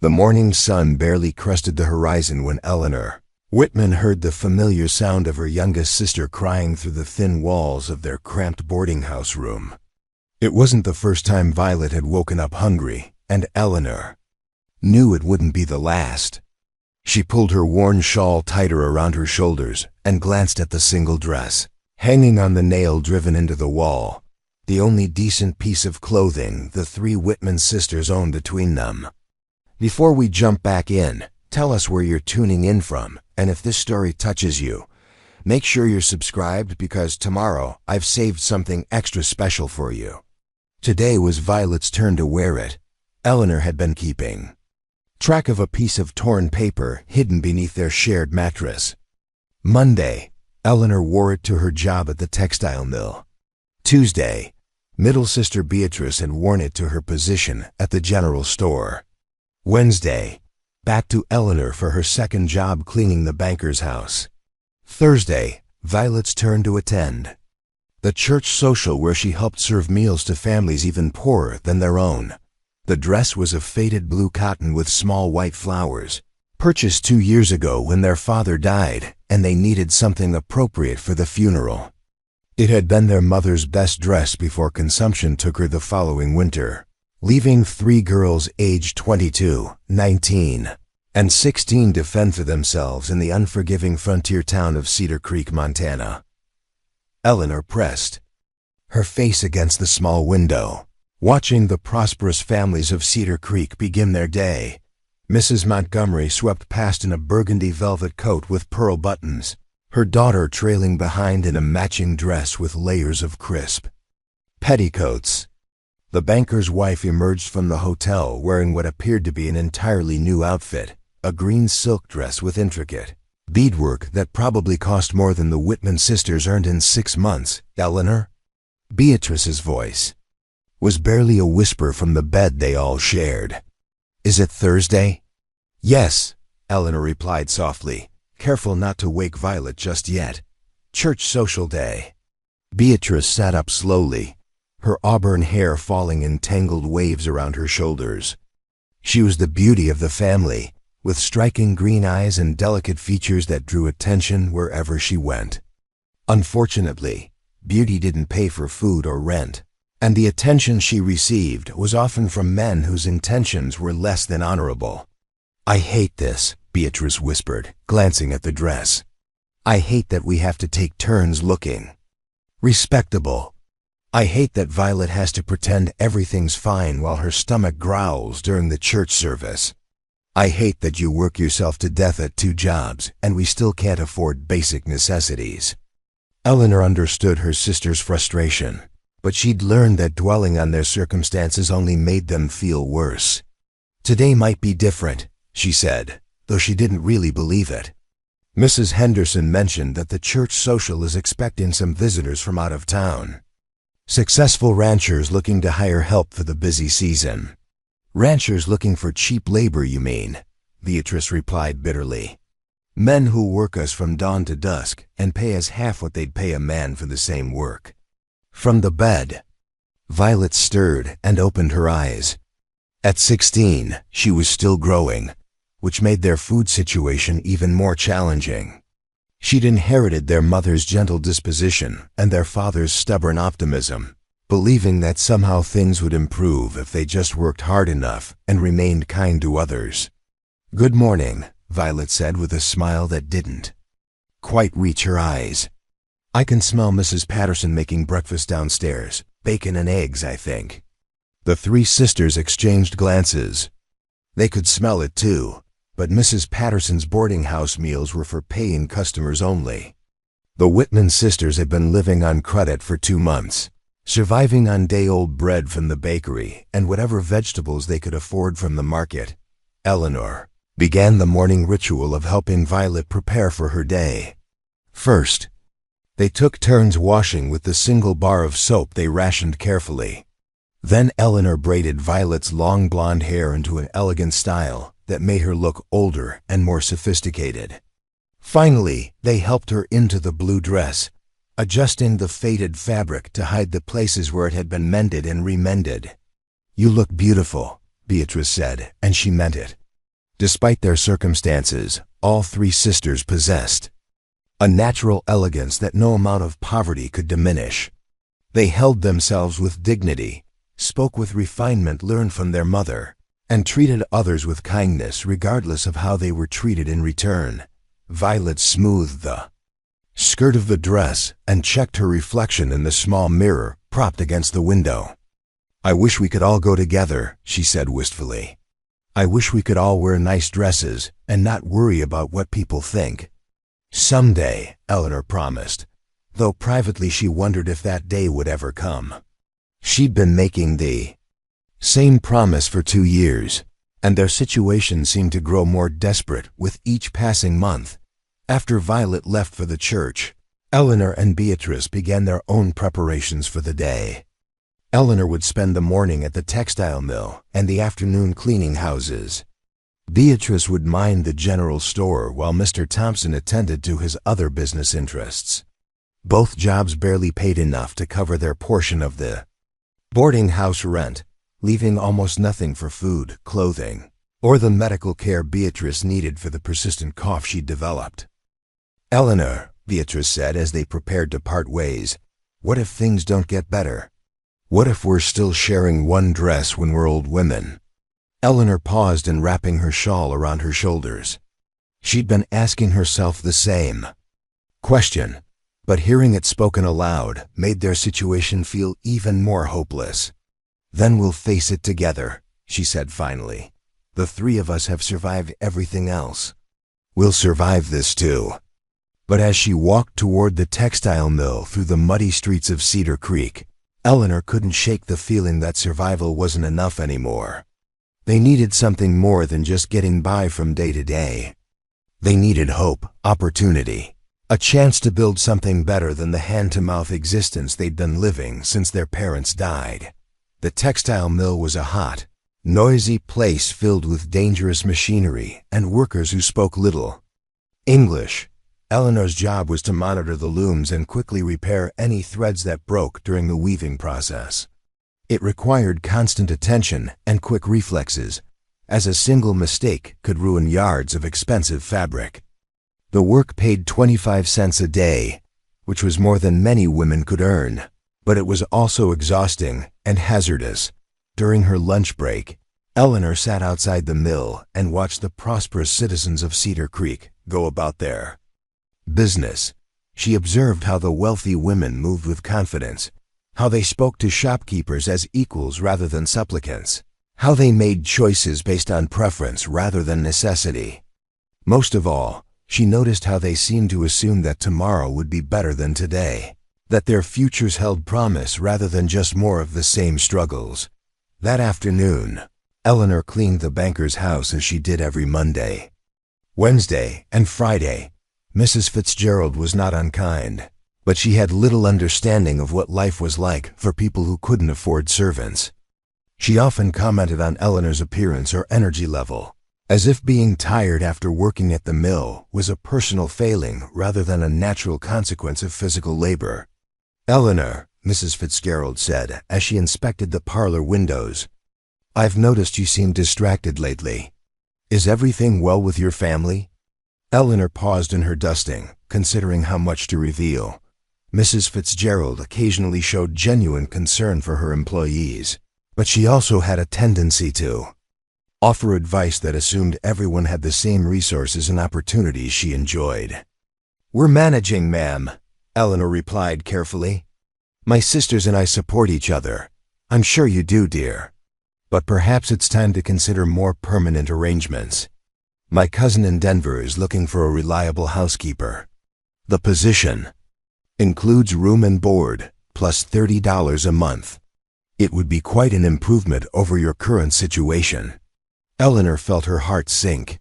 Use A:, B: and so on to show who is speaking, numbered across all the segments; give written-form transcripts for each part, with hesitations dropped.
A: The morning sun barely crested the horizon when Eleanor Whitman heard the familiar sound of her youngest sister crying through the thin walls of their cramped boarding house room. It wasn't the first time Violet had woken up hungry, and Eleanor knew it wouldn't be the last. She pulled her worn shawl tighter around her shoulders and glanced at the single dress hanging on the nail driven into the wall, the only decent piece of clothing the three Whitman sisters owned between them. Before we jump back in, tell us where you're tuning in from, and if this story touches you, make sure you're subscribed because tomorrow I've saved something extra special for you. Today was Violet's turn to wear it. Eleanor had been keeping track of a piece of torn paper hidden beneath their shared mattress. Monday, Eleanor wore it to her job at the textile mill. Tuesday, middle sister Beatrice had worn it to her position at the general store. Wednesday, back to Eleanor for her second job cleaning the banker's house. Thursday, Violet's turn to attend the church social where she helped serve meals to families even poorer than their own. The dress was of faded blue cotton with small white flowers, purchased 2 years ago when their father died and they needed something appropriate for the funeral. It had been their mother's best dress before consumption took her the following winter, leaving 3 girls aged 22, 19, and 16 to fend for themselves in the unforgiving frontier town of Cedar Creek, Montana. Eleanor pressed her face against the small window, watching the prosperous families of Cedar Creek begin their day. Mrs. Montgomery swept past in a burgundy velvet coat with pearl buttons, her daughter trailing behind in a matching dress with layers of crisp petticoats. The banker's wife emerged from the hotel wearing what appeared to be an entirely new outfit, a green silk dress with intricate beadwork that probably cost more than the Whitman sisters earned in 6 months. Eleanor? Beatrice's voice was barely a whisper from the bed they all shared. Is it Thursday? Yes, Eleanor replied softly, careful not to wake Violet just yet. Church social day. Beatrice sat up slowly, her auburn hair falling in tangled waves around her shoulders. She was the beauty of the family, with striking green eyes and delicate features that drew attention wherever she went. Unfortunately, beauty didn't pay for food or rent, and the attention she received was often from men whose intentions were less than honorable. I hate this, Beatrice whispered, glancing at the dress. I hate that we have to take turns looking respectable. I hate that Violet has to pretend everything's fine while her stomach growls during the church service. I hate that you work yourself to death at 2 jobs and we still can't afford basic necessities. Eleanor understood her sister's frustration, but she'd learned that dwelling on their circumstances only made them feel worse. Today might be different, she said, though she didn't really believe it. Mrs. Henderson mentioned that the church social is expecting some visitors from out of town. Successful ranchers looking to hire help for the busy season. Ranchers looking for cheap labor, you mean? Beatrice replied bitterly. Men who work us from dawn to dusk and pay us half what they'd pay a man for the same work. From the bed, Violet stirred and opened her eyes. At 16, she was still growing, which made their food situation even more challenging. She'd inherited their mother's gentle disposition and their father's stubborn optimism, believing that somehow things would improve if they just worked hard enough and remained kind to others. Good morning, Violet said with a smile that didn't quite reach her eyes. I can smell Mrs. Patterson making breakfast downstairs, bacon and eggs, I think. The 3 sisters exchanged glances. They could smell it too, but Mrs. Patterson's boarding house meals were for paying customers only. The Whitman sisters had been living on credit for 2 months, surviving on day-old bread from the bakery and whatever vegetables they could afford from the market. Eleanor began the morning ritual of helping Violet prepare for her day. First, they took turns washing with the single bar of soap they rationed carefully. Then Eleanor braided Violet's long blonde hair into an elegant style that made her look older and more sophisticated. Finally, they helped her into the blue dress, adjusting the faded fabric to hide the places where it had been mended and remended. You look beautiful, Beatrice said, and she meant it. Despite their circumstances, all three sisters possessed a natural elegance that no amount of poverty could diminish. They held themselves with dignity, spoke with refinement learned from their mother, and treated others with kindness regardless of how they were treated in return. Violet smoothed the skirt of the dress and checked her reflection in the small mirror propped against the window. "I wish we could all go together," she said wistfully. "I wish we could all wear nice dresses and not worry about what people think." "Someday," Eleanor promised, though privately she wondered if that day would ever come. She'd been making the same promise for 2 years, and their situation seemed to grow more desperate with each passing month. After Violet left for the church, Eleanor and Beatrice began their own preparations for the day. Eleanor would spend the morning at the textile mill and the afternoon cleaning houses. Beatrice would mind the general store while Mr. Thompson attended to his other business interests. Both jobs barely paid enough to cover their portion of the boarding house rent, leaving almost nothing for food, clothing, or the medical care Beatrice needed for the persistent cough she'd developed. "Eleanor," Beatrice said as they prepared to part ways, "what if things don't get better? What if we're still sharing one dress when we're old women?" Eleanor paused in wrapping her shawl around her shoulders. She'd been asking herself the same question, but hearing it spoken aloud made their situation feel even more hopeless. "Then we'll face it together," she said finally. "The three of us have survived everything else. We'll survive this too." But as she walked toward the textile mill through the muddy streets of Cedar Creek, Eleanor couldn't shake the feeling that survival wasn't enough anymore. They needed something more than just getting by from day to day. They needed hope, opportunity, a chance to build something better than the hand-to-mouth existence they'd been living since their parents died. The textile mill was a hot, noisy place filled with dangerous machinery and workers who spoke little English. Eleanor's job was to monitor the looms and quickly repair any threads that broke during the weaving process. It required constant attention and quick reflexes, as a single mistake could ruin yards of expensive fabric. The work paid 25 cents a day, which was more than many women could earn, but it was also exhausting and hazardous. During her lunch break, Eleanor sat outside the mill and watched the prosperous citizens of Cedar Creek go about their business. She observed how the wealthy women moved with confidence, how they spoke to shopkeepers as equals rather than supplicants, how they made choices based on preference rather than necessity. Most of all, she noticed how they seemed to assume that tomorrow would be better than today, that their futures held promise rather than just more of the same struggles. That afternoon, Eleanor cleaned the banker's house as she did every Monday. Wednesday and Friday, Mrs. Fitzgerald was not unkind, but she had little understanding of what life was like for people who couldn't afford servants. She often commented on Eleanor's appearance or energy level, as if being tired after working at the mill was a personal failing rather than a natural consequence of physical labor. "Eleanor," Mrs. Fitzgerald said as she inspected the parlor windows, "I've noticed you seem distracted lately. Is everything well with your family?" Eleanor paused in her dusting, considering how much to reveal. Mrs. Fitzgerald occasionally showed genuine concern for her employees, but she also had a tendency to offer advice that assumed everyone had the same resources and opportunities she enjoyed. "We're managing, ma'am," Eleanor replied carefully. "My sisters and I support each other. I'm sure you do, dear. But perhaps it's time to consider more permanent arrangements. My cousin in Denver is looking for a reliable housekeeper. The position includes room and board, plus $30 a month. It would be quite an improvement over your current situation." Eleanor felt her heart sink.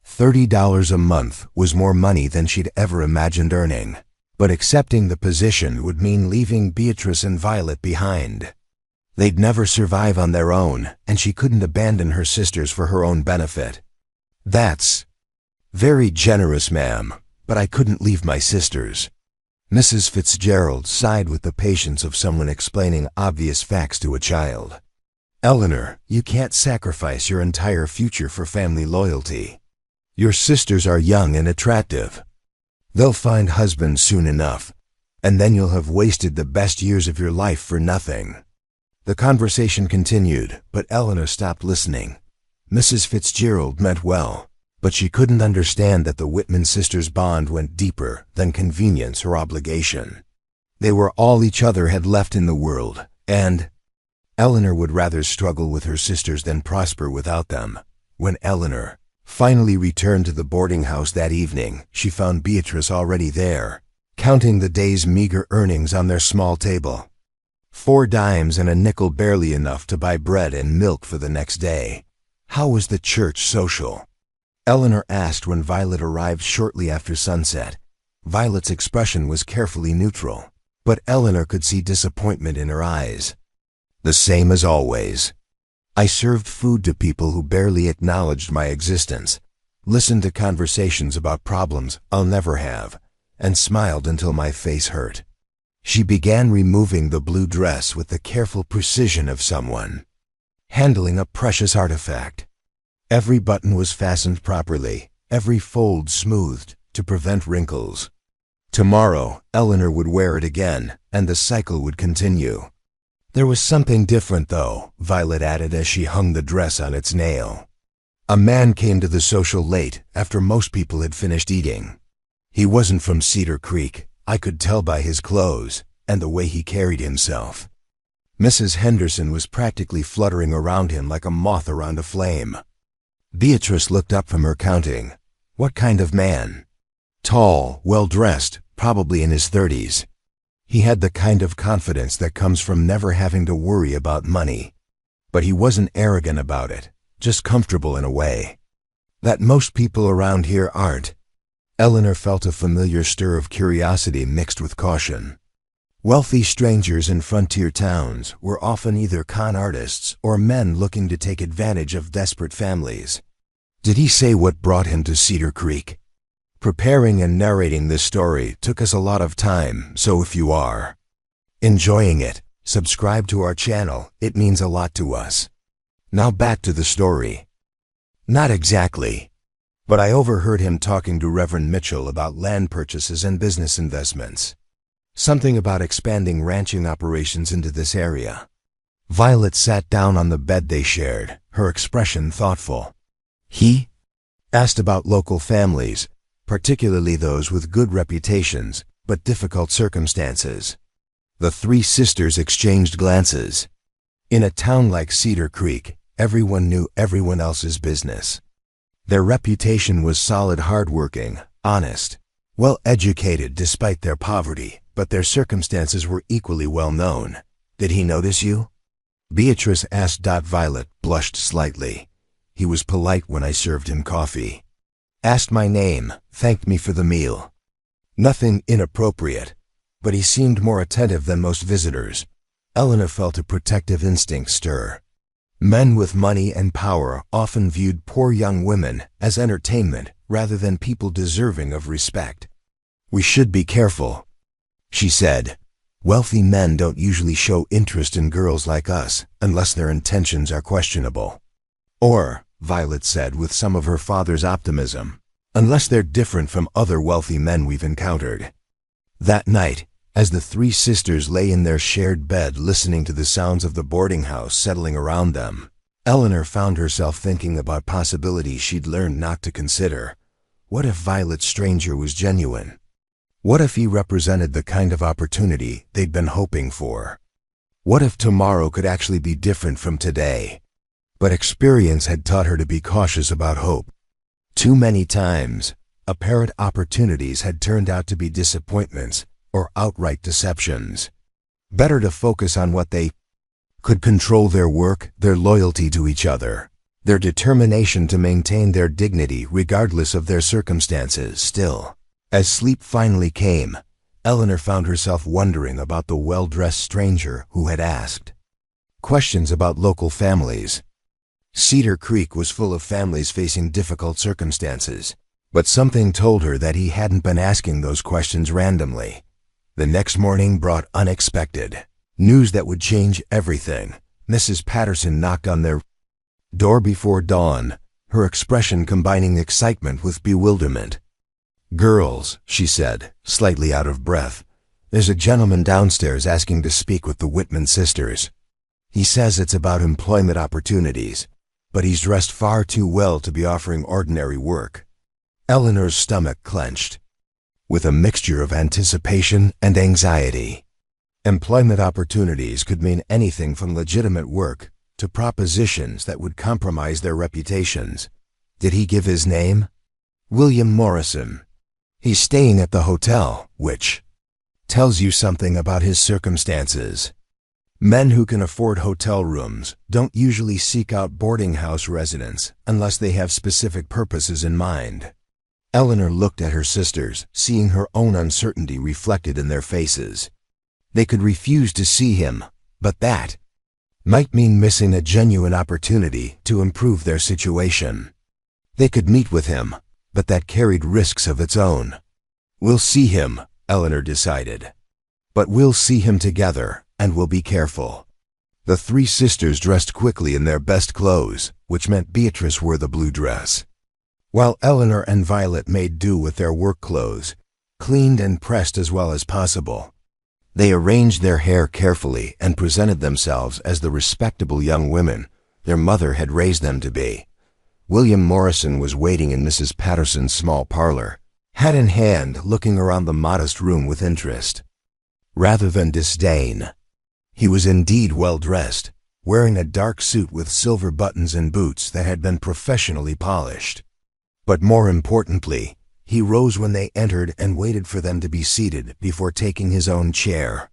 A: $30 a month was more money than she'd ever imagined earning, but accepting the position would mean leaving Beatrice and Violet behind. They'd never survive on their own, and she couldn't abandon her sisters for her own benefit. "That's very generous, ma'am, but I couldn't leave my sisters." Mrs. Fitzgerald sighed with the patience of someone explaining obvious facts to a child. Eleanor, you can't sacrifice your entire future for family loyalty. Your sisters are young and attractive. They'll find husbands soon enough, and then you'll have wasted the best years of your life for nothing." The conversation continued, but Eleanor stopped listening. Mrs. Fitzgerald meant well, but she couldn't understand that the Whitman sisters' bond went deeper than convenience or obligation. They were all each other had left in the world, and Eleanor would rather struggle with her sisters than prosper without them. When Eleanor finally returned to the boarding house that evening, she found Beatrice already there, counting the day's meager earnings on their small table. 4 dimes and a nickel, barely enough to buy bread and milk for the next day. How was the church social? Eleanor asked when Violet arrived shortly after sunset. Violet's expression was carefully neutral, but Eleanor could see disappointment in her eyes. "The same as always. I served food to people who barely acknowledged my existence, listened to conversations about problems I'll never have, and smiled until my face hurt." She began removing the blue dress with the careful precision of someone handling a precious artifact. Every button was fastened properly, every fold smoothed to prevent wrinkles. Tomorrow, Eleanor would wear it again, and the cycle would continue. There was something different, though, Violet added as she hung the dress on its nail. A man came to the social late, after most people had finished eating. He wasn't from Cedar Creek. I could tell by his clothes and the way he carried himself. Mrs. Henderson was practically fluttering around him like a moth around a flame. Beatrice looked up from her counting. What kind of man? Tall, well-dressed, probably in his 30s. He had the kind of confidence that comes from never having to worry about money. But he wasn't arrogant about it, just comfortable in a way that most people around here aren't. Eleanor felt a familiar stir of curiosity mixed with caution. Wealthy strangers in frontier towns were often either con artists or men looking to take advantage of desperate families. Did he say what brought him to Cedar Creek? Preparing and narrating this story took us a lot of time, so if you are enjoying it, subscribe to our channel. It means a lot to us. Now back to the story. Not exactly, but I overheard him talking to Reverend Mitchell about land purchases and business investments. Something about expanding ranching operations into this area. Violet sat down on the bed they shared, her expression thoughtful. He asked about local families, particularly those with good reputations, but difficult circumstances. The 3 sisters exchanged glances. In a town like Cedar Creek, everyone knew everyone else's business. Their reputation was solid, hardworking, honest, well-educated despite their poverty, but their circumstances were equally well known. "Did he notice you?" Beatrice asked. Violet blushed slightly. "He was polite when I served him coffee. Asked my name, thanked me for the meal. Nothing inappropriate, but he seemed more attentive than most visitors." Eleanor felt a protective instinct stir. Men with money and power often viewed poor young women as entertainment rather than people deserving of respect. "We should be careful," she said. "Wealthy men don't usually show interest in girls like us unless their intentions are questionable." Or, Violet said with some of her father's optimism, unless they're different from other wealthy men we've encountered. That night, as the 3 sisters lay in their shared bed listening to the sounds of the boarding house settling around them, Eleanor found herself thinking about possibilities she'd learned not to consider. What if Violet's stranger was genuine? What if he represented the kind of opportunity they'd been hoping for? What if tomorrow could actually be different from today? But experience had taught her to be cautious about hope. Too many times, apparent opportunities had turned out to be disappointments or outright deceptions. Better to focus on what they could control: their work, their loyalty to each other, their determination to maintain their dignity regardless of their circumstances. Still, as sleep finally came, Eleanor found herself wondering about the well-dressed stranger who had asked questions about local families. Cedar Creek was full of families facing difficult circumstances, but something told her that he hadn't been asking those questions randomly. The next morning brought unexpected news that would change everything. Mrs. Patterson knocked on their door before dawn, her expression combining excitement with bewilderment. "Girls," she said, slightly out of breath, "there's a gentleman downstairs asking to speak with the Whitman sisters. He says it's about employment opportunities, but he's dressed far too well to be offering ordinary work." Eleanor's stomach clenched, with a mixture of anticipation and anxiety. Employment opportunities could mean anything from legitimate work to propositions that would compromise their reputations. Did he give his name? William Morrison. He's staying at the hotel, which tells you something about his circumstances. Men who can afford hotel rooms don't usually seek out boarding house residents unless they have specific purposes in mind. Eleanor looked at her sisters, seeing her own uncertainty reflected in their faces. They could refuse to see him, but that might mean missing a genuine opportunity to improve their situation. They could meet with him, but that carried risks of its own. "We'll see him," Eleanor decided. "But we'll see him together, and we'll be careful." The three sisters dressed quickly in their best clothes, which meant Beatrice wore the blue dress, while Eleanor and Violet made do with their work clothes, cleaned and pressed as well as possible. They arranged their hair carefully and presented themselves as the respectable young women their mother had raised them to be. William Morrison was waiting in Mrs. Patterson's small parlor, hat in hand, looking around the modest room with interest, rather than disdain. He was indeed well dressed, wearing a dark suit with silver buttons and boots that had been professionally polished. But more importantly, he rose when they entered and waited for them to be seated before taking his own chair.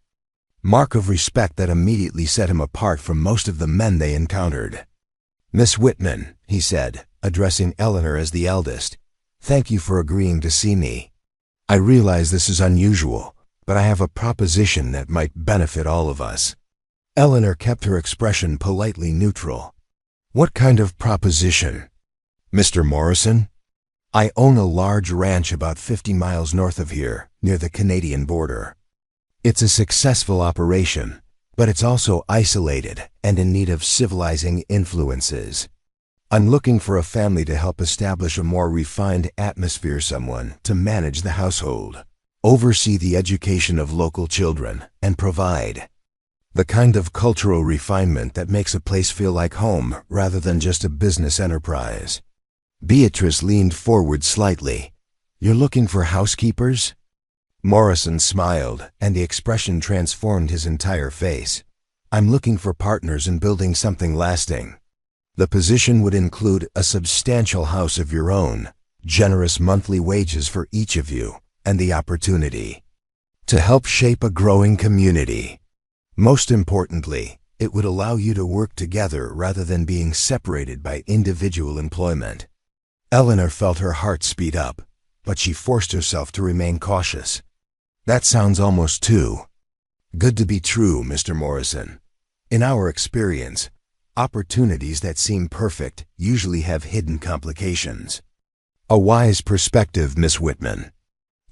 A: Mark of respect that immediately set him apart from most of the men they encountered. "Miss Whitman," he said, addressing Eleanor as the eldest, "thank you for agreeing to see me. I realize this is unusual, but I have a proposition that might benefit all of us." Eleanor kept her expression politely neutral. "What kind of proposition?" "Mr. Morrison? I own a large ranch about 50 miles north of here, near the Canadian border. It's a successful operation, but it's also isolated and in need of civilizing influences. I'm looking for a family to help establish a more refined atmosphere, someone to manage the household, oversee the education of local children, and provide the kind of cultural refinement that makes a place feel like home rather than just a business enterprise." Beatrice leaned forward slightly. "You're looking for housekeepers?" Morrison smiled, and the expression transformed his entire face. "I'm looking for partners in building something lasting. The position would include a substantial house of your own, generous monthly wages for each of you, and the opportunity to help shape a growing community. Most importantly, it would allow you to work together rather than being separated by individual employment." Eleanor felt her heart speed up, but she forced herself to remain cautious. "That sounds almost too good to be true, Mr. Morrison. In our experience, opportunities that seem perfect usually have hidden complications." "A wise perspective, Miss Whitman.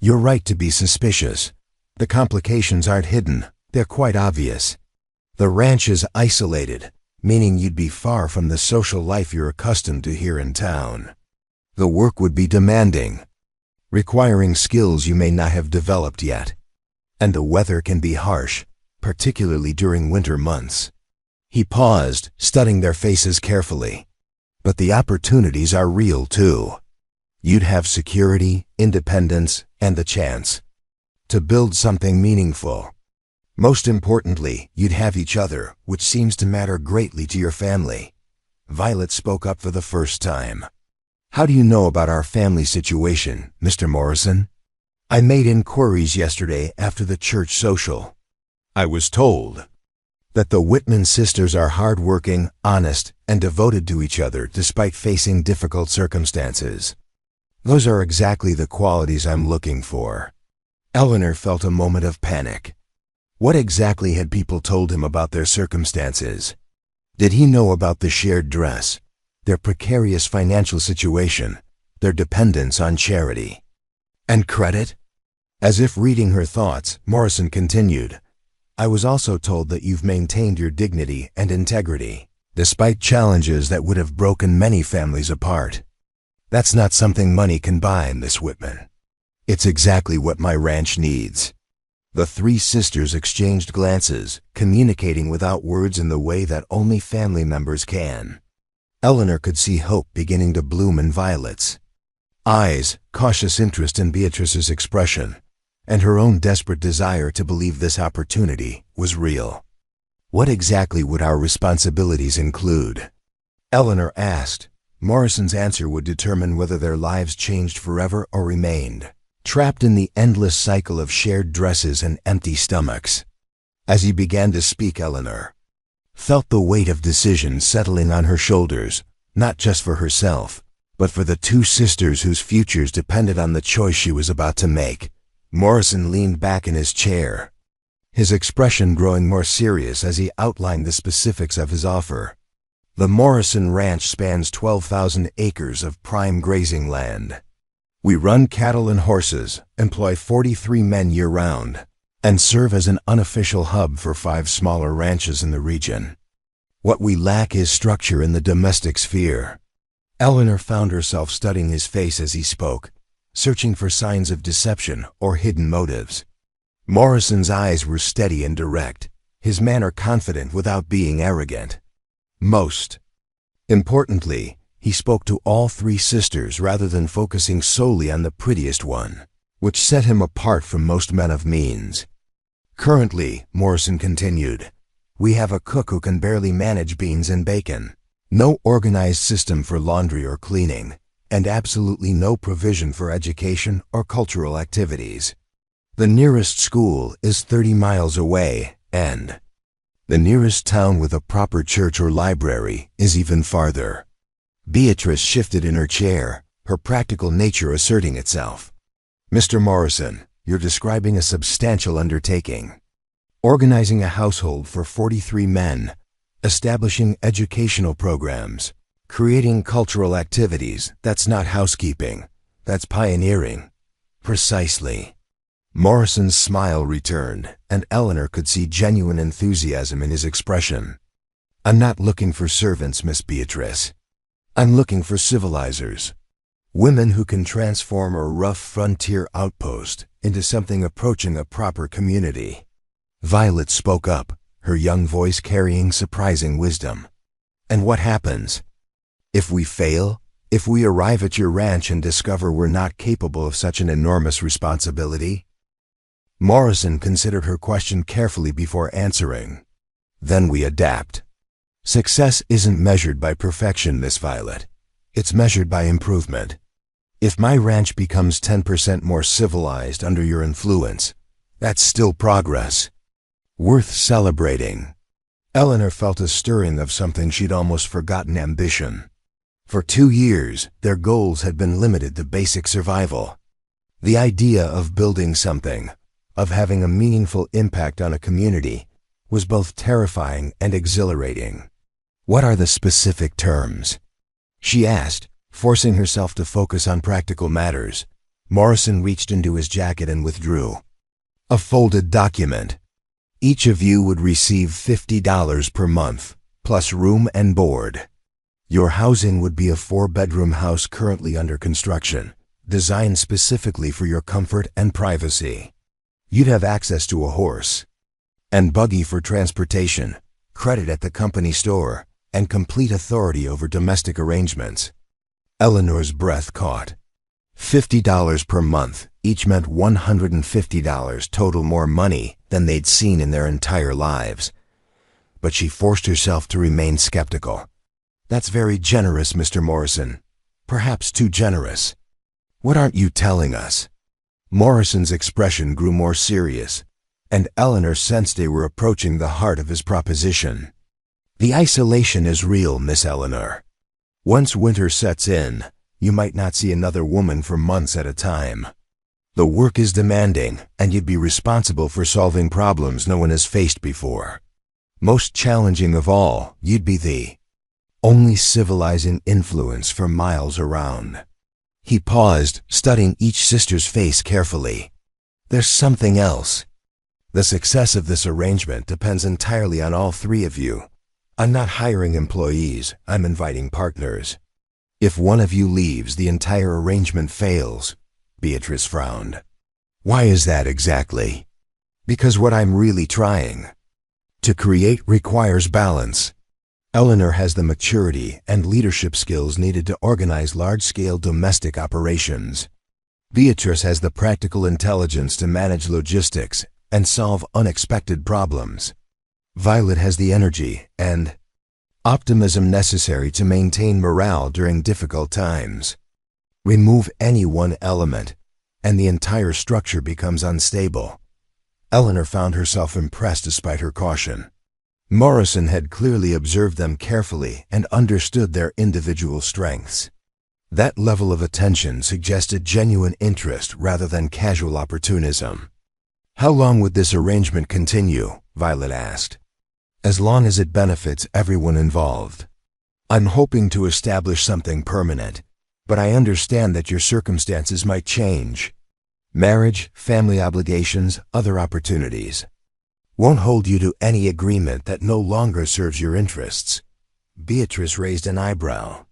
A: You're right to be suspicious. The complications aren't hidden, they're quite obvious. The ranch is isolated, meaning you'd be far from the social life you're accustomed to here in town. The work would be demanding, requiring skills you may not have developed yet. And the weather can be harsh, particularly during winter months." He paused, studying their faces carefully. "But the opportunities are real too. You'd have security, independence, and the chance to build something meaningful. Most importantly, you'd have each other, which seems to matter greatly to your family." Violet spoke up for the first time. "How do you know about our family situation, Mr. Morrison?" "I made inquiries yesterday after the church social. I was told that the Whitman sisters are hardworking, honest, and devoted to each other despite facing difficult circumstances. Those are exactly the qualities I'm looking for." Eleanor felt a moment of panic. What exactly had people told him about their circumstances? Did he know about the shared dress, their precarious financial situation, their dependence on charity and credit? As if reading her thoughts, Morrison continued, I was also told that you've maintained your dignity and integrity, despite challenges that would have broken many families apart. That's not something money can buy, Miss Whitman. It's exactly what my ranch needs." The three sisters exchanged glances, communicating without words in the way that only family members can. Eleanor could see hope beginning to bloom in Violet's eyes, cautious interest in Beatrice's expression, and her own desperate desire to believe this opportunity was real. "What exactly would our responsibilities include?" Eleanor asked. Morrison's answer would determine whether their lives changed forever or remained trapped in the endless cycle of shared dresses and empty stomachs. As he began to speak, Eleanor felt the weight of decision settling on her shoulders, not just for herself, but for the two sisters whose futures depended on the choice she was about to make. Morrison leaned back in his chair, his expression growing more serious as he outlined the specifics of his offer. The Morrison Ranch spans 12,000 acres of prime grazing land. We run cattle and horses, employ 43 men year-round, and serve as an unofficial hub for 5 smaller ranches in the region. What we lack is structure in the domestic sphere. Eleanor found herself studying his face as he spoke, searching for signs of deception or hidden motives. Morrison's eyes were steady and direct, his manner confident without being arrogant. Most importantly, he spoke to all three sisters rather than focusing solely on the prettiest one, which set him apart from most men of means. "Currently," Morrison continued, "we have a cook who can barely manage beans and bacon, no organized system for laundry or cleaning, and absolutely no provision for education or cultural activities. The nearest school is 30 miles away, and the nearest town with a proper church or library is even farther." Beatrice shifted in her chair, her practical nature asserting itself. "Mr. Morrison, you're describing a substantial undertaking. Organizing a household for 43 men, establishing educational programs, creating cultural activities, that's not housekeeping, that's pioneering." "Precisely." Morrison's smile returned, and Eleanor could see genuine enthusiasm in his expression. "I'm not looking for servants, Miss Beatrice. I'm looking for civilizers. Women who can transform a rough frontier outpost into something approaching a proper community." Violet spoke up, her young voice carrying surprising wisdom. "And what happens? If we fail? If we arrive at your ranch and discover we're not capable of such an enormous responsibility?" Morrison considered her question carefully before answering. "Then we adapt. Success isn't measured by perfection, Miss Violet. It's measured by improvement. If my ranch becomes 10% more civilized under your influence, that's still progress. Worth celebrating." Eleanor felt a stirring of something she'd almost forgotten: ambition. For 2 years, their goals had been limited to basic survival. The idea of building something, of having a meaningful impact on a community, was both terrifying and exhilarating. "What are the specific terms?" she asked, forcing herself to focus on practical matters. Morrison reached into his jacket and withdrew a folded document. "Each of you would receive $50 per month, plus room and board. Your housing would be a 4-bedroom house currently under construction, designed specifically for your comfort and privacy. You'd have access to a horse and buggy for transportation, credit at the company store, and complete authority over domestic arrangements." Eleanor's breath caught. $50 per month each meant $150 total more money than they'd seen in their entire lives. But she forced herself to remain skeptical. "That's very generous, Mr. Morrison. Perhaps too generous. What aren't you telling us?" Morrison's expression grew more serious, and Eleanor sensed they were approaching the heart of his proposition. "The isolation is real, Miss Eleanor. Once winter sets in, you might not see another woman for months at a time. The work is demanding, and you'd be responsible for solving problems no one has faced before. Most challenging of all, you'd be the only civilizing influence for miles around." He paused, studying each sister's face carefully. "There's something else." The success of this arrangement depends entirely on all three of you. I'm not hiring employees, I'm inviting partners. If one of you leaves, the entire arrangement fails. Beatrice frowned. Why is that exactly? Because what I'm really trying to create requires balance. Eleanor has the maturity and leadership skills needed to organize large-scale domestic operations. Beatrice has the practical intelligence to manage logistics and solve unexpected problems. Violet has the energy and optimism necessary to maintain morale during difficult times. Remove any one element, and the entire structure becomes unstable. Eleanor found herself impressed despite her caution. Morrison had clearly observed them carefully and understood their individual strengths. That level of attention suggested genuine interest rather than casual opportunism. How long would this arrangement continue? Violet asked. As long as it benefits everyone involved. I'm hoping to establish something permanent, but I understand that your circumstances might change. Marriage, family obligations, other opportunities. Won't hold you to any agreement that no longer serves your interests. Beatrice raised an eyebrow.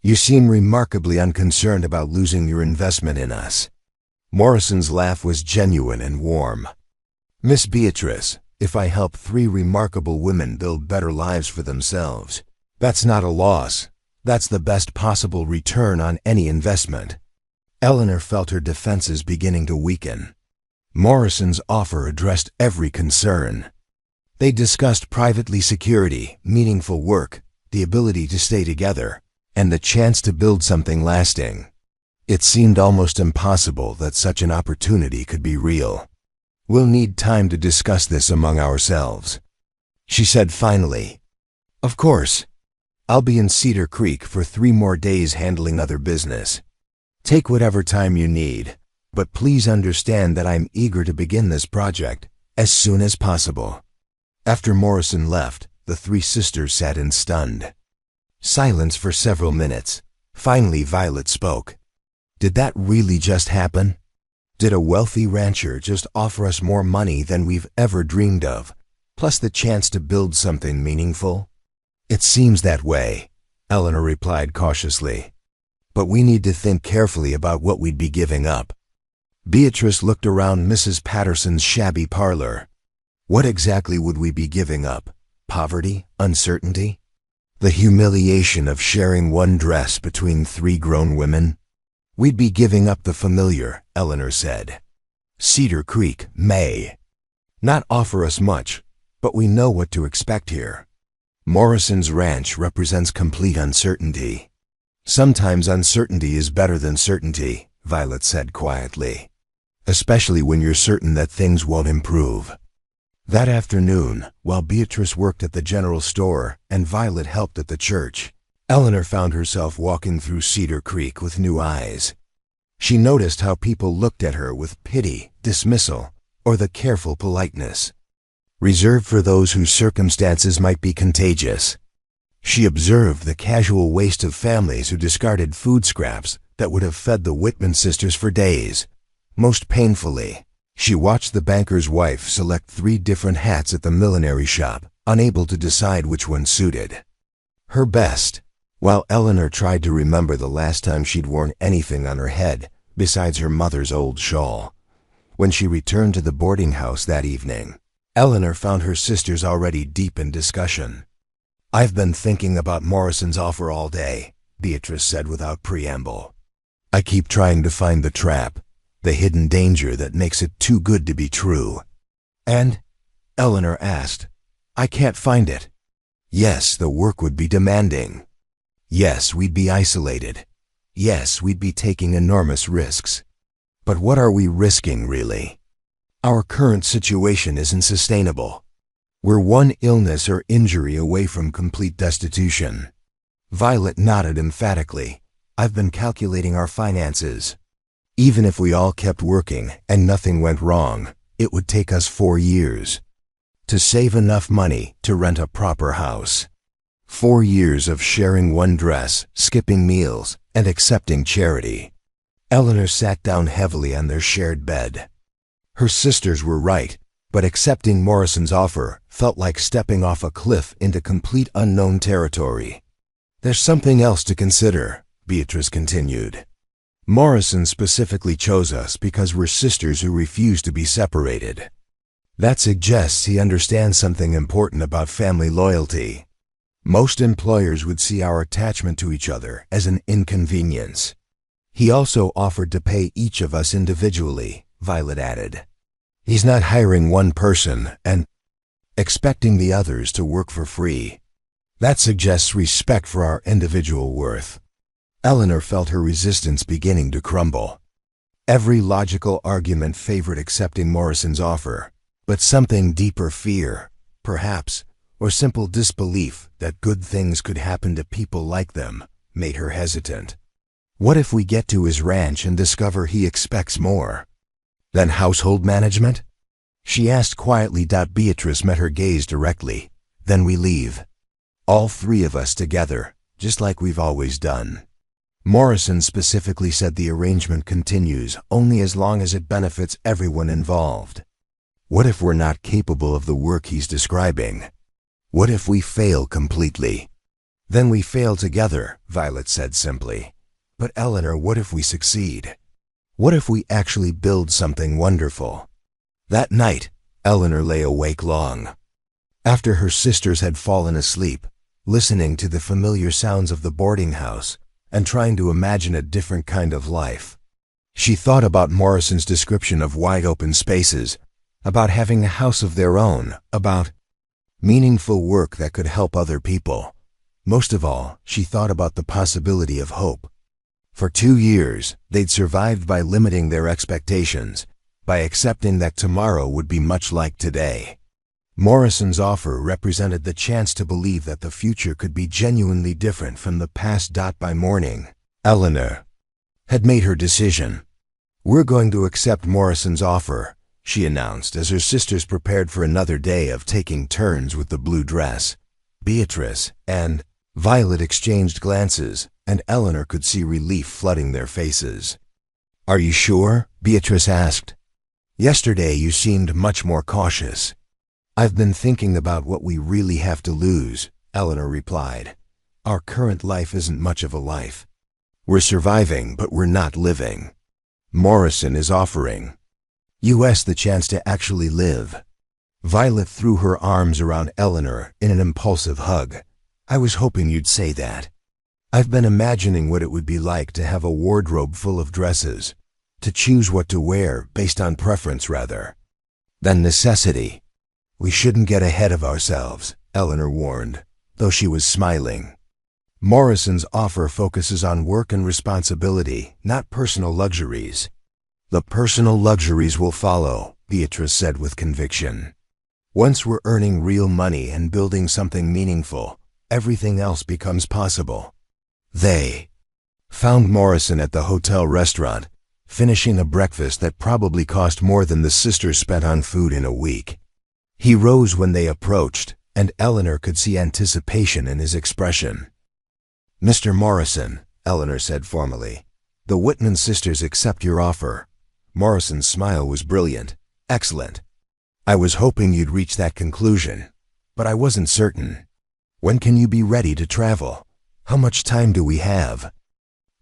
A: You seem remarkably unconcerned about losing your investment in us. Morrison's laugh was genuine and warm. Miss Beatrice, if I help 3 remarkable women build better lives for themselves, that's not a loss. That's the best possible return on any investment. Eleanor felt her defenses beginning to weaken. Morrison's offer addressed every concern. They discussed privately security, meaningful work, the ability to stay together, and the chance to build something lasting. It seemed almost impossible that such an opportunity could be real. We'll need time to discuss this among ourselves, she said finally. Of course. I'll be in Cedar Creek for 3 more days handling other business. Take whatever time you need. But please understand that I'm eager to begin this project as soon as possible. After Morrison left, the 3 sisters sat in stunned silence for several minutes. Finally, Violet spoke. Did that really just happen? Did a wealthy rancher just offer us more money than we've ever dreamed of, plus the chance to build something meaningful? It seems that way, Eleanor replied cautiously. But we need to think carefully about what we'd be giving up. Beatrice looked around Mrs. Patterson's shabby parlor. What exactly would we be giving up? Poverty? Uncertainty? The humiliation of sharing one dress between 3 grown women? We'd be giving up the familiar, Eleanor said. Cedar Creek may not offer us much, but we know what to expect here. Morrison's ranch represents complete uncertainty. Sometimes uncertainty is better than certainty, Violet said quietly. Especially when you're certain that things won't improve. That afternoon, while Beatrice worked at the general store and Violet helped at the church, Eleanor found herself walking through Cedar Creek with new eyes. She noticed how people looked at her with pity, dismissal, or the careful politeness reserved for those whose circumstances might be contagious. She observed the casual waste of families who discarded food scraps that would have fed the Whitman sisters for days. Most painfully, she watched the banker's wife select 3 different hats at the millinery shop, unable to decide which one suited her best, while Eleanor tried to remember the last time she'd worn anything on her head besides her mother's old shawl. When she returned to the boarding house that evening, Eleanor found her sisters already deep in discussion. I've been thinking about Morrison's offer all day, Beatrice said without preamble. I keep trying to find the trap, the hidden danger that makes it too good to be true. And? Eleanor asked. I can't find it. Yes, the work would be demanding. Yes, we'd be isolated. Yes, we'd be taking enormous risks. But what are we risking, really? Our current situation isn't sustainable. We're one illness or injury away from complete destitution. Violet nodded emphatically. I've been calculating our finances. Even if we all kept working and nothing went wrong, it would take us 4 years to save enough money to rent a proper house. 4 years of sharing one dress, skipping meals, and accepting charity. Eleanor sat down heavily on their shared bed. Her sisters were right. But accepting Morrison's offer felt like stepping off a cliff into complete unknown territory. "There's something else to consider," Beatrice continued. "Morrison specifically chose us because we're sisters who refuse to be separated. That suggests he understands something important about family loyalty. Most employers would see our attachment to each other as an inconvenience. He also offered to pay each of us individually," Violet added. "He's not hiring one person and expecting the others to work for free. That suggests respect for our individual worth." Eleanor felt her resistance beginning to crumble. Every logical argument favored accepting Morrison's offer, but something deeper, fear, perhaps, or simple disbelief that good things could happen to people like them, made her hesitant. What if we get to his ranch and discover he expects more than household management? She asked quietly. Beatrice met her gaze directly. "Then we leave. All three of us together, just like we've always done." Morrison specifically said the arrangement continues only as long as it benefits everyone involved. What if we're not capable of the work he's describing? What if we fail completely? "Then we fail together," Violet said simply. "But Eleanor, what if we succeed? What if we actually build something wonderful?" That night, Eleanor lay awake long. After her sisters had fallen asleep, listening to the familiar sounds of the boarding house and trying to imagine a different kind of life. She thought about Morrison's description of wide-open spaces, about having a house of their own, about meaningful work that could help other people. Most of all, she thought about the possibility of hope. For 2 years, they'd survived by limiting their expectations, by accepting that tomorrow would be much like today. Morrison's offer represented the chance to believe that the future could be genuinely different from the past. By morning, Eleanor had made her decision. "We're going to accept Morrison's offer," she announced as her sisters prepared for another day of taking turns with the blue dress. Beatrice and Violet exchanged glances, and Eleanor could see relief flooding their faces. "Are you sure?" Beatrice asked. "Yesterday you seemed much more cautious." "I've been thinking about what we really have to lose," Eleanor replied. "Our current life isn't much of a life. We're surviving, but we're not living. Morrison is offering us the chance to actually live." Violet threw her arms around Eleanor in an impulsive hug. "I was hoping you'd say that. I've been imagining what it would be like to have a wardrobe full of dresses, to choose what to wear based on preference rather than necessity." "We shouldn't get ahead of ourselves," Eleanor warned, though she was smiling. "Morrison's offer focuses on work and responsibility, not personal luxuries." "The personal luxuries will follow," Beatrice said with conviction. "Once we're earning real money and building something meaningful, everything else becomes possible." They found Morrison at the hotel restaurant, finishing a breakfast that probably cost more than the sisters spent on food in a week. He rose when they approached, and Eleanor could see anticipation in his expression. "Mr. Morrison," Eleanor said formally, "the Whitman sisters accept your offer." Morrison's smile was brilliant. "Excellent. I was hoping you'd reach that conclusion, but I wasn't certain. When can you be ready to travel? How much time do we have?"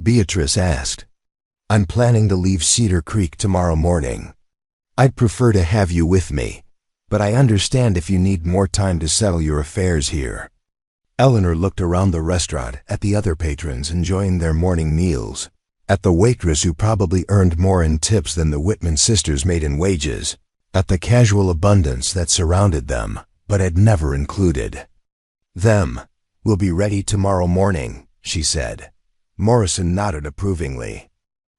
A: Beatrice asked. "I'm planning to leave Cedar Creek tomorrow morning. I'd prefer to have you with me, but I understand if you need more time to settle your affairs here." Eleanor looked around the restaurant at the other patrons enjoying their morning meals, at the waitress who probably earned more in tips than the Whitman sisters made in wages, at the casual abundance that surrounded them but had never included them. "We'll be ready tomorrow morning," she said. Morrison nodded approvingly.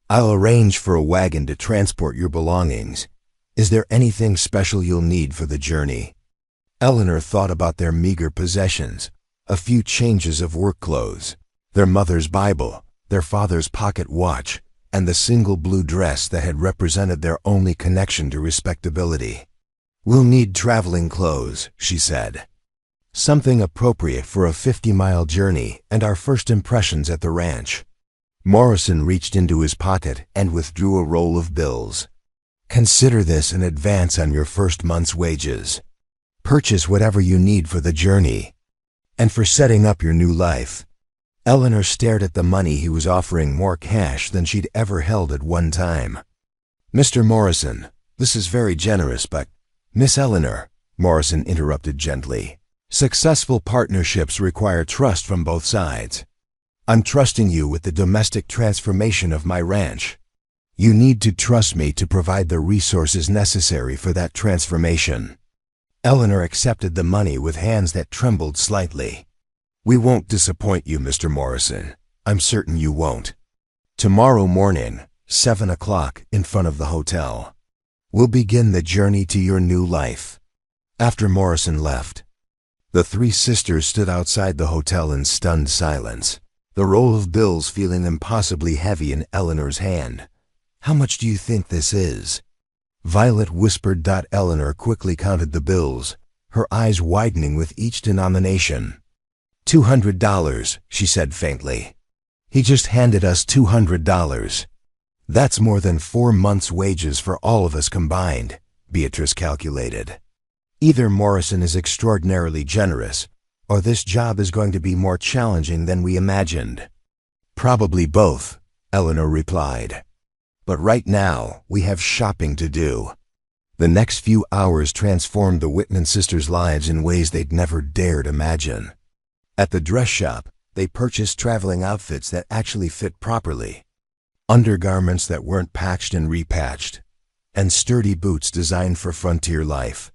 A: "I'll arrange for a wagon to transport your belongings. Is there anything special you'll need for the journey?" Eleanor thought about their meager possessions, a few changes of work clothes, their mother's Bible, their father's pocket watch, and the single blue dress that had represented their only connection to respectability. "We'll need traveling clothes," she said. "Something appropriate for a 50-mile journey and our first impressions at the ranch." Morrison reached into his pocket and withdrew a roll of bills. Consider this an advance on your first month's wages. Purchase whatever you need for the journey and for setting up your new life." Eleanor stared at the money he was offering, more cash than she'd ever held at one time. "Mr. Morrison, this is very generous, but—" "Miss Eleanor," Morrison interrupted gently, "successful partnerships require trust from both sides. I'm trusting you with the domestic transformation of my ranch. You need to trust me to provide the resources necessary for that transformation." Eleanor accepted the money with hands that trembled slightly. "We won't disappoint you, Mr. Morrison. I'm certain you won't. Tomorrow morning, 7 o'clock, in front of the hotel. We'll begin the journey to your new life." After Morrison left, the three sisters stood outside the hotel in stunned silence, the roll of bills feeling impossibly heavy in Eleanor's hand. "How much do you think this is?" Violet whispered. Eleanor quickly counted the bills, her eyes widening with each denomination. $200, she said faintly. "He just handed us $200. That's more than 4 months' wages for all of us combined," Beatrice calculated. "Either Morrison is extraordinarily generous, or this job is going to be more challenging than we imagined." "Probably both," Eleanor replied. "But right now, we have shopping to do." The next few hours transformed the Whitman sisters' lives in ways they'd never dared imagine. At the dress shop, they purchased traveling outfits that actually fit properly, undergarments that weren't patched and repatched, and sturdy boots designed for frontier life.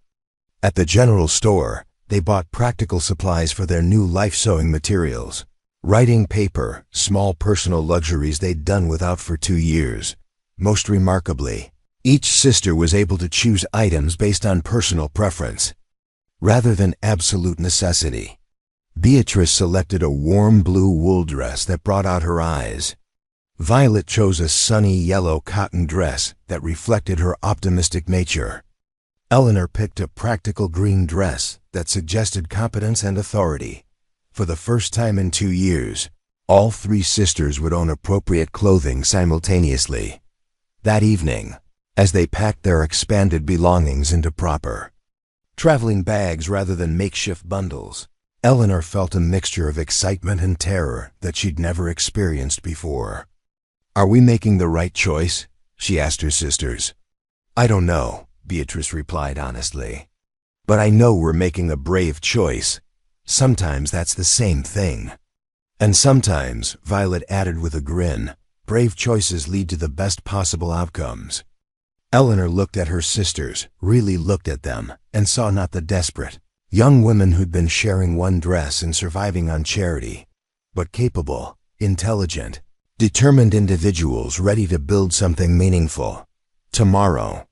A: At the general store, they bought practical supplies for their new life-sewing materials, writing paper, small personal luxuries they'd done without for 2 years. Most remarkably, each sister was able to choose items based on personal preference, rather than absolute necessity. Beatrice selected a warm blue wool dress that brought out her eyes. Violet chose a sunny yellow cotton dress that reflected her optimistic nature. Eleanor picked a practical green dress that suggested competence and authority. For the first time in 2 years, all three sisters would own appropriate clothing simultaneously. That evening, as they packed their expanded belongings into proper traveling bags rather than makeshift bundles, Eleanor felt a mixture of excitement and terror that she'd never experienced before. "Are we making the right choice?" she asked her sisters. "I don't know," Beatrice replied honestly. "But I know we're making a brave choice. Sometimes that's the same thing." "And sometimes," Violet added with a grin, "brave choices lead to the best possible outcomes." Eleanor looked at her sisters, really looked at them, and saw not the desperate young women who'd been sharing one dress and surviving on charity, but capable, intelligent, determined individuals ready to build something meaningful. Tomorrow,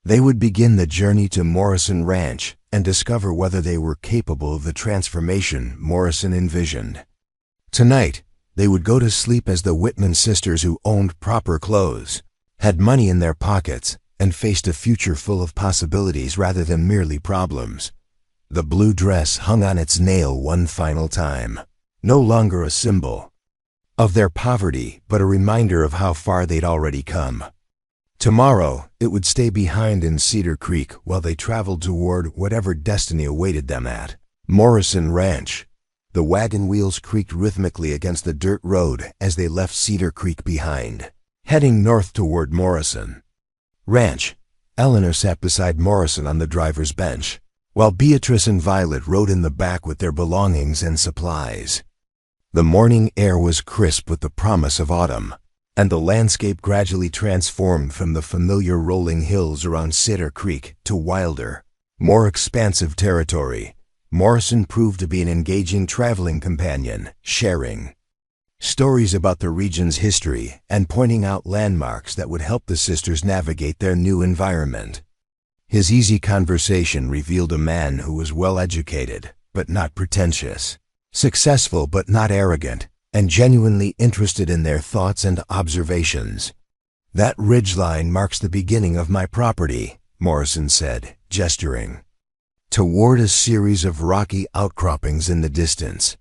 A: they would begin the journey to Morrison Ranch and discover whether they were capable of the transformation Morrison envisioned. Tonight, they would go to sleep as the Whitman sisters who owned proper clothes, had money in their pockets, and faced a future full of possibilities rather than merely problems. The blue dress hung on its nail one final time, no longer a symbol of their poverty, but a reminder of how far they'd already come. Tomorrow, it would stay behind in Cedar Creek while they traveled toward whatever destiny awaited them at Morrison Ranch. The wagon wheels creaked rhythmically against the dirt road as they left Cedar Creek behind, heading north toward Morrison Ranch. Eleanor sat beside Morrison on the driver's bench, while Beatrice and Violet rode in the back with their belongings and supplies. The morning air was crisp with the promise of autumn, and the landscape gradually transformed from the familiar rolling hills around Cedar Creek to wilder, more expansive territory. Morrison proved to be an engaging traveling companion, sharing stories about the region's history and pointing out landmarks that would help the sisters navigate their new environment. His easy conversation revealed a man who was well-educated, but not pretentious, successful but not arrogant, and genuinely interested in their thoughts and observations. "That ridgeline marks the beginning of my property," Morrison said, gesturing toward a series of rocky outcroppings in the distance.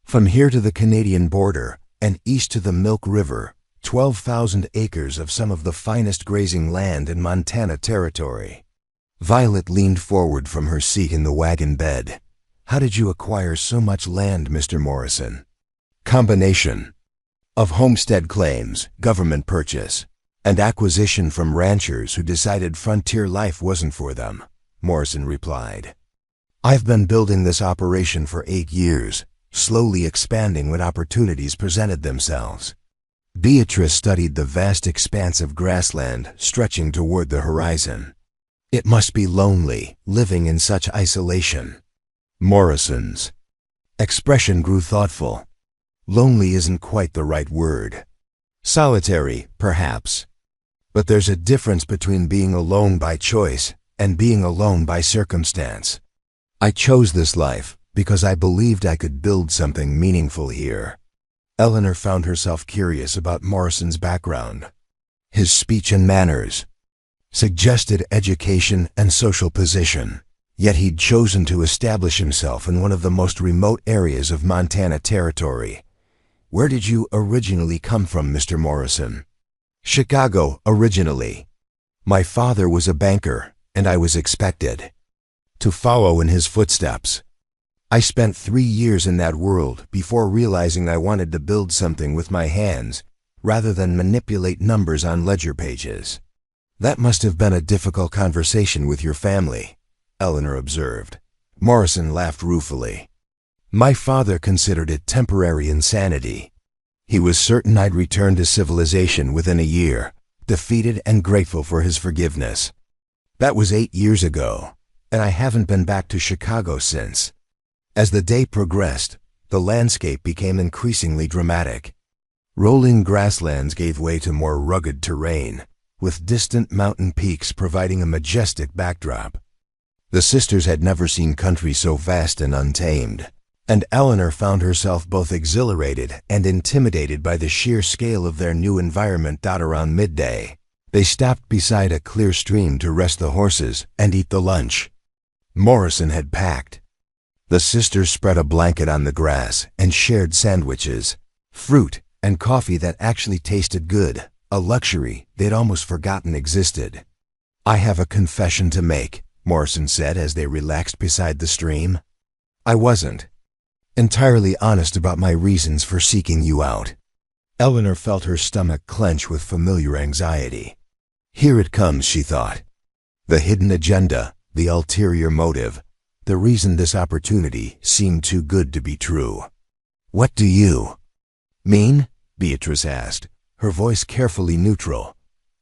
A: "From here to the Canadian border, and east to the Milk River, 12,000 acres of some of the finest grazing land in Montana Territory. Violet leaned forward from her seat in the wagon bed. How did you acquire so much land, Mr. Morrison? Combination of homestead claims, government purchase, and acquisition from ranchers who decided frontier life wasn't for them, Morrison replied. I've been building this operation for 8 years, slowly expanding when opportunities presented themselves. Beatrice studied the vast expanse of grassland stretching toward the horizon. It must be lonely, living in such isolation. Morrison's expression grew thoughtful. Lonely isn't quite the right word. Solitary, perhaps. But there's a difference between being alone by choice and being alone by circumstance. I chose this life because I believed I could build something meaningful here. Eleanor found herself curious about Morrison's background. His speech and manners suggested education and social position, yet he'd chosen to establish himself in one of the most remote areas of Montana Territory. Where did you originally come from, Mr. Morrison? Chicago, originally. My father was a banker, and I was expected to follow in his footsteps. I spent 3 years in that world before realizing I wanted to build something with my hands rather than manipulate numbers on ledger pages. That must have been a difficult conversation with your family, Eleanor observed. Morrison laughed ruefully. My father considered it temporary insanity. He was certain I'd return to civilization within a year, defeated and grateful for his forgiveness. That was 8 years ago, and I haven't been back to Chicago since. As the day progressed, the landscape became increasingly dramatic. Rolling grasslands gave way to more rugged terrain, with distant mountain peaks providing a majestic backdrop. The sisters had never seen country so vast and untamed, and Eleanor found herself both exhilarated and intimidated by the sheer scale of their new environment. Around midday, they stopped beside a clear stream to rest the horses and eat the lunch Morrison had packed. The sisters spread a blanket on the grass and shared sandwiches, fruit, and coffee that actually tasted good, a luxury they'd almost forgotten existed. I have a confession to make, Morrison said as they relaxed beside the stream. I wasn't entirely honest about my reasons for seeking you out. Eleanor felt her stomach clench with familiar anxiety. Here it comes, she thought. The hidden agenda, the ulterior motive, the reason this opportunity seemed too good to be true. What do you mean? Beatrice asked, her voice carefully neutral.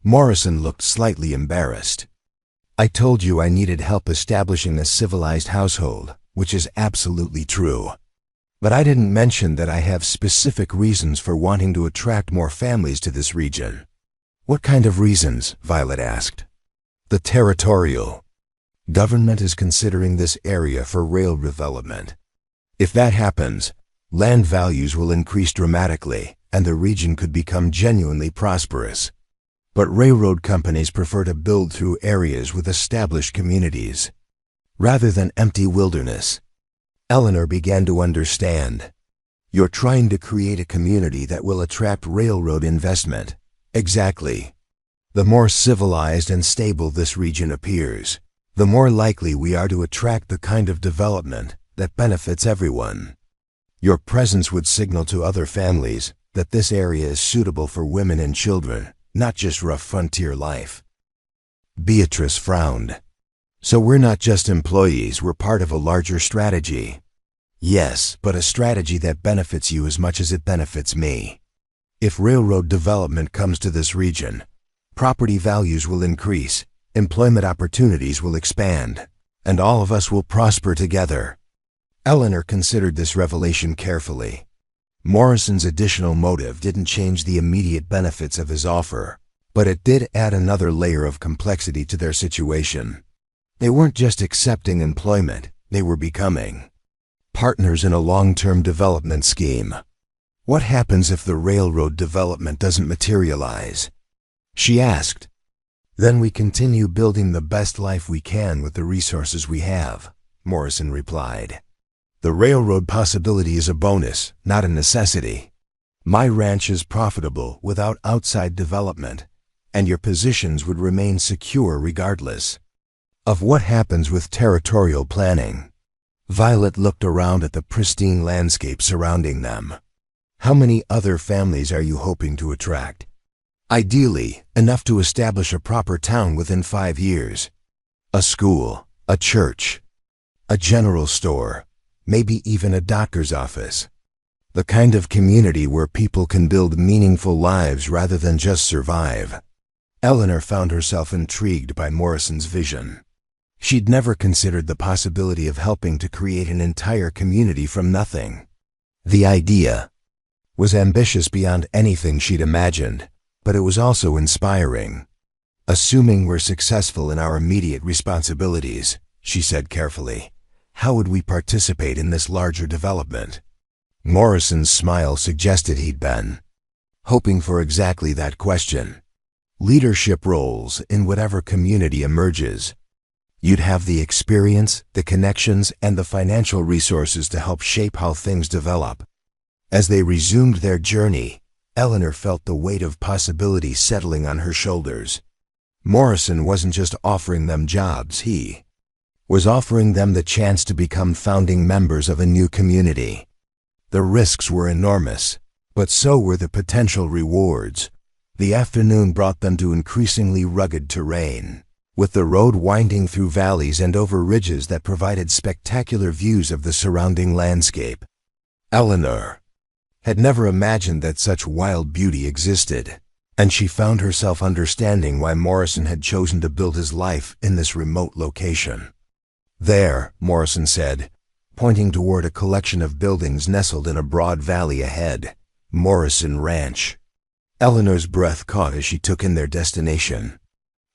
A: Morrison looked slightly embarrassed. I told you I needed help establishing a civilized household, which is absolutely true. But I didn't mention that I have specific reasons for wanting to attract more families to this region. What kind of reasons? Violet asked. The territorial government is considering this area for rail development. If that happens, land values will increase dramatically, and the region could become genuinely prosperous. But railroad companies prefer to build through areas with established communities, rather than empty wilderness. Eleanor began to understand. You're trying to create a community that will attract railroad investment. Exactly. The more civilized and stable this region appears, the more likely we are to attract the kind of development that benefits everyone. Your presence would signal to other families that this area is suitable for women and children, not just rough frontier life. Beatrice frowned. So we're not just employees, we're part of a larger strategy. Yes, but a strategy that benefits you as much as it benefits me. If railroad development comes to this region, property values will increase, employment opportunities will expand, and all of us will prosper together. Eleanor considered this revelation carefully. Morrison's additional motive didn't change the immediate benefits of his offer, but it did add another layer of complexity to their situation. They weren't just accepting employment, they were becoming partners in a long-term development scheme. What happens if the railroad development doesn't materialize? She asked. Then we continue building the best life we can with the resources we have, Morrison replied. The railroad possibility is a bonus, not a necessity. My ranch is profitable without outside development, and your positions would remain secure regardless of what happens with territorial planning. Violet looked around at the pristine landscape surrounding them. How many other families are you hoping to attract? Ideally, enough to establish a proper town within 5 years. A school, a church, a general store, maybe even a doctor's office. The kind of community where people can build meaningful lives rather than just survive. Eleanor found herself intrigued by Morrison's vision. She'd never considered the possibility of helping to create an entire community from nothing. The idea was ambitious beyond anything she'd imagined, but it was also inspiring. Assuming we're successful in our immediate responsibilities, she said carefully, how would we participate in this larger development? Morrison's smile suggested he'd been hoping for exactly that question. Leadership roles in whatever community emerges. You'd have the experience, the connections, and the financial resources to help shape how things develop. As they resumed their journey, Eleanor felt the weight of possibility settling on her shoulders. Morrison wasn't just offering them jobs, he was offering them the chance to become founding members of a new community. The risks were enormous, but so were the potential rewards. The afternoon brought them to increasingly rugged terrain, with the road winding through valleys and over ridges that provided spectacular views of the surrounding landscape. Eleanor had never imagined that such wild beauty existed, and she found herself understanding why Morrison had chosen to build his life in this remote location. There, Morrison said, pointing toward a collection of buildings nestled in a broad valley ahead, Morrison Ranch. Eleanor's breath caught as she took in their destination.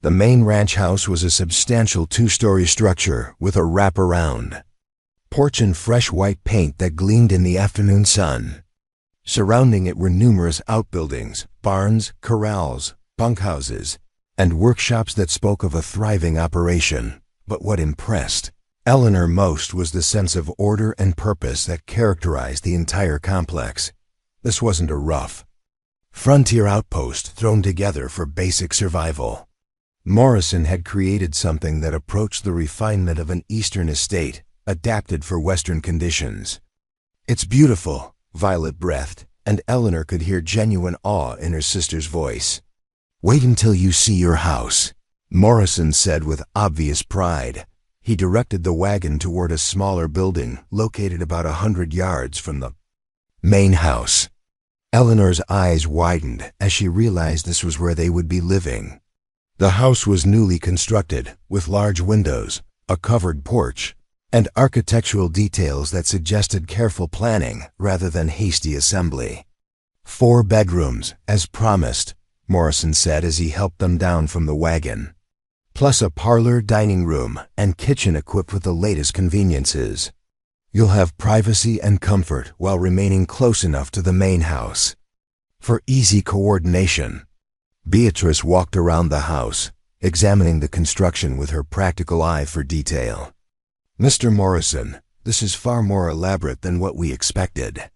A: The main ranch house was a substantial 2-story structure with a wraparound porch and fresh white paint that gleamed in the afternoon sun. Surrounding it were numerous outbuildings, barns, corrals, bunkhouses, and workshops that spoke of a thriving operation. But what impressed Eleanor most was the sense of order and purpose that characterized the entire complex. This wasn't a rough frontier outpost thrown together for basic survival. Morrison had created something that approached the refinement of an eastern estate, adapted for western conditions. It's beautiful, Violet breathed, and Eleanor could hear genuine awe in her sister's voice. Wait until you see your house, Morrison said with obvious pride. He directed the wagon toward a smaller building located about 100 yards from the main house. Eleanor's eyes widened as she realized this was where they would be living. The house was newly constructed, with large windows, a covered porch, and architectural details that suggested careful planning rather than hasty assembly. 4 bedrooms, as promised, Morrison said as he helped them down from the wagon, plus a parlor, dining room, and kitchen equipped with the latest conveniences. You'll have privacy and comfort while remaining close enough to the main house for easy coordination. Beatrice walked around the house, examining the construction with her practical eye for detail. Mr. Morrison, this is far more elaborate than what we expected.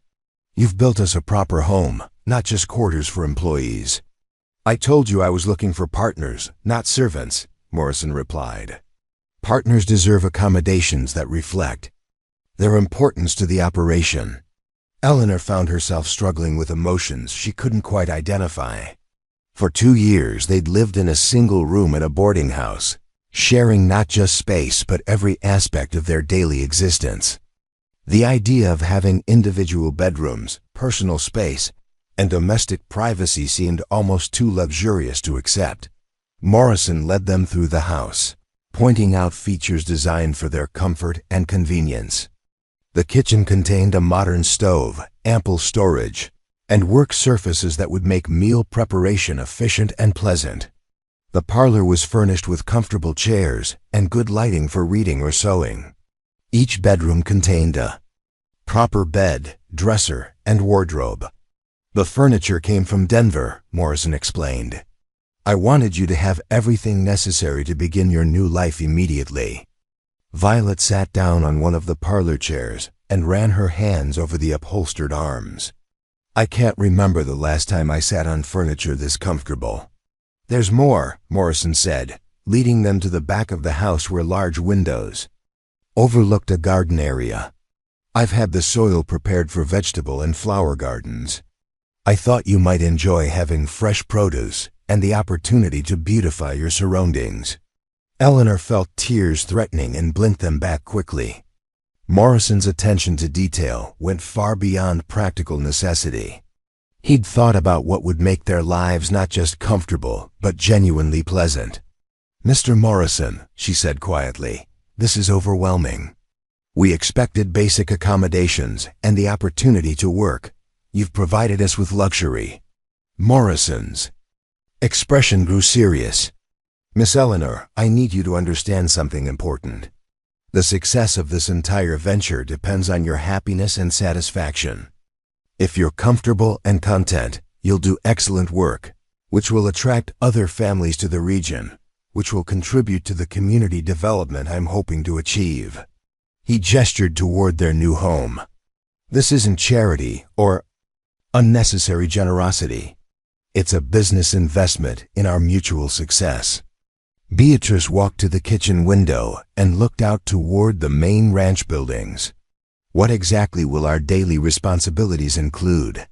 A: You've built us a proper home, not just quarters for employees. I told you I was looking for partners, not servants, Morrison replied. Partners deserve accommodations that reflect their importance to the operation. Eleanor found herself struggling with emotions she couldn't quite identify. For 2 years they'd lived in a single room at a boarding house, sharing not just space but every aspect of their daily existence. The idea of having individual bedrooms, personal space, and domestic privacy seemed almost too luxurious to accept. Morrison led them through the house, pointing out features designed for their comfort and convenience. The kitchen contained a modern stove, ample storage, and work surfaces that would make meal preparation efficient and pleasant. The parlor was furnished with comfortable chairs and good lighting for reading or sewing. Each bedroom contained a proper bed, dresser, and wardrobe. The furniture came from Denver, Morrison explained. I wanted you to have everything necessary to begin your new life immediately. Violet sat down on one of the parlor chairs and ran her hands over the upholstered arms. I can't remember the last time I sat on furniture this comfortable. There's more, Morrison said, leading them to the back of the house where large windows overlooked a garden area. I've had the soil prepared for vegetable and flower gardens. I thought you might enjoy having fresh produce and the opportunity to beautify your surroundings. Eleanor felt tears threatening and blinked them back quickly. Morrison's attention to detail went far beyond practical necessity. He'd thought about what would make their lives not just comfortable, but genuinely pleasant. "Mr. Morrison," she said quietly, "this is overwhelming. We expected basic accommodations and the opportunity to work. You've provided us with luxury." Morrison's expression grew serious. "Miss Eleanor, I need you to understand something important. The success of this entire venture depends on your happiness and satisfaction. If you're comfortable and content, you'll do excellent work, which will attract other families to the region, which will contribute to the community development I'm hoping to achieve." He gestured toward their new home. "This isn't charity or unnecessary generosity. It's a business investment in our mutual success." Beatrice walked to the kitchen window and looked out toward the main ranch buildings. "What exactly will our daily responsibilities include?"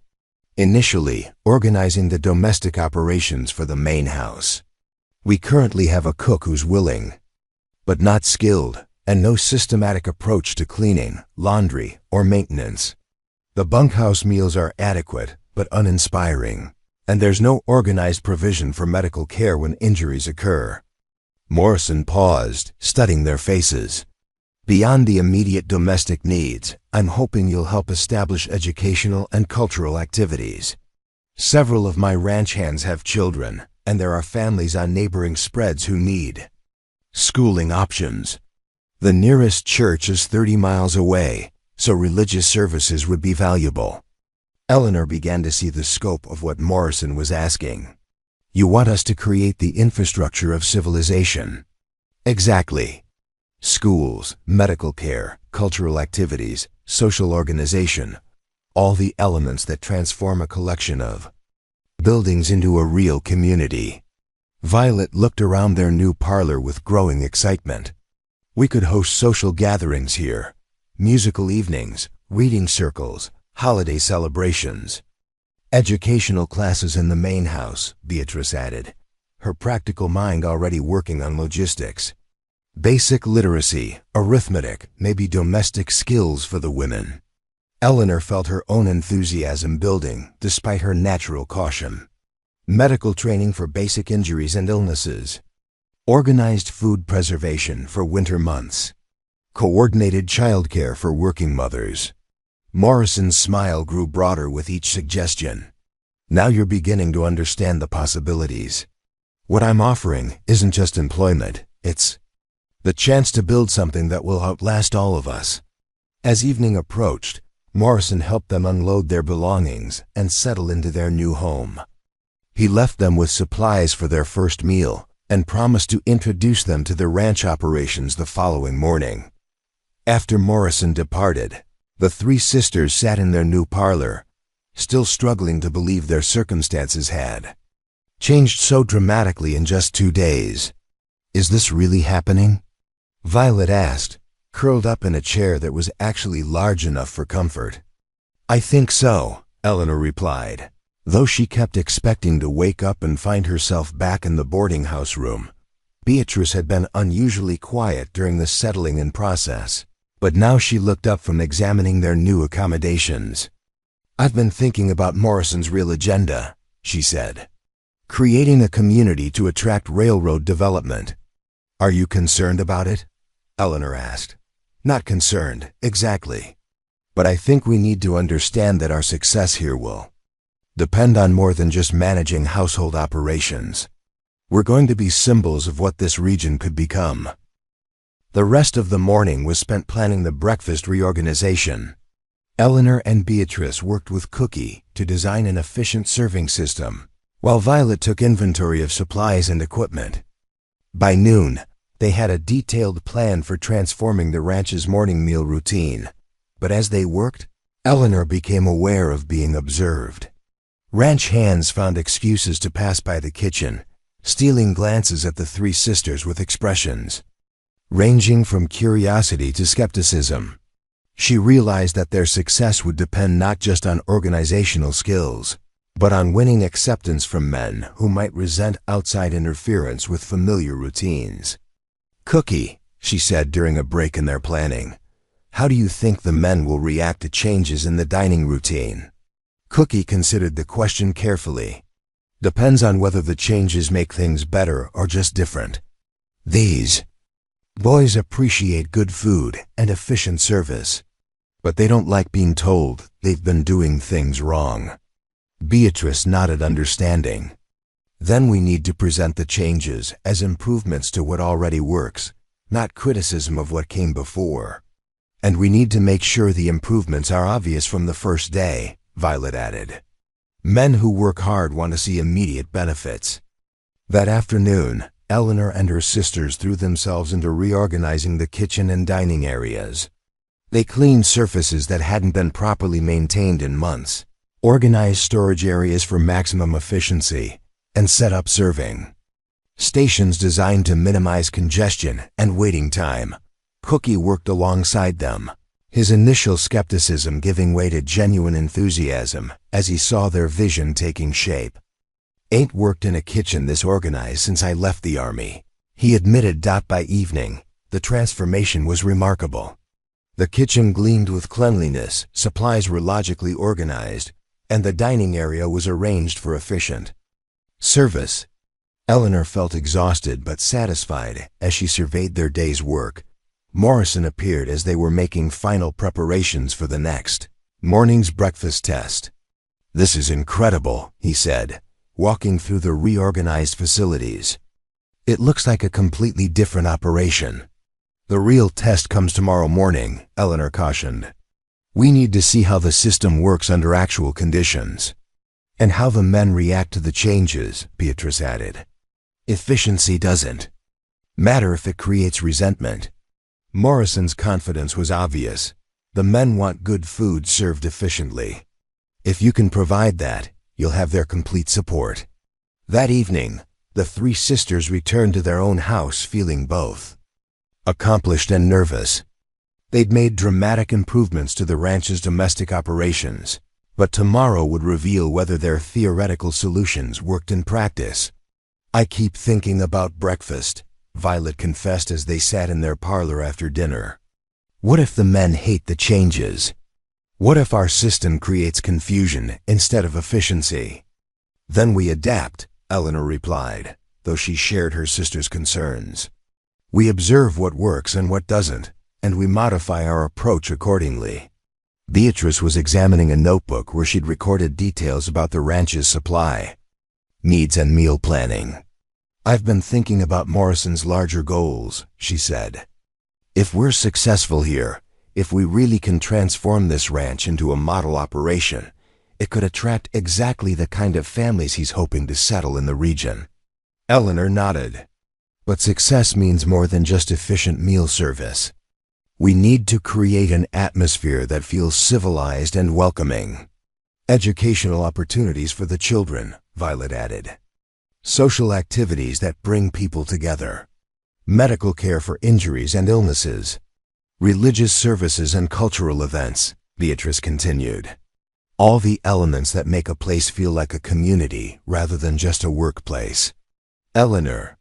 A: "Initially, organizing the domestic operations for the main house. We currently have a cook who's willing, but not skilled, and no systematic approach to cleaning, laundry, or maintenance. The bunkhouse meals are adequate, but uninspiring, and there's no organized provision for medical care when injuries occur." Morrison paused, studying their faces. "Beyond the immediate domestic needs, I'm hoping you'll help establish educational and cultural activities. Several of my ranch hands have children, and there are families on neighboring spreads who need schooling options. The nearest church is 30 miles away, so religious services would be valuable." Eleanor began to see the scope of what Morrison was asking. "You want us to create the infrastructure of civilization." "Exactly. Schools, medical care, cultural activities, social organization, all the elements that transform a collection of buildings into a real community." Violet looked around their new parlor with growing excitement. "We could host social gatherings here, musical evenings, reading circles, holiday celebrations. Educational classes in the main house," Beatrice added, her practical mind already working on logistics. "Basic literacy, arithmetic, maybe domestic skills for the women." Eleanor felt her own enthusiasm building, despite her natural caution. "Medical training for basic injuries and illnesses. Organized food preservation for winter months. Coordinated childcare for working mothers." Morrison's smile grew broader with each suggestion. "Now you're beginning to understand the possibilities. What I'm offering isn't just employment, it's the chance to build something that will outlast all of us." As evening approached, Morrison helped them unload their belongings and settle into their new home. He left them with supplies for their first meal and promised to introduce them to the ranch operations the following morning. After Morrison departed, the three sisters sat in their new parlor, still struggling to believe their circumstances had changed so dramatically in just 2 days. "Is this really happening?" Violet asked, curled up in a chair that was actually large enough for comfort. "I think so," Eleanor replied, though she kept expecting to wake up and find herself back in the boarding house room. Beatrice had been unusually quiet during the settling-in process, but now she looked up from examining their new accommodations. "I've been thinking about Morrison's real agenda," she said. "Creating a community to attract railroad development." "Are you concerned about it?" Eleanor asked. "Not concerned, exactly. But I think we need to understand that our success here will depend on more than just managing household operations. We're going to be symbols of what this region could become." The rest of the morning was spent planning the breakfast reorganization. Eleanor and Beatrice worked with Cookie to design an efficient serving system, while Violet took inventory of supplies and equipment. By noon, they had a detailed plan for transforming the ranch's morning meal routine, but as they worked, Eleanor became aware of being observed. Ranch hands found excuses to pass by the kitchen, stealing glances at the three sisters with expressions ranging from curiosity to skepticism. She realized that their success would depend not just on organizational skills, but on winning acceptance from men who might resent outside interference with familiar routines. "Cookie," she said during a break in their planning, "how do you think the men will react to changes in the dining routine?" Cookie considered the question carefully. "Depends on whether the changes make things better or just different. These boys appreciate good food and efficient service, but they don't like being told they've been doing things wrong." Beatrice nodded understanding. "Then we need to present the changes as improvements to what already works, not criticism of what came before. And we need to make sure the improvements are obvious from the first day," Violet added. "Men who work hard want to see immediate benefits." That afternoon, Eleanor and her sisters threw themselves into reorganizing the kitchen and dining areas. They cleaned surfaces that hadn't been properly maintained in months, organized storage areas for maximum efficiency, and set up serving stations designed to minimize congestion and waiting time. Cookie worked alongside them, his initial skepticism giving way to genuine enthusiasm as he saw their vision taking shape. "Ain't worked in a kitchen this organized since I left the army," he admitted. By evening, the transformation was remarkable. The kitchen gleamed with cleanliness, supplies were logically organized, and the dining area was arranged for efficient service. Eleanor felt exhausted but satisfied as she surveyed their day's work. Morrison appeared as they were making final preparations for the next morning's breakfast test. "This is incredible," he said, walking through the reorganized facilities. "It looks like a completely different operation." "The real test comes tomorrow morning," Eleanor cautioned. "We need to see how the system works under actual conditions." "And how the men react to the changes," Beatrice added. "Efficiency doesn't matter if it creates resentment." Morrison's confidence was obvious. The men want good food served efficiently. If you can provide that, you'll have their complete support. That evening, the three sisters returned to their own house feeling both accomplished and nervous. They'd made dramatic improvements to the ranch's domestic operations, but tomorrow would reveal whether their theoretical solutions worked in practice. "I keep thinking about breakfast," Violet confessed as they sat in their parlor after dinner. "What if the men hate the changes? What if our system creates confusion instead of efficiency?" "Then we adapt," Eleanor replied, though she shared her sister's concerns. "We observe what works and what doesn't, and we modify our approach accordingly." Beatrice was examining a notebook where she'd recorded details about the ranch's supply needs and meal planning. "I've been thinking about Morrison's larger goals," she said. "If we're successful here, if we really can transform this ranch into a model operation, it could attract exactly the kind of families he's hoping to settle in the region." Eleanor nodded. "But success means more than just efficient meal service. We need to create an atmosphere that feels civilized and welcoming." "Educational opportunities for the children," Violet added. "Social activities that bring people together. Medical care for injuries and illnesses. Religious services and cultural events," Beatrice continued. "All the elements that make a place feel like a community rather than just a workplace." Eleanor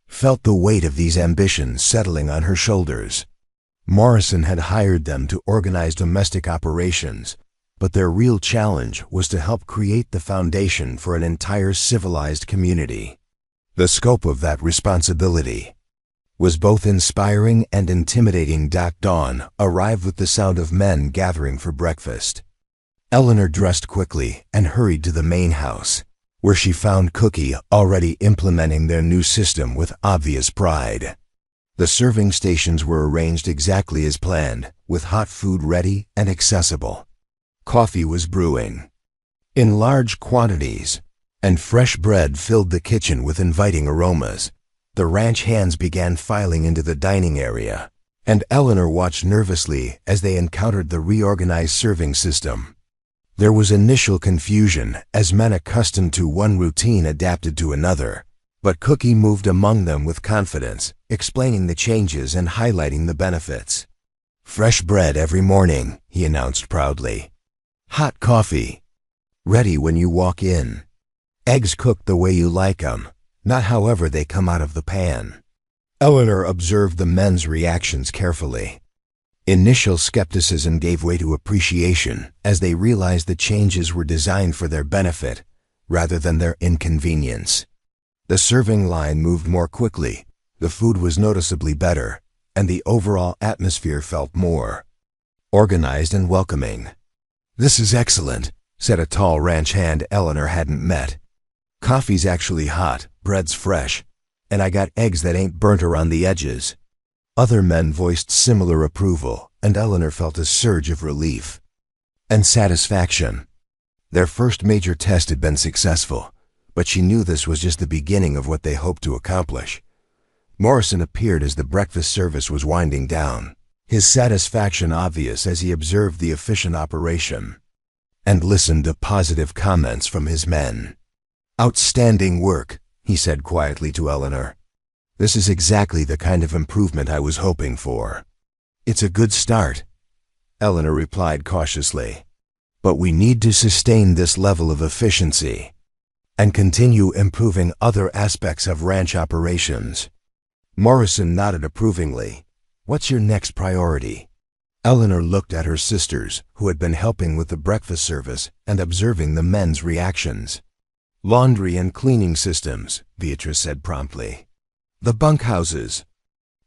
A: felt the weight of these ambitions settling on her shoulders. Morrison had hired them to organize domestic operations, but their real challenge was to help create the foundation for an entire civilized community. The scope of that responsibility was both inspiring and intimidating. Dawn arrived with the sound of men gathering for breakfast. Eleanor dressed quickly and hurried to the main house, where she found Cookie already implementing their new system with obvious pride. The serving stations were arranged exactly as planned, with hot food ready and accessible. Coffee was brewing in large quantities, and fresh bread filled the kitchen with inviting aromas. The ranch hands began filing into the dining area, and Eleanor watched nervously as they encountered the reorganized serving system. There was initial confusion as men accustomed to one routine adapted to another, but Cookie moved among them with confidence, explaining the changes and highlighting the benefits. "Fresh bread every morning," he announced proudly. "Hot coffee, ready when you walk in. Eggs cooked the way you like 'em, not however they come out of the pan." Eleanor observed the men's reactions carefully. Initial skepticism gave way to appreciation as they realized the changes were designed for their benefit rather than their inconvenience. The serving line moved more quickly, the food was noticeably better, and the overall atmosphere felt more organized and welcoming. "This is excellent," said a tall ranch hand Eleanor hadn't met. "Coffee's actually hot, bread's fresh, and I got eggs that ain't burnt around the edges." Other men voiced similar approval, and Eleanor felt a surge of relief and satisfaction. Their first major test had been successful, but she knew this was just the beginning of what they hoped to accomplish. Morrison appeared as the breakfast service was winding down, his satisfaction obvious as he observed the efficient operation and listened to positive comments from his men. "Outstanding work," he said quietly to Eleanor. "This is exactly the kind of improvement I was hoping for." "It's a good start," Eleanor replied cautiously. "But we need to sustain this level of efficiency and continue improving other aspects of ranch operations." Morrison nodded approvingly. "What's your next priority?" Eleanor looked at her sisters, who had been helping with the breakfast service and observing the men's reactions. "Laundry and cleaning systems," Beatrice said promptly. "The bunkhouses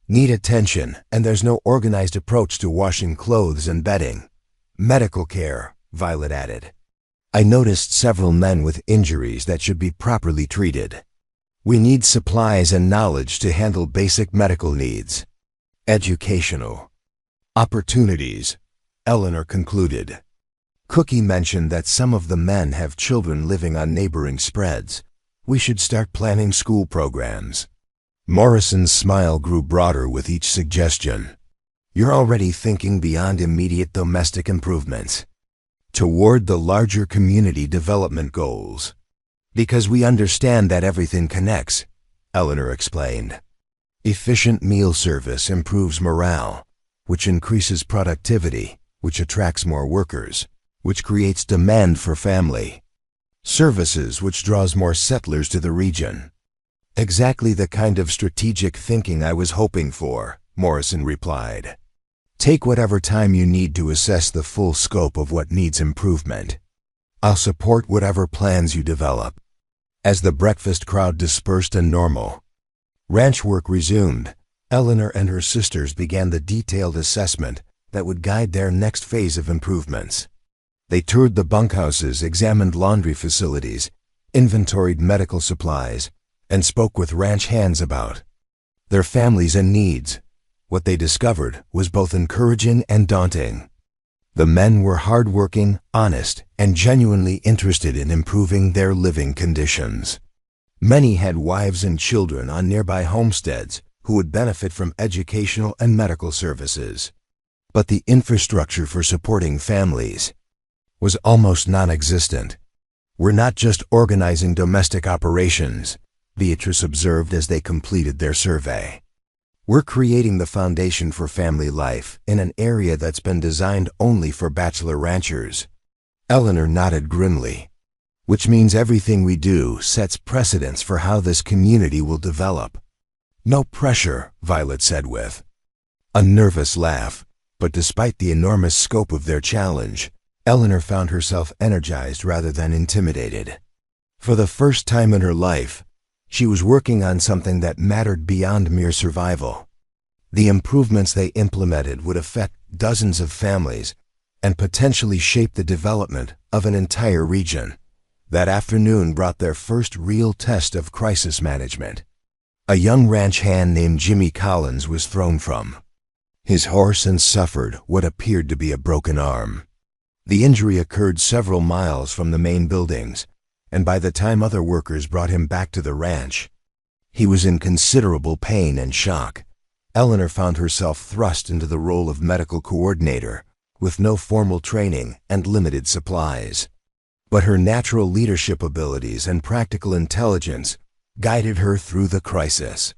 A: need attention, and there's no organized approach to washing clothes and bedding." "Medical care," Violet added. "I noticed several men with injuries that should be properly treated. We need supplies and knowledge to handle basic medical needs." "Educational opportunities," Eleanor concluded. Cookie mentioned that some of the men have children living on neighboring spreads. "We should start planning school programs." Morrison's smile grew broader with each suggestion. "You're already thinking beyond immediate domestic improvements, toward the larger community development goals." "Because we understand that everything connects," Eleanor explained. "Efficient meal service improves morale, which increases productivity, which attracts more workers, which creates demand for family services, which draws more settlers to the region." "Exactly the kind of strategic thinking I was hoping for," Morrison replied. "Take whatever time you need to assess the full scope of what needs improvement. I'll support whatever plans you develop." As the breakfast crowd dispersed and normal ranch work resumed, Eleanor and her sisters began the detailed assessment that would guide their next phase of improvements. They toured the bunkhouses, examined laundry facilities, inventoried medical supplies, and spoke with ranch hands about their families and needs. What they discovered was both encouraging and daunting. The men were hardworking, honest, and genuinely interested in improving their living conditions. Many had wives and children on nearby homesteads who would benefit from educational and medical services. But the infrastructure for supporting families was almost non-existent. "We're not just organizing domestic operations," Beatrice observed as they completed their survey. "We're creating the foundation for family life in an area that's been designed only for bachelor ranchers." Eleanor nodded grimly. "Which means everything we do sets precedents for how this community will develop." "No pressure," Violet said with a nervous laugh. But despite the enormous scope of their challenge, Eleanor found herself energized rather than intimidated. For the first time in her life, she was working on something that mattered beyond mere survival. The improvements they implemented would affect dozens of families and potentially shape the development of an entire region. That afternoon brought their first real test of crisis management. A young ranch hand named Jimmy Collins was thrown from his horse and suffered what appeared to be a broken arm. The injury occurred several miles from the main buildings, and by the time other workers brought him back to the ranch, he was in considerable pain and shock. Eleanor found herself thrust into the role of medical coordinator, with no formal training and limited supplies. But her natural leadership abilities and practical intelligence guided her through the crisis.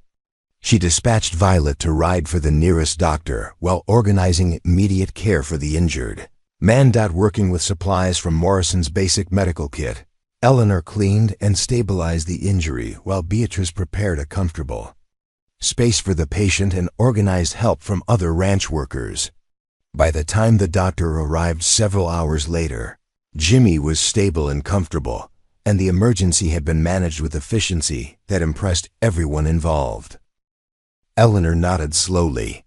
A: She dispatched Violet to ride for the nearest doctor while organizing immediate care for the injured. Mandat working with supplies from Morrison's basic medical kit, Eleanor cleaned and stabilized the injury while Beatrice prepared a comfortable space for the patient and organized help from other ranch workers. By the time the doctor arrived several hours later, Jimmy was stable and comfortable, and the emergency had been managed with efficiency that impressed everyone involved. Eleanor nodded slowly.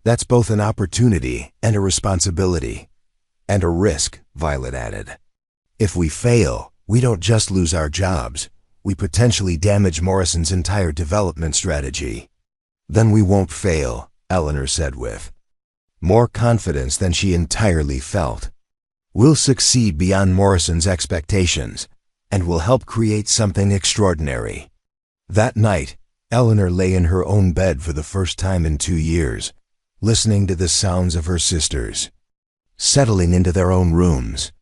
A: "That's both an opportunity and a responsibility. And a risk," Violet added. "If we fail, we don't just lose our jobs, we potentially damage Morrison's entire development strategy." "Then we won't fail," Eleanor said with more confidence than she entirely felt. "We'll succeed beyond Morrison's expectations, and we'll help create something extraordinary." That night, Eleanor lay in her own bed for the first time in 2 years, listening to the sounds of her sisters settling into their own rooms.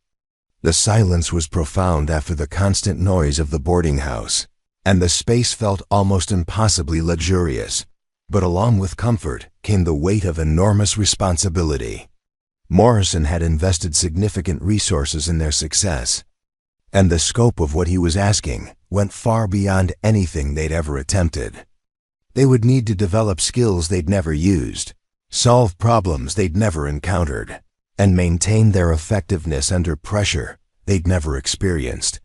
A: The silence was profound after the constant noise of the boarding house, and the space felt almost impossibly luxurious. But along with comfort came the weight of enormous responsibility. Morrison had invested significant resources in their success, and the scope of what he was asking went far beyond anything they'd ever attempted. They would need to develop skills they'd never used, solve problems they'd never encountered, and maintain their effectiveness under pressure they'd never experienced.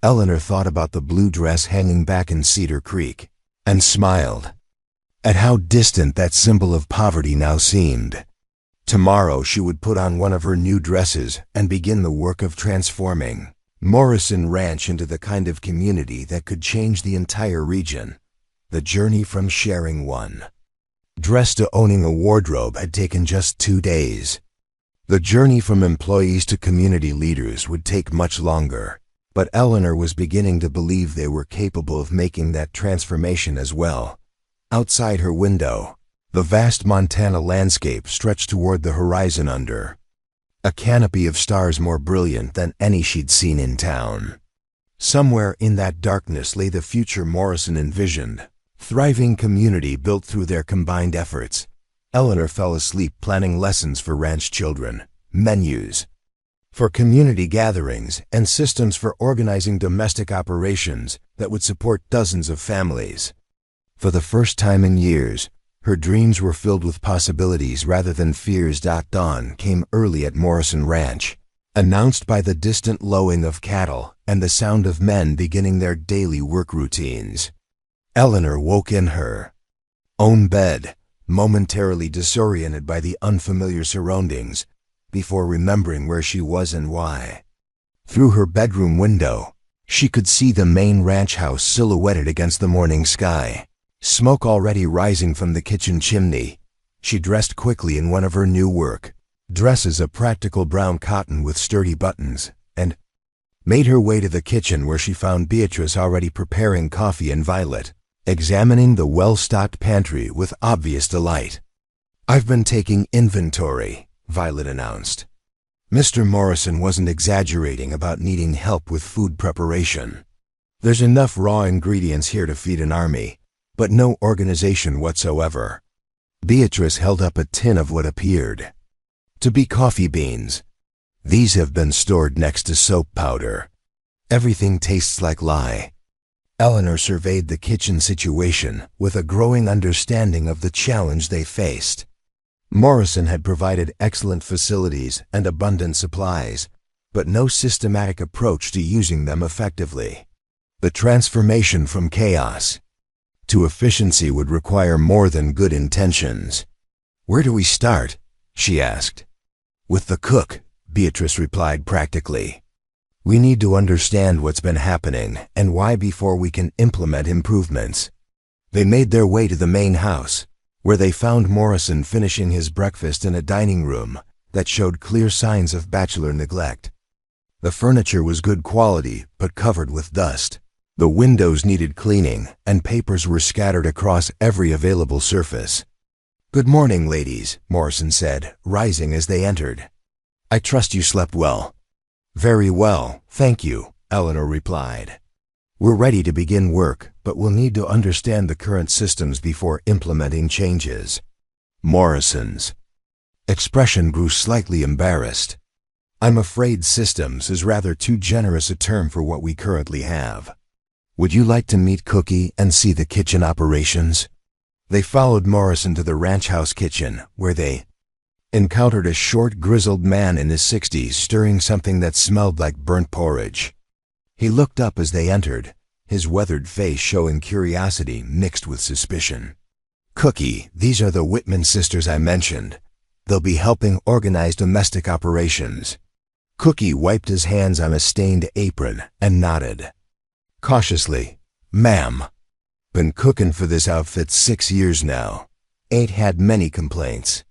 A: Eleanor thought about the blue dress hanging back in Cedar Creek, and smiled at how distant that symbol of poverty now seemed. Tomorrow she would put on one of her new dresses and begin the work of transforming Morrison Ranch into the kind of community that could change the entire region. The journey from sharing one dress to owning a wardrobe had taken just 2 days. The journey from employees to community leaders would take much longer, but Eleanor was beginning to believe they were capable of making that transformation as well. Outside her window, the vast Montana landscape stretched toward the horizon under a canopy of stars more brilliant than any she'd seen in town. Somewhere in that darkness lay the future Morrison envisioned, thriving community built through their combined efforts. Eleanor fell asleep planning lessons for ranch children, menus for community gatherings, and systems for organizing domestic operations that would support dozens of families. For the first time in years, her dreams were filled with possibilities rather than fears. Dawn came early at Morrison Ranch, announced by the distant lowing of cattle and the sound of men beginning their daily work routines. Eleanor woke in her own bed, momentarily disoriented by the unfamiliar surroundings, before remembering where she was and why. Through her bedroom window, she could see the main ranch house silhouetted against the morning sky, smoke already rising from the kitchen chimney. She dressed quickly in one of her new work dresses, a practical brown cotton with sturdy buttons, and made her way to the kitchen where she found Beatrice already preparing coffee and Violet examining the well-stocked pantry with obvious delight. "I've been taking inventory," Violet announced. Mr. Morrison wasn't exaggerating about needing help with food preparation. "There's enough raw ingredients here to feed an army, but no organization whatsoever." Beatrice held up a tin of what appeared to be coffee beans. "These have been stored next to soap powder. Everything tastes like lye." Eleanor surveyed the kitchen situation with a growing understanding of the challenge they faced. Morrison had provided excellent facilities and abundant supplies, but no systematic approach to using them effectively. The transformation from chaos to efficiency would require more than good intentions. "Where do we start?" she asked. "With the cook," Beatrice replied practically. "We need to understand what's been happening and why before we can implement improvements." They made their way to the main house, where they found Morrison finishing his breakfast in a dining room that showed clear signs of bachelor neglect. The furniture was good quality but covered with dust. The windows needed cleaning, and papers were scattered across every available surface. "Good morning, ladies," Morrison said, rising as they entered. "I trust you slept well." "Very well, thank you," Eleanor replied. "We're ready to begin work, but we'll need to understand the current systems before implementing changes." Morrison's expression grew slightly embarrassed. "I'm afraid systems is rather too generous a term for what we currently have. Would you like to meet Cookie and see the kitchen operations?" They followed Morrison to the ranch house kitchen, where they encountered a short, grizzled man in his 60s stirring something that smelled like burnt porridge. He looked up as they entered, his weathered face showing curiosity mixed with suspicion. "Cookie, these are the Whitman sisters I mentioned. They'll be helping organize domestic operations." Cookie wiped his hands on a stained apron and nodded. Cautiously, "Ma'am, been cooking for this outfit 6 years now. Ain't had many complaints."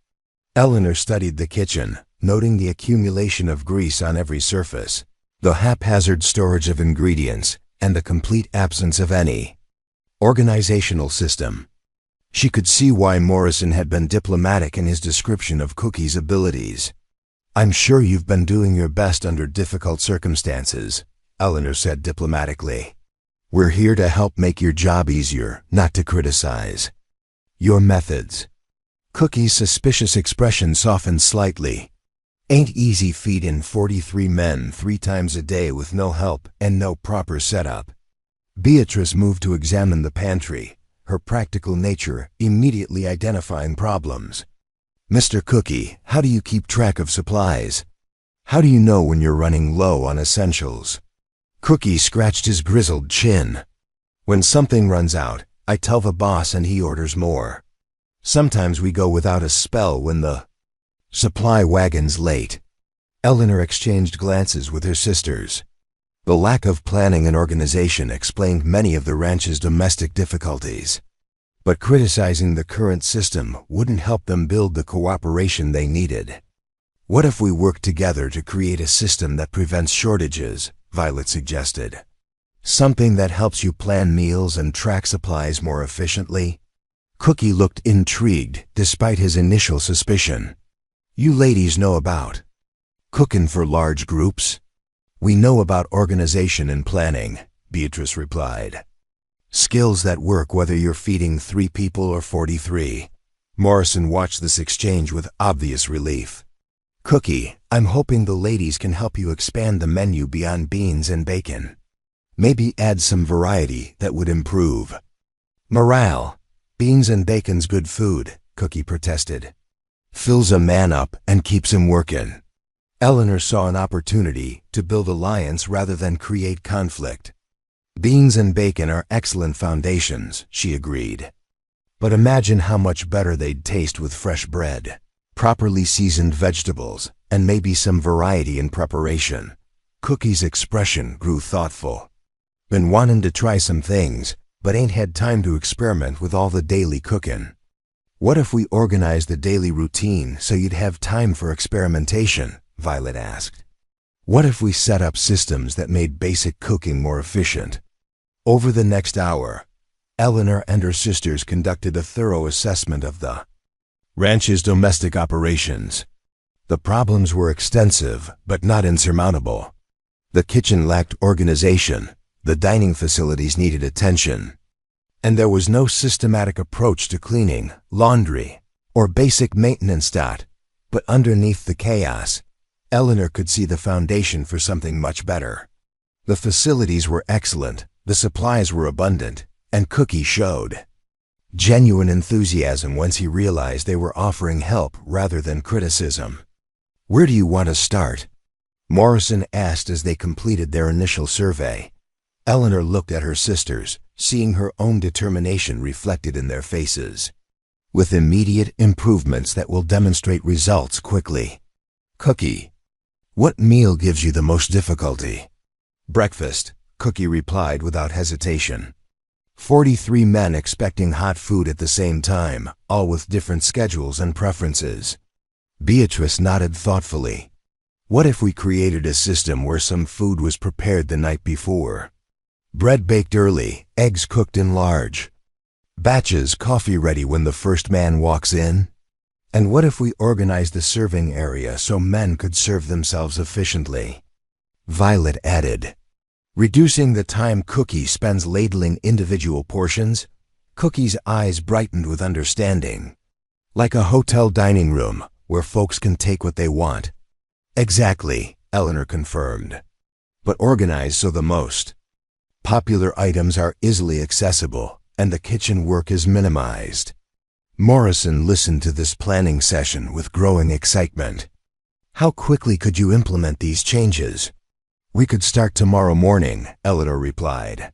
A: Eleanor studied the kitchen, noting the accumulation of grease on every surface, the haphazard storage of ingredients, and the complete absence of any organizational system. She could see why Morrison had been diplomatic in his description of Cookie's abilities. "I'm sure you've been doing your best under difficult circumstances," Eleanor said diplomatically. "We're here to help make your job easier, not to criticize your methods." Cookie's suspicious expression softened slightly. "Ain't easy feeding 43 men 3 times a day with no help and no proper setup." Beatrice moved to examine the pantry, her practical nature immediately identifying problems. "Mr. Cookie, how do you keep track of supplies? How do you know when you're running low on essentials?" Cookie scratched his grizzled chin. "When something runs out, I tell the boss and he orders more. Sometimes we go without a spell when the supply wagon's late." Eleanor exchanged glances with her sisters. The lack of planning and organization explained many of the ranch's domestic difficulties. But criticizing the current system wouldn't help them build the cooperation they needed. "What if we work together to create a system that prevents shortages?" Violet suggested. "Something that helps you plan meals and track supplies more efficiently?" Cookie looked intrigued despite his initial suspicion. "You ladies know about cooking for large groups?" "We know about organization and planning," Beatrice replied. "Skills that work whether you're feeding 3 people or 43. Morrison watched this exchange with obvious relief. "Cookie, I'm hoping the ladies can help you expand the menu beyond beans and bacon. Maybe add some variety that would improve morale. Beans and bacon's good food," Cookie protested. "Fills a man up and keeps him working." Eleanor saw an opportunity to build alliance rather than create conflict. "Beans and bacon are excellent foundations," she agreed. "But imagine how much better they'd taste with fresh bread, properly seasoned vegetables, and maybe some variety in preparation." Cookie's expression grew thoughtful. "Been wanting to try some things, but ain't had time to experiment with all the daily cooking. What if we organize the daily routine so you'd have time for experimentation?" Violet asked. "What if we set up systems that made basic cooking more efficient?" Over the next hour, Eleanor and her sisters conducted a thorough assessment of the ranch's domestic operations. The problems were extensive, but not insurmountable. The kitchen lacked organization, the dining facilities needed attention, and there was no systematic approach to cleaning, laundry, or basic maintenance. But underneath the chaos, Eleanor could see the foundation for something much better. The facilities were excellent, the supplies were abundant, and Cookie showed genuine enthusiasm once he realized they were offering help rather than criticism. "Where do you want to start?" Morrison asked as they completed their initial survey. Eleanor looked at her sisters, seeing her own determination reflected in their faces. "With immediate improvements that will demonstrate results quickly." "Cookie, what meal gives you the most difficulty?" "Breakfast," Cookie replied without hesitation. 43 men expecting hot food at the same time, all with different schedules and preferences. Beatrice nodded thoughtfully. "What if we created a system where some food was prepared the night before? Bread baked early, eggs cooked in large batches, coffee ready when the first man walks in. And what if we organized the serving area so men could serve themselves efficiently? Violet added. Reducing the time Cookie spends ladling individual portions, Cookie's eyes brightened with understanding. Like a hotel dining room, where folks can take what they want. Exactly, Eleanor confirmed. But organized so the most popular items are easily accessible, and the kitchen work is minimized. Morrison listened to this planning session with growing excitement. How quickly could you implement these changes? We could start tomorrow morning, Eleanor replied.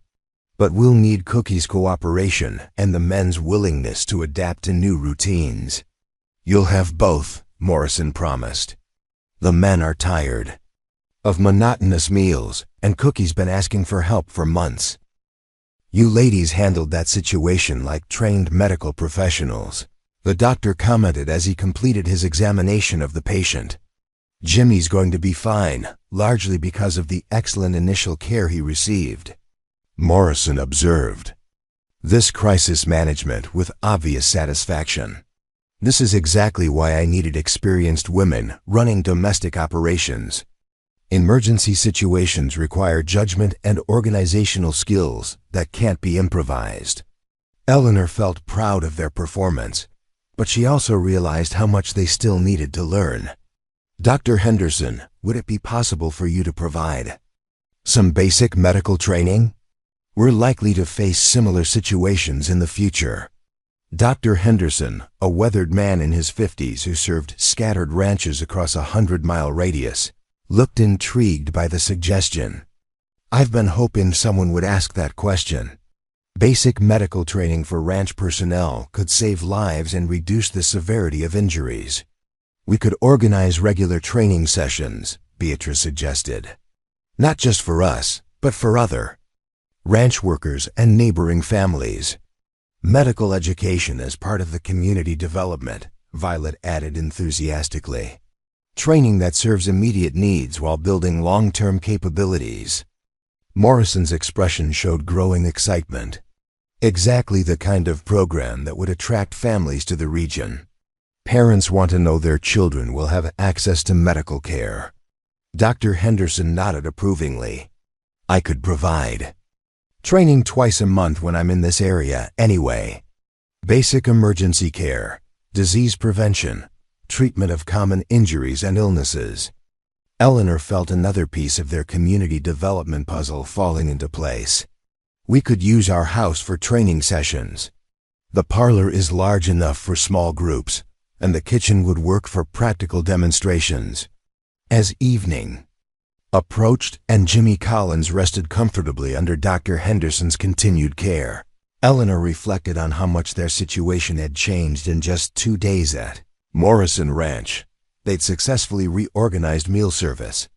A: But we'll need Cookie's cooperation and the men's willingness to adapt to new routines. You'll have both, Morrison promised. The men are tired of monotonous meals, and Cookie's been asking for help for months. You ladies handled that situation like trained medical professionals, the doctor commented as he completed his examination of the patient. Jimmy's going to be fine, largely because of the excellent initial care he received, Morrison observed. This crisis management with obvious satisfaction. This is exactly why I needed experienced women running domestic operations. Emergency situations require judgment and organizational skills that can't be improvised. Eleanor felt proud of their performance, but she also realized how much they still needed to learn. Dr. Henderson, would it be possible for you to provide some basic medical training? We're likely to face similar situations in the future. Dr. Henderson, a weathered man in his 50s who served scattered ranches across a 100-mile radius, looked intrigued by the suggestion. I've been hoping someone would ask that question. Basic medical training for ranch personnel could save lives and reduce the severity of injuries. We could organize regular training sessions, Beatrice suggested. Not just for us, but for other ranch workers and neighboring families. Medical education as part of the community development, Violet added enthusiastically. Training that serves immediate needs while building long-term capabilities. Morrison's expression showed growing excitement. Exactly the kind of program that would attract families to the region. Parents want to know their children will have access to medical care. Dr. Henderson nodded approvingly. I could provide training twice a month when I'm in this area anyway. Basic emergency care, disease prevention, treatment of common injuries and illnesses. Eleanor felt another piece of their community development puzzle falling into place. We could use our house for training sessions. The parlor is large enough for small groups, and the kitchen would work for practical demonstrations. As evening approached and Jimmy Collins rested comfortably under Dr. Henderson's continued care, Eleanor reflected on how much their situation had changed in just 2 days at Morrison Ranch. They'd successfully reorganized meal service,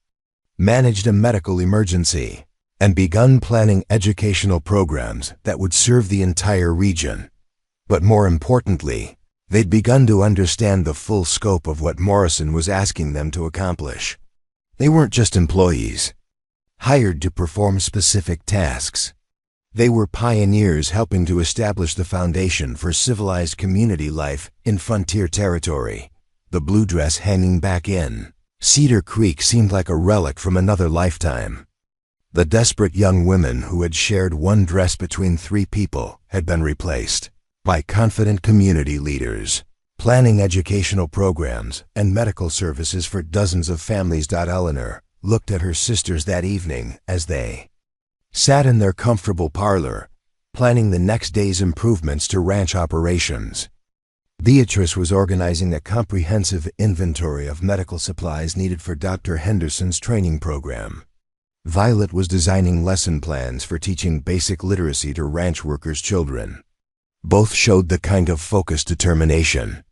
A: managed a medical emergency, and begun planning educational programs that would serve the entire region. But more importantly, they'd begun to understand the full scope of what Morrison was asking them to accomplish. They weren't just employees, hired to perform specific tasks. They were pioneers helping to establish the foundation for civilized community life in frontier territory. The blue dress hanging back in Cedar Creek seemed like a relic from another lifetime. The desperate young women who had shared one dress between 3 people had been replaced by confident community leaders, planning educational programs and medical services for dozens of families. Eleanor looked at her sisters that evening as they sat in their comfortable parlor, planning the next day's improvements to ranch operations. Beatrice was organizing a comprehensive inventory of medical supplies needed for Dr. Henderson's training program. Violet was designing lesson plans for teaching basic literacy to ranch workers' children. Both showed the kind of focused determination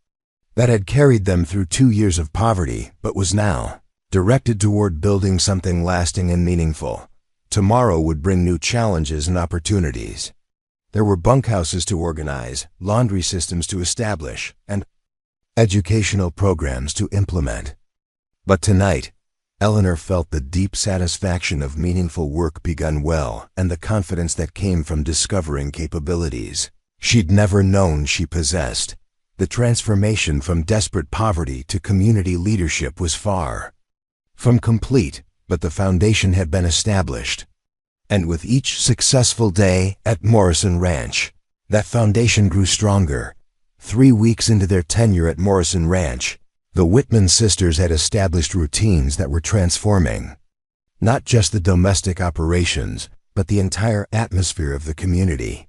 A: that had carried them through 2 years of poverty, but was now directed toward building something lasting and meaningful. Tomorrow would bring new challenges and opportunities. There were bunkhouses to organize, laundry systems to establish, and educational programs to implement. But tonight, Eleanor felt the deep satisfaction of meaningful work begun well and the confidence that came from discovering capabilities she'd never known she possessed. The transformation from desperate poverty to community leadership was far from complete, but the foundation had been established. And with each successful day at Morrison Ranch, that foundation grew stronger. 3 weeks into their tenure at Morrison Ranch, the Whitman sisters had established routines that were transforming not just the domestic operations, but the entire atmosphere of the community.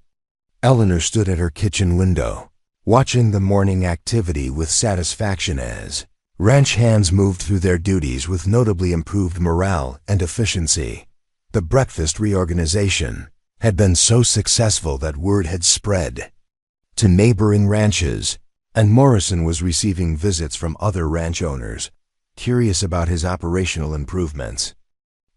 A: Eleanor stood at her kitchen window, watching the morning activity with satisfaction as ranch hands moved through their duties with notably improved morale and efficiency. The breakfast reorganization had been so successful that word had spread to neighboring ranches, and Morrison was receiving visits from other ranch owners, curious about his operational improvements.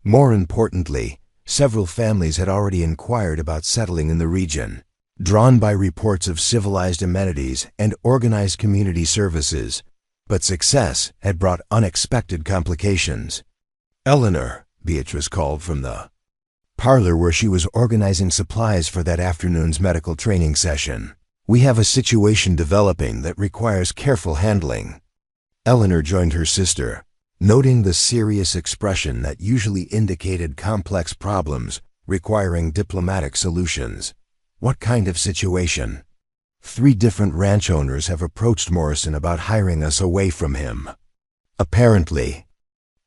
A: More importantly, several families had already inquired about settling in the region, drawn by reports of civilized amenities and organized community services, but success had brought unexpected complications. "Eleanor," Beatrice called from the parlor where she was organizing supplies for that afternoon's medical training session. "We have a situation developing that requires careful handling." Eleanor joined her sister, noting the serious expression that usually indicated complex problems requiring diplomatic solutions. "What kind of situation?" 3 different ranch owners have approached Morrison about hiring us away from him. Apparently,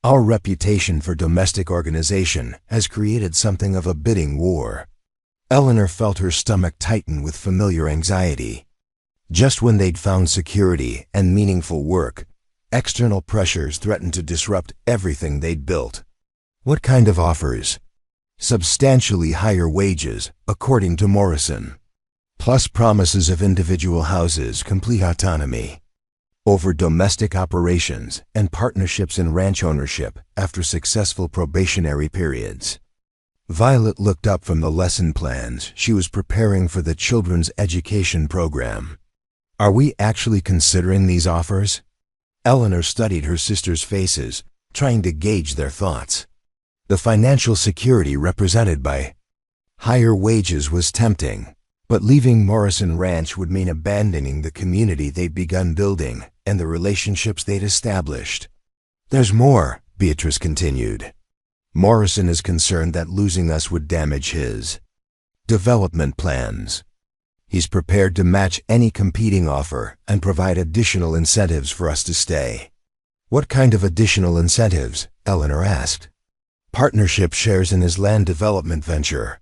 A: our reputation for domestic organization has created something of a bidding war. Eleanor felt her stomach tighten with familiar anxiety. Just when they'd found security and meaningful work, external pressures threatened to disrupt everything they'd built. "What kind of offers?" "Substantially higher wages, according to Morrison, plus promises of individual houses, complete autonomy over domestic operations, and partnerships in ranch ownership after successful probationary periods." Violet looked up from the lesson plans she was preparing for the children's education program. "Are we actually considering these offers?" Eleanor studied her sisters' faces, trying to gauge their thoughts. The financial security represented by higher wages was tempting, but leaving Morrison Ranch would mean abandoning the community they'd begun building and the relationships they'd established. "There's more," Beatrice continued. "Morrison is concerned that losing us would damage his development plans. He's prepared to match any competing offer and provide additional incentives for us to stay." "What kind of additional incentives?" Eleanor asked. "Partnership shares in his land development venture.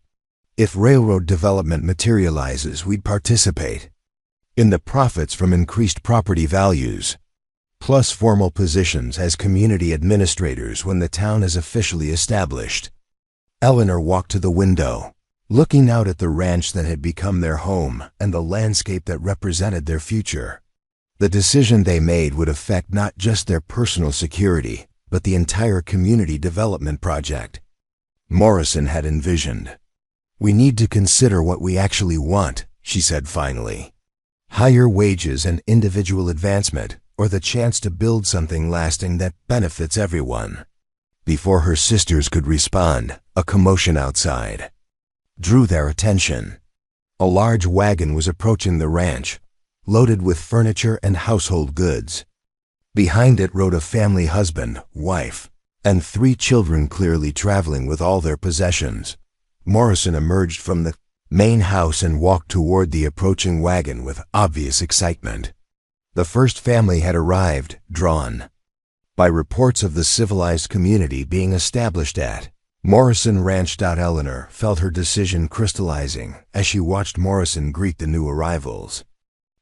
A: If railroad development materializes, we'd participate in the profits from increased property values, plus formal positions as community administrators when the town is officially established." Eleanor walked to the window, looking out at the ranch that had become their home and the landscape that represented their future. The decision they made would affect not just their personal security, but the entire community development project Morrison had envisioned. "We need to consider what we actually want," she said finally. "Higher wages and individual advancement, or the chance to build something lasting that benefits everyone." Before her sisters could respond, a commotion outside drew their attention. A large wagon was approaching the ranch, loaded with furniture and household goods. Behind it rode a family husband, wife, and 3 children, clearly traveling with all their possessions. Morrison emerged from the main house and walked toward the approaching wagon with obvious excitement. The first family had arrived, drawn by reports of the civilized community being established at Morrison Ranch. Eleanor felt her decision crystallizing as she watched Morrison greet the new arrivals.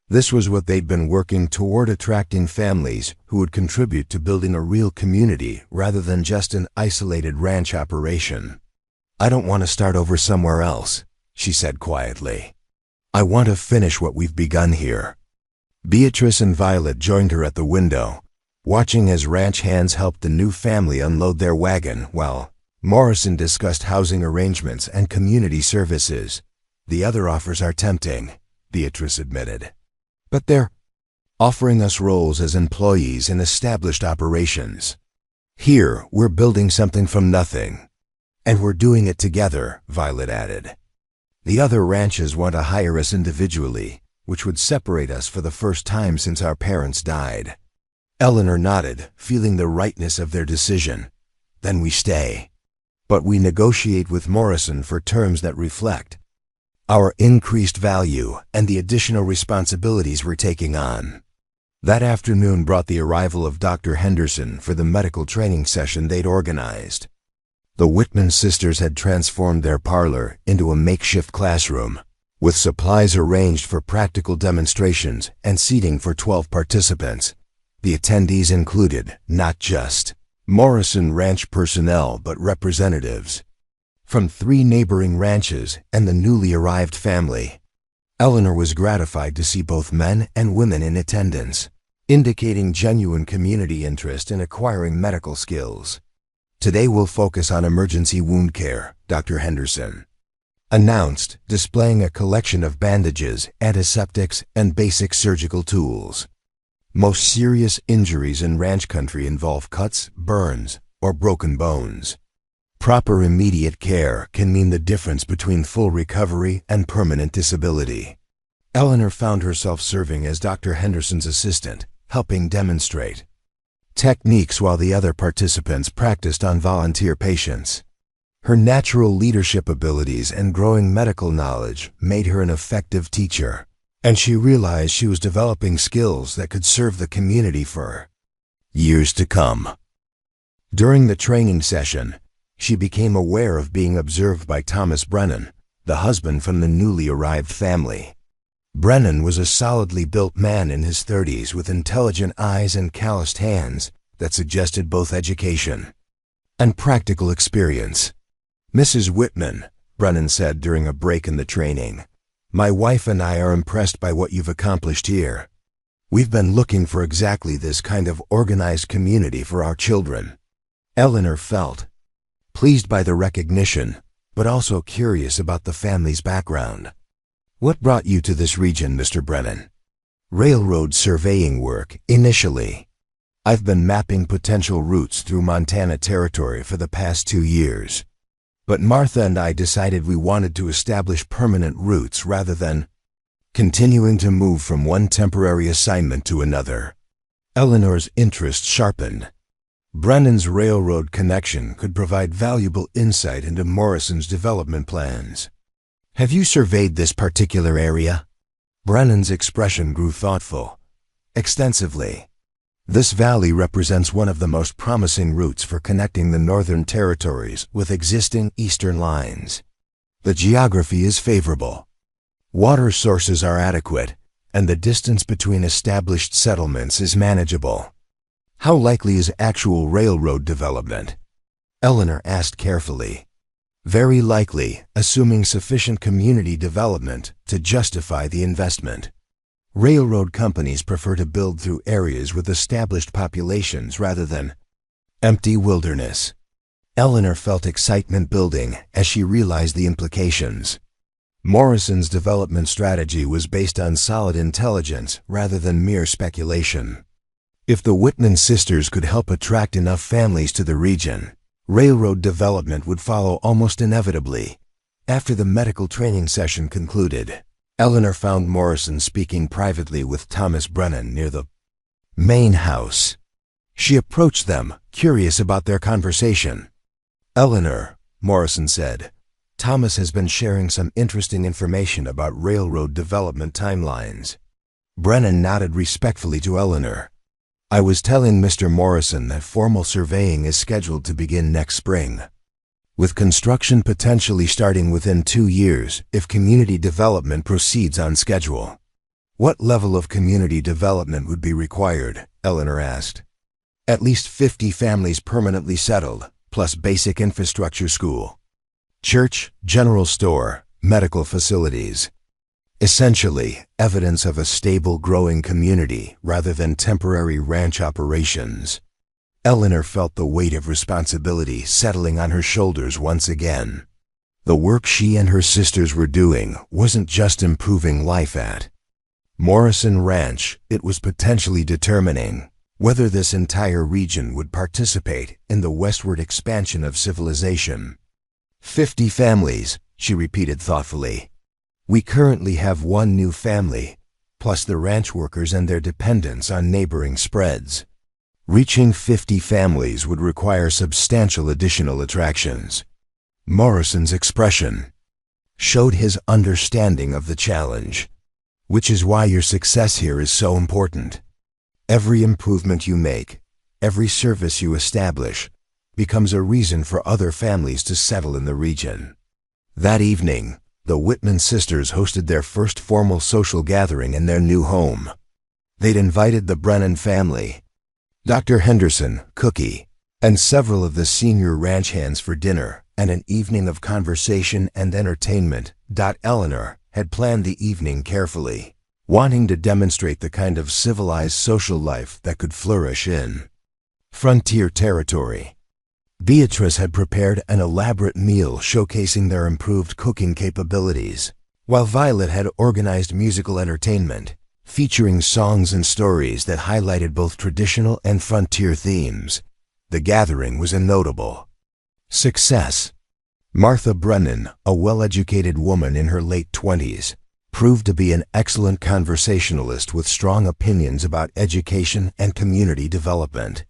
A: This was what they'd been working toward, attracting families who would contribute to building a real community rather than just an isolated ranch operation. "I don't want to start over somewhere else," she said quietly. "I want to finish what we've begun here." Beatrice and Violet joined her at the window, watching as ranch hands helped the new family unload their wagon while Morrison discussed housing arrangements and community services. "The other offers are tempting," Beatrice admitted, "but they're offering us roles as employees in established operations." Here, we're building something from nothing. And we're doing it together, Violet added. The other ranches want to hire us individually, which would separate us for the first time since our parents died. Eleanor nodded, feeling the rightness of their decision. Then we stay. But we negotiate with Morrison for terms that reflect our increased value and the additional responsibilities we're taking on. That afternoon brought the arrival of Dr. Henderson for the medical training session they'd organized. The Whitman sisters had transformed their parlor into a makeshift classroom, with supplies arranged for practical demonstrations and seating for 12 participants. The attendees included not just Morrison Ranch personnel but representatives from 3 neighboring ranches and the newly arrived family. Eleanor was gratified to see both men and women in attendance, indicating genuine community interest in acquiring medical skills. Today we'll focus on emergency wound care, Dr. Henderson announced, displaying a collection of bandages, antiseptics, and basic surgical tools. Most serious injuries in ranch country involve cuts, burns, or broken bones. Proper immediate care can mean the difference between full recovery and permanent disability. Eleanor found herself serving as Dr. Henderson's assistant, helping demonstrate techniques while the other participants practiced on volunteer patients. Her natural leadership abilities and growing medical knowledge made her an effective teacher, and she realized she was developing skills that could serve the community for years to come. During the training session, she became aware of being observed by Thomas Brennan, the husband from the newly arrived family. Brennan was a solidly built man in his 30s with intelligent eyes and calloused hands that suggested both education and practical experience. "Mrs. Whitman," Brennan said during a break in the training, "my wife and I are impressed by what you've accomplished here. We've been looking for exactly this kind of organized community for our children." Eleanor felt pleased by the recognition, but also curious about the family's background. "What brought you to this region, Mr. Brennan?" "Railroad surveying work, initially. I've been mapping potential routes through Montana Territory for the past 2 years. But Martha and I decided we wanted to establish permanent routes rather than continuing to move from one temporary assignment to another." Eleanor's interest sharpened. Brennan's railroad connection could provide valuable insight into Morrison's development plans. "Have you surveyed this particular area?" Brennan's expression grew thoughtful. "Extensively. This valley represents one of the most promising routes for connecting the northern territories with existing eastern lines. The geography is favorable. Water sources are adequate, and the distance between established settlements is manageable." "How likely is actual railroad development?" Eleanor asked carefully. "Very likely, assuming sufficient community development to justify the investment. Railroad companies prefer to build through areas with established populations rather than empty wilderness." Eleanor felt excitement building as she realized the implications. Morrison's development strategy was based on solid intelligence rather than mere speculation. If the Whitman sisters could help attract enough families to the region, railroad development would follow almost inevitably. After the medical training session concluded, Eleanor found Morrison speaking privately with Thomas Brennan near the main house. She approached them, curious about their conversation. "Eleanor," Morrison said, "Thomas has been sharing some interesting information about railroad development timelines." Brennan nodded respectfully to Eleanor. "I was telling Mr. Morrison that formal surveying is scheduled to begin next spring, with construction potentially starting within 2 years if community development proceeds on schedule." "What level of community development would be required?" Eleanor asked. "At least 50 families permanently settled, plus basic infrastructure: school, church, general store, medical facilities. Essentially, evidence of a stable, growing community rather than temporary ranch operations." Eleanor felt the weight of responsibility settling on her shoulders once again. The work she and her sisters were doing wasn't just improving life at Morrison Ranch, it was potentially determining whether this entire region would participate in the westward expansion of civilization. 50 families, she repeated thoughtfully. We currently have one new family, plus the ranch workers and their dependents on neighboring spreads. Reaching 50 families would require substantial additional attractions. Morrison's expression showed his understanding of the challenge, which is why your success here is so important. Every improvement you make, every service you establish, becomes a reason for other families to settle in the region. That evening, the Whitman sisters hosted their first formal social gathering in their new home. They'd invited the Brennan family, Dr. Henderson, Cookie, and several of the senior ranch hands for dinner and an evening of conversation and entertainment. Eleanor had planned the evening carefully, wanting to demonstrate the kind of civilized social life that could flourish in frontier territory. Beatrice had prepared an elaborate meal showcasing their improved cooking capabilities, while Violet had organized musical entertainment, featuring songs and stories that highlighted both traditional and frontier themes. The gathering was a notable success. Martha Brennan, a well-educated woman in her late 20s, proved to be an excellent conversationalist with strong opinions about education and community development.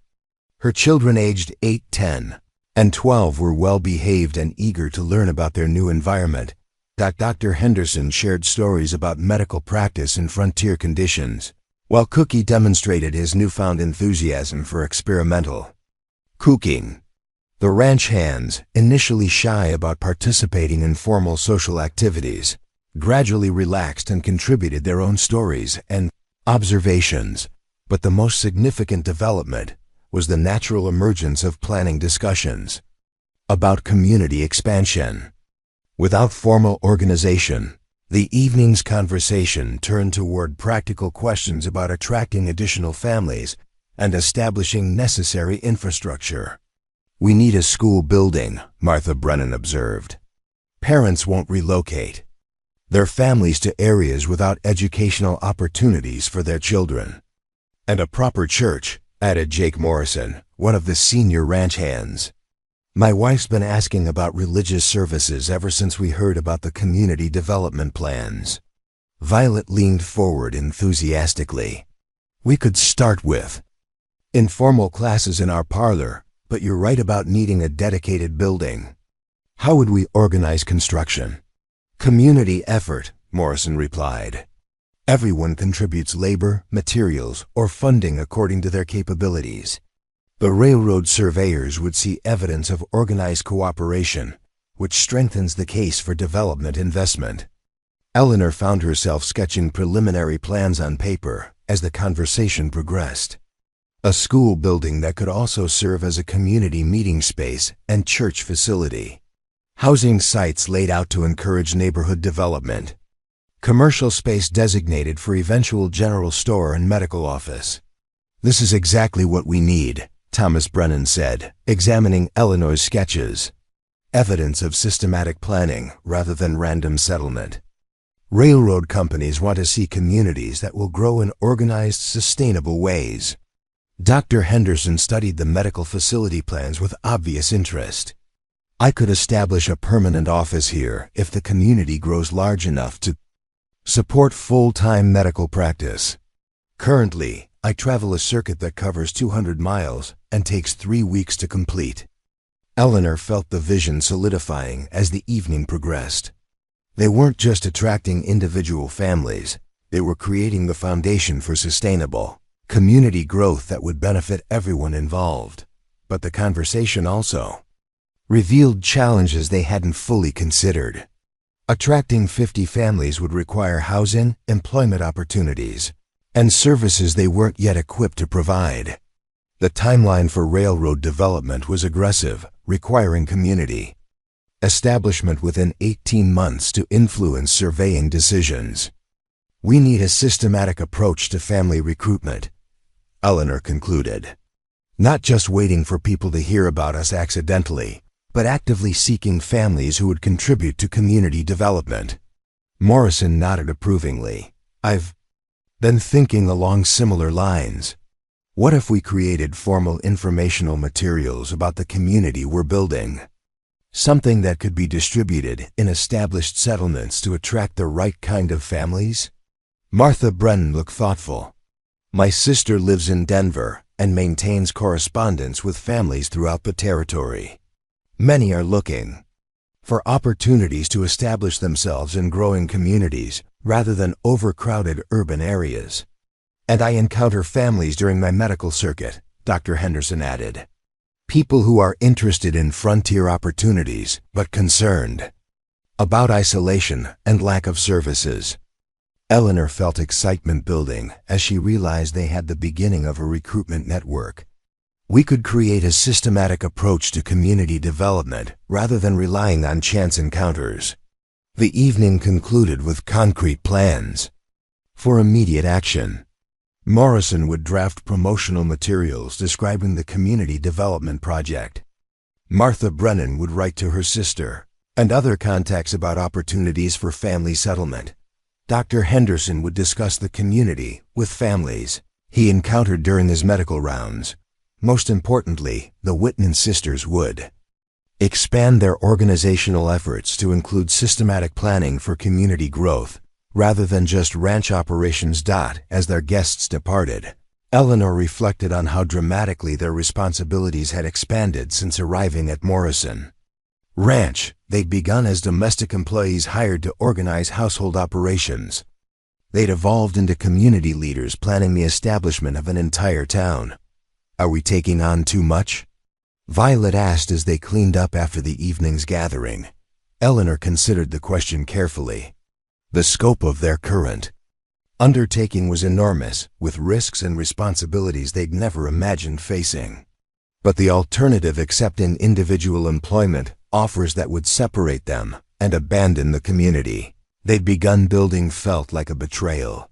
A: Her children aged 8, 10, and 12 were well-behaved and eager to learn about their new environment. Dr. Henderson shared stories about medical practice in frontier conditions, while Cookie demonstrated his newfound enthusiasm for experimental cooking. The ranch hands, initially shy about participating in formal social activities, gradually relaxed and contributed their own stories and observations, but the most significant development was the natural emergence of planning discussions about community expansion. Without formal organization, the evening's conversation turned toward practical questions about attracting additional families and establishing necessary infrastructure. We need a school building, Martha Brennan observed. Parents won't relocate their families to areas without educational opportunities for their children. And a proper church, added Jake Morrison, one of the senior ranch hands. My wife's been asking about religious services ever since we heard about the community development plans. Violet leaned forward enthusiastically. We could start with informal classes in our parlor, but you're right about needing a dedicated building. How would we organize construction? Community effort, Morrison replied. Everyone contributes labor, materials, or funding according to their capabilities. The railroad surveyors would see evidence of organized cooperation, which strengthens the case for development investment. Eleanor found herself sketching preliminary plans on paper as the conversation progressed. A school building that could also serve as a community meeting space and church facility. Housing sites laid out to encourage neighborhood development. Commercial space designated for eventual general store and medical office. This is exactly what we need, Thomas Brennan said, examining Eleanor's sketches. Evidence of systematic planning rather than random settlement. Railroad companies want to see communities that will grow in organized, sustainable ways. Dr. Henderson studied the medical facility plans with obvious interest. I could establish a permanent office here if the community grows large enough to support full-time medical practice. Currently, I travel a circuit that covers 200 miles and takes 3 weeks to complete. Eleanor felt the vision solidifying as the evening progressed. They weren't just attracting individual families, they were creating the foundation for sustainable community growth that would benefit everyone involved. But the conversation also revealed challenges they hadn't fully considered. Attracting 50 families would require housing, employment opportunities, and services they weren't yet equipped to provide. The timeline for railroad development was aggressive, requiring community establishment within 18 months to influence surveying decisions. We need a systematic approach to family recruitment, Eleanor concluded. Not just waiting for people to hear about us accidentally, but actively seeking families who would contribute to community development. Morrison nodded approvingly. I've been thinking along similar lines. What if we created formal informational materials about the community we're building? Something that could be distributed in established settlements to attract the right kind of families? Martha Brennan looked thoughtful. My sister lives in Denver and maintains correspondence with families throughout the territory. Many are looking for opportunities to establish themselves in growing communities rather than overcrowded urban areas. And I encounter families during my medical circuit, Dr. Henderson added. People who are interested in frontier opportunities but concerned about isolation and lack of services. Eleanor felt excitement building as she realized they had the beginning of a recruitment network. We could create a systematic approach to community development rather than relying on chance encounters. The evening concluded with concrete plans for immediate action. Morrison would draft promotional materials describing the community development project. Martha Brennan would write to her sister and other contacts about opportunities for family settlement. Dr. Henderson would discuss the community with families he encountered during his medical rounds. Most importantly, the Whitman sisters would expand their organizational efforts to include systematic planning for community growth, rather than just ranch operations. As their guests departed, Eleanor reflected on how dramatically their responsibilities had expanded since arriving at Morrison Ranch. They'd begun as domestic employees hired to organize household operations. They'd evolved into community leaders planning the establishment of an entire town. Are we taking on too much? Violet asked as they cleaned up after the evening's gathering. Eleanor considered the question carefully. The scope of their current undertaking was enormous, with risks and responsibilities they'd never imagined facing. But the alternative, accepting individual employment, offers that would separate them and abandon the community they'd begun building, felt like a betrayal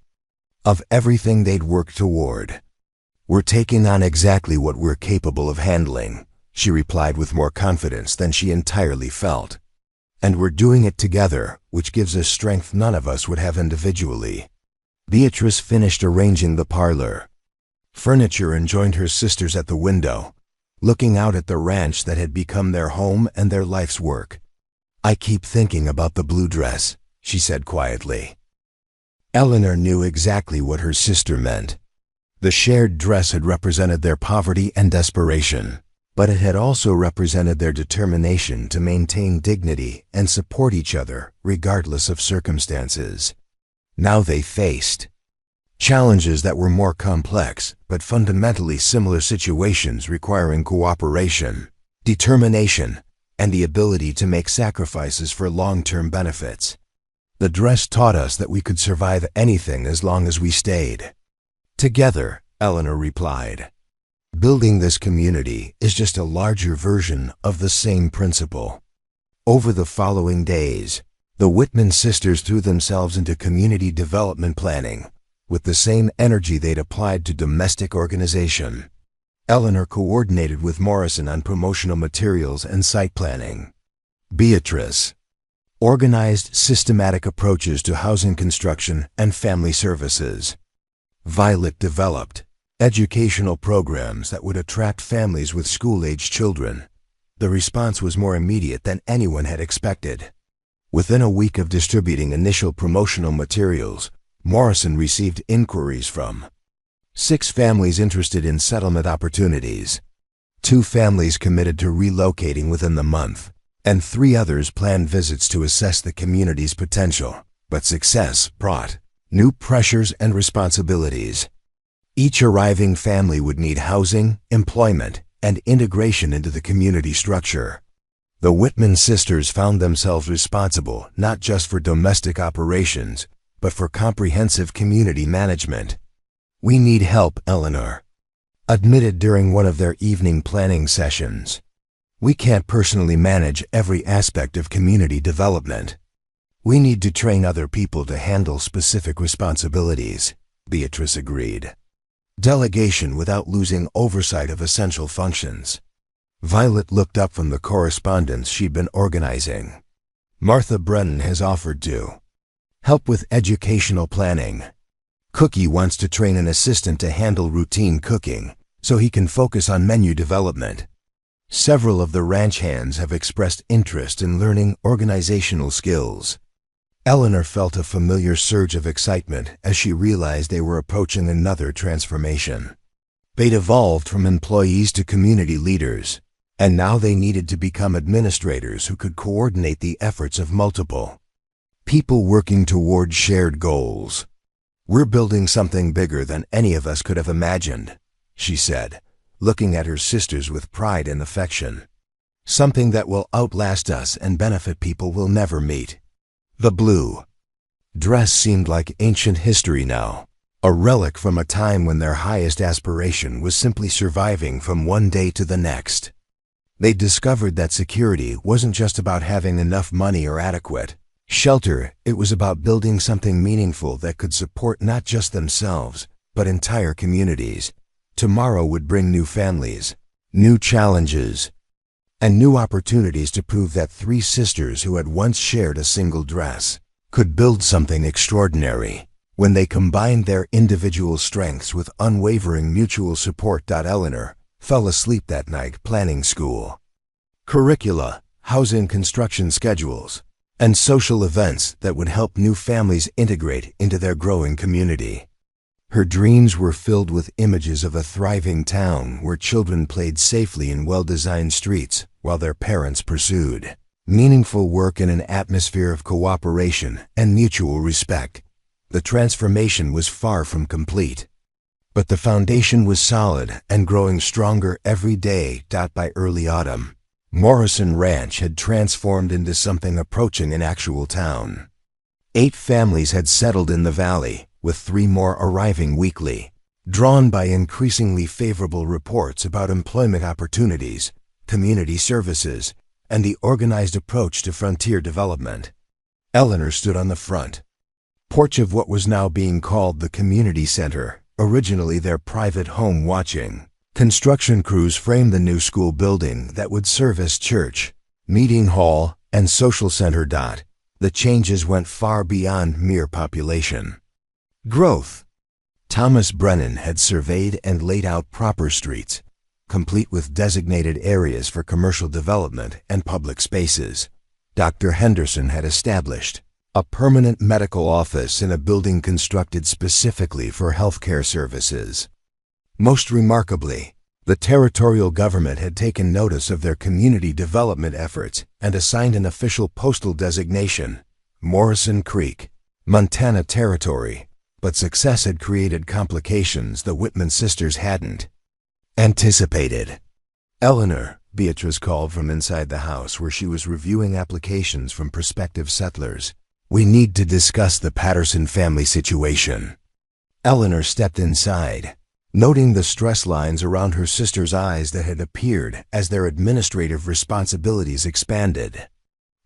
A: of everything they'd worked toward. We're taking on exactly what we're capable of handling, she replied with more confidence than she entirely felt. And we're doing it together, which gives us strength none of us would have individually. Beatrice finished arranging the parlor furniture and joined her sisters at the window, looking out at the ranch that had become their home and their life's work. I keep thinking about the blue dress, she said quietly. Eleanor knew exactly what her sister meant. The shared dress had represented their poverty and desperation, but it had also represented their determination to maintain dignity and support each other regardless of circumstances. Now they faced challenges that were more complex, but fundamentally similar situations requiring cooperation, determination, and the ability to make sacrifices for long-term benefits. The dress taught us that we could survive anything as long as we stayed together, Eleanor replied. Building this community is just a larger version of the same principle. Over the following days, the Whitman sisters threw themselves into community development planning with the same energy they'd applied to domestic organization. Eleanor coordinated with Morrison on promotional materials and site planning. Beatrice organized systematic approaches to housing construction and family services. Violet developed educational programs that would attract families with school-age children. The response was more immediate than anyone had expected. Within a week of distributing initial promotional materials, Morrison received inquiries from 6 families interested in settlement opportunities. 2 families committed to relocating within the month, and 3 others planned visits to assess the community's potential. But success brought new pressures and responsibilities. Each arriving family would need housing, employment, and integration into the community structure. The Whitman sisters found themselves responsible not just for domestic operations, but for comprehensive community management. We need help, Eleanor admitted during one of their evening planning sessions. We can't personally manage every aspect of community development. We need to train other people to handle specific responsibilities, Beatrice agreed. Delegation without losing oversight of essential functions. Violet looked up from the correspondence she'd been organizing. Martha Brennan has offered to help with educational planning. Cookie wants to train an assistant to handle routine cooking, so he can focus on menu development. Several of the ranch hands have expressed interest in learning organizational skills. Eleanor felt a familiar surge of excitement as she realized they were approaching another transformation. They'd evolved from employees to community leaders, and now they needed to become administrators who could coordinate the efforts of multiple people working toward shared goals. "We're building something bigger than any of us could have imagined," she said, looking at her sisters with pride and affection. "Something that will outlast us and benefit people we'll never meet." The blue dress seemed like ancient history now, a relic from a time when their highest aspiration was simply surviving from one day to the next. They discovered that security wasn't just about having enough money or adequate shelter, it was about building something meaningful that could support not just themselves, but entire communities. Tomorrow would bring new families, new challenges, and new opportunities to prove that three sisters who had once shared a single dress could build something extraordinary when they combined their individual strengths with unwavering mutual support. Eleanor fell asleep that night planning school curricula, housing construction schedules, and social events that would help new families integrate into their growing community. Her dreams were filled with images of a thriving town where children played safely in well-designed streets while their parents pursued meaningful work in an atmosphere of cooperation and mutual respect. The transformation was far from complete, but the foundation was solid and growing stronger every day. By early autumn, Morrison Ranch had transformed into something approaching an actual town. 8 families had settled in the valley, with 3 more arriving weekly, drawn by increasingly favorable reports about employment opportunities, community services, and the organized approach to frontier development. Eleanor stood on the front porch of what was now being called the community center, originally their private home, watching construction crews frame the new school building that would serve as church, meeting hall, and social center. The changes went far beyond mere population growth. Thomas Brennan had surveyed and laid out proper streets, complete with designated areas for commercial development and public spaces. Dr. Henderson had established a permanent medical office in a building constructed specifically for healthcare services. Most remarkably, the territorial government had taken notice of their community development efforts and assigned an official postal designation, Morrison Creek, Montana Territory. But success had created complications the Whitman sisters hadn't anticipated. "Eleanor," Beatrice called from inside the house where she was reviewing applications from prospective settlers, "we need to discuss the Patterson family situation." Eleanor stepped inside, noting the stress lines around her sister's eyes that had appeared as their administrative responsibilities expanded.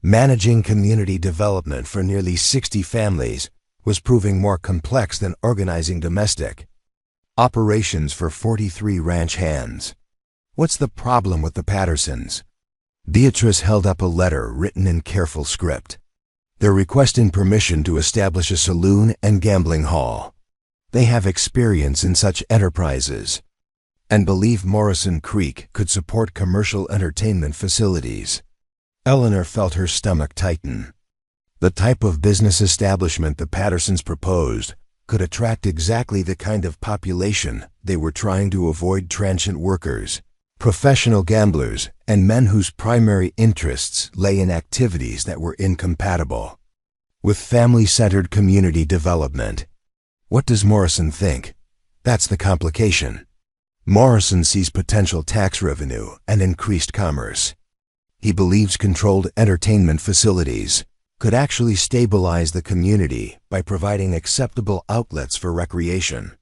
A: Managing community development for nearly 60 families was proving more complex than organizing domestic operations for 43 ranch hands. "What's the problem with the Pattersons?" Beatrice held up a letter written in careful script. "They're requesting permission to establish a saloon and gambling hall. They have experience in such enterprises and believe Morrison Creek could support commercial entertainment facilities." Eleanor felt her stomach tighten. The type of business establishment the Pattersons proposed could attract exactly the kind of population they were trying to avoid: transient workers, professional gamblers, and men whose primary interests lay in activities that were incompatible with family-centered community development. What does Morrison think? That's the complication. Morrison sees potential tax revenue and increased commerce. He believes controlled entertainment facilities could actually stabilize the community by providing acceptable outlets for recreation.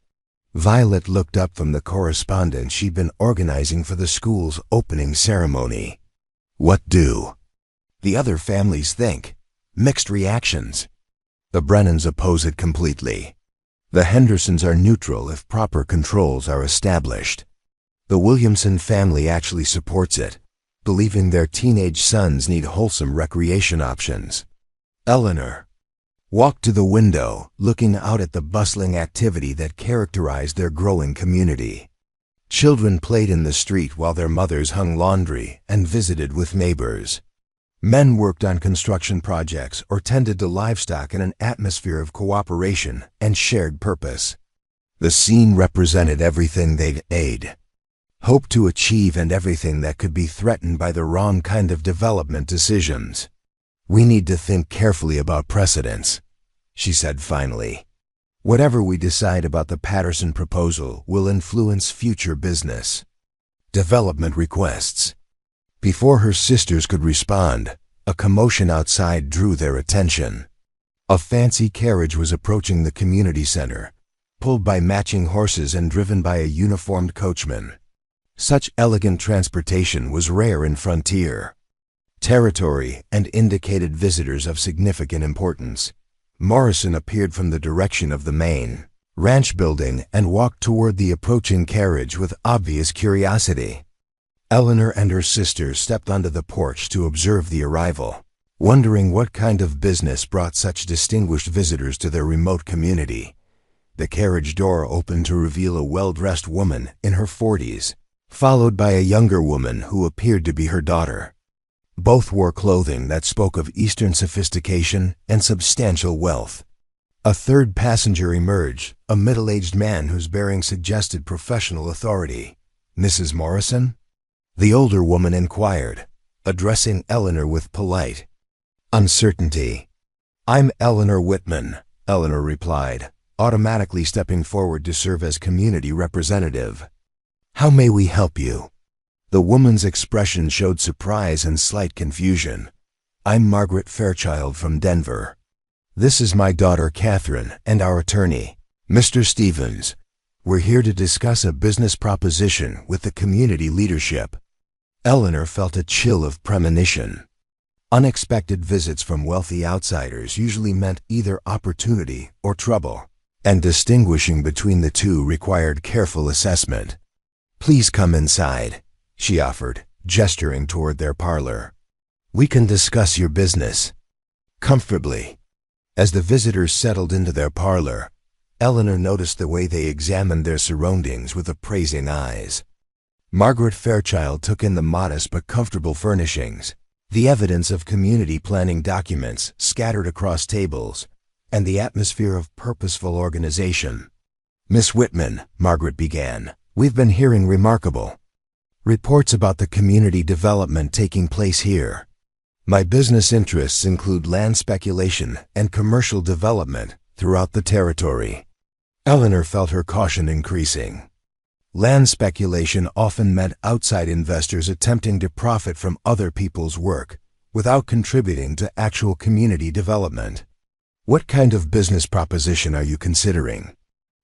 A: Violet looked up from the correspondence she'd been organizing for the school's opening ceremony. "What do the other families think?" Mixed reactions. The Brennans oppose it completely. The Hendersons are neutral if proper controls are established. The Williamson family actually supports it, believing their teenage sons need wholesome recreation options. Eleanor walked to the window, looking out at the bustling activity that characterized their growing community. Children played in the street while their mothers hung laundry and visited with neighbors. Men worked on construction projects or tended to livestock in an atmosphere of cooperation and shared purpose. The scene represented everything they'd aid, hoped to achieve, and everything that could be threatened by the wrong kind of development decisions. "We need to think carefully about precedents," she said finally. "Whatever we decide about the Patterson proposal will influence future business development requests." Before her sisters could respond, a commotion outside drew their attention. A fancy carriage was approaching the community center, pulled by matching horses and driven by a uniformed coachman. Such elegant transportation was rare in frontier territory and indicated visitors of significant importance. Morrison appeared from the direction of the main ranch building and walked toward the approaching carriage with obvious curiosity. Eleanor and her sisters stepped onto the porch to observe the arrival, wondering what kind of business brought such distinguished visitors to their remote community. The carriage door opened to reveal a well-dressed woman in her 40s, followed by a younger woman who appeared to be her daughter. Both wore clothing that spoke of Eastern sophistication and substantial wealth. A third passenger emerged, a middle-aged man whose bearing suggested professional authority. "Mrs. Morrison?" the older woman inquired, addressing Eleanor with polite uncertainty. "I'm Eleanor Whitman," Eleanor replied, automatically stepping forward to serve as community representative. "How may we help you?" The woman's expression showed surprise and slight confusion. "I'm Margaret Fairchild from Denver. This is my daughter Catherine and our attorney, Mr. Stevens. We're here to discuss a business proposition with the community leadership." Eleanor felt a chill of premonition. Unexpected visits from wealthy outsiders usually meant either opportunity or trouble, and distinguishing between the two required careful assessment. "Please come inside," she offered, gesturing toward their parlor. "We can discuss your business comfortably." As the visitors settled into their parlor, Eleanor noticed the way they examined their surroundings with appraising eyes. Margaret Fairchild took in the modest but comfortable furnishings, the evidence of community planning documents scattered across tables, and the atmosphere of purposeful organization. "Miss Whitman," Margaret began, "we've been hearing remarkable reports about the community development taking place here. My business interests include land speculation and commercial development throughout the territory." Eleanor felt her caution increasing. Land speculation often meant outside investors attempting to profit from other people's work without contributing to actual community development. "What kind of business proposition are you considering?"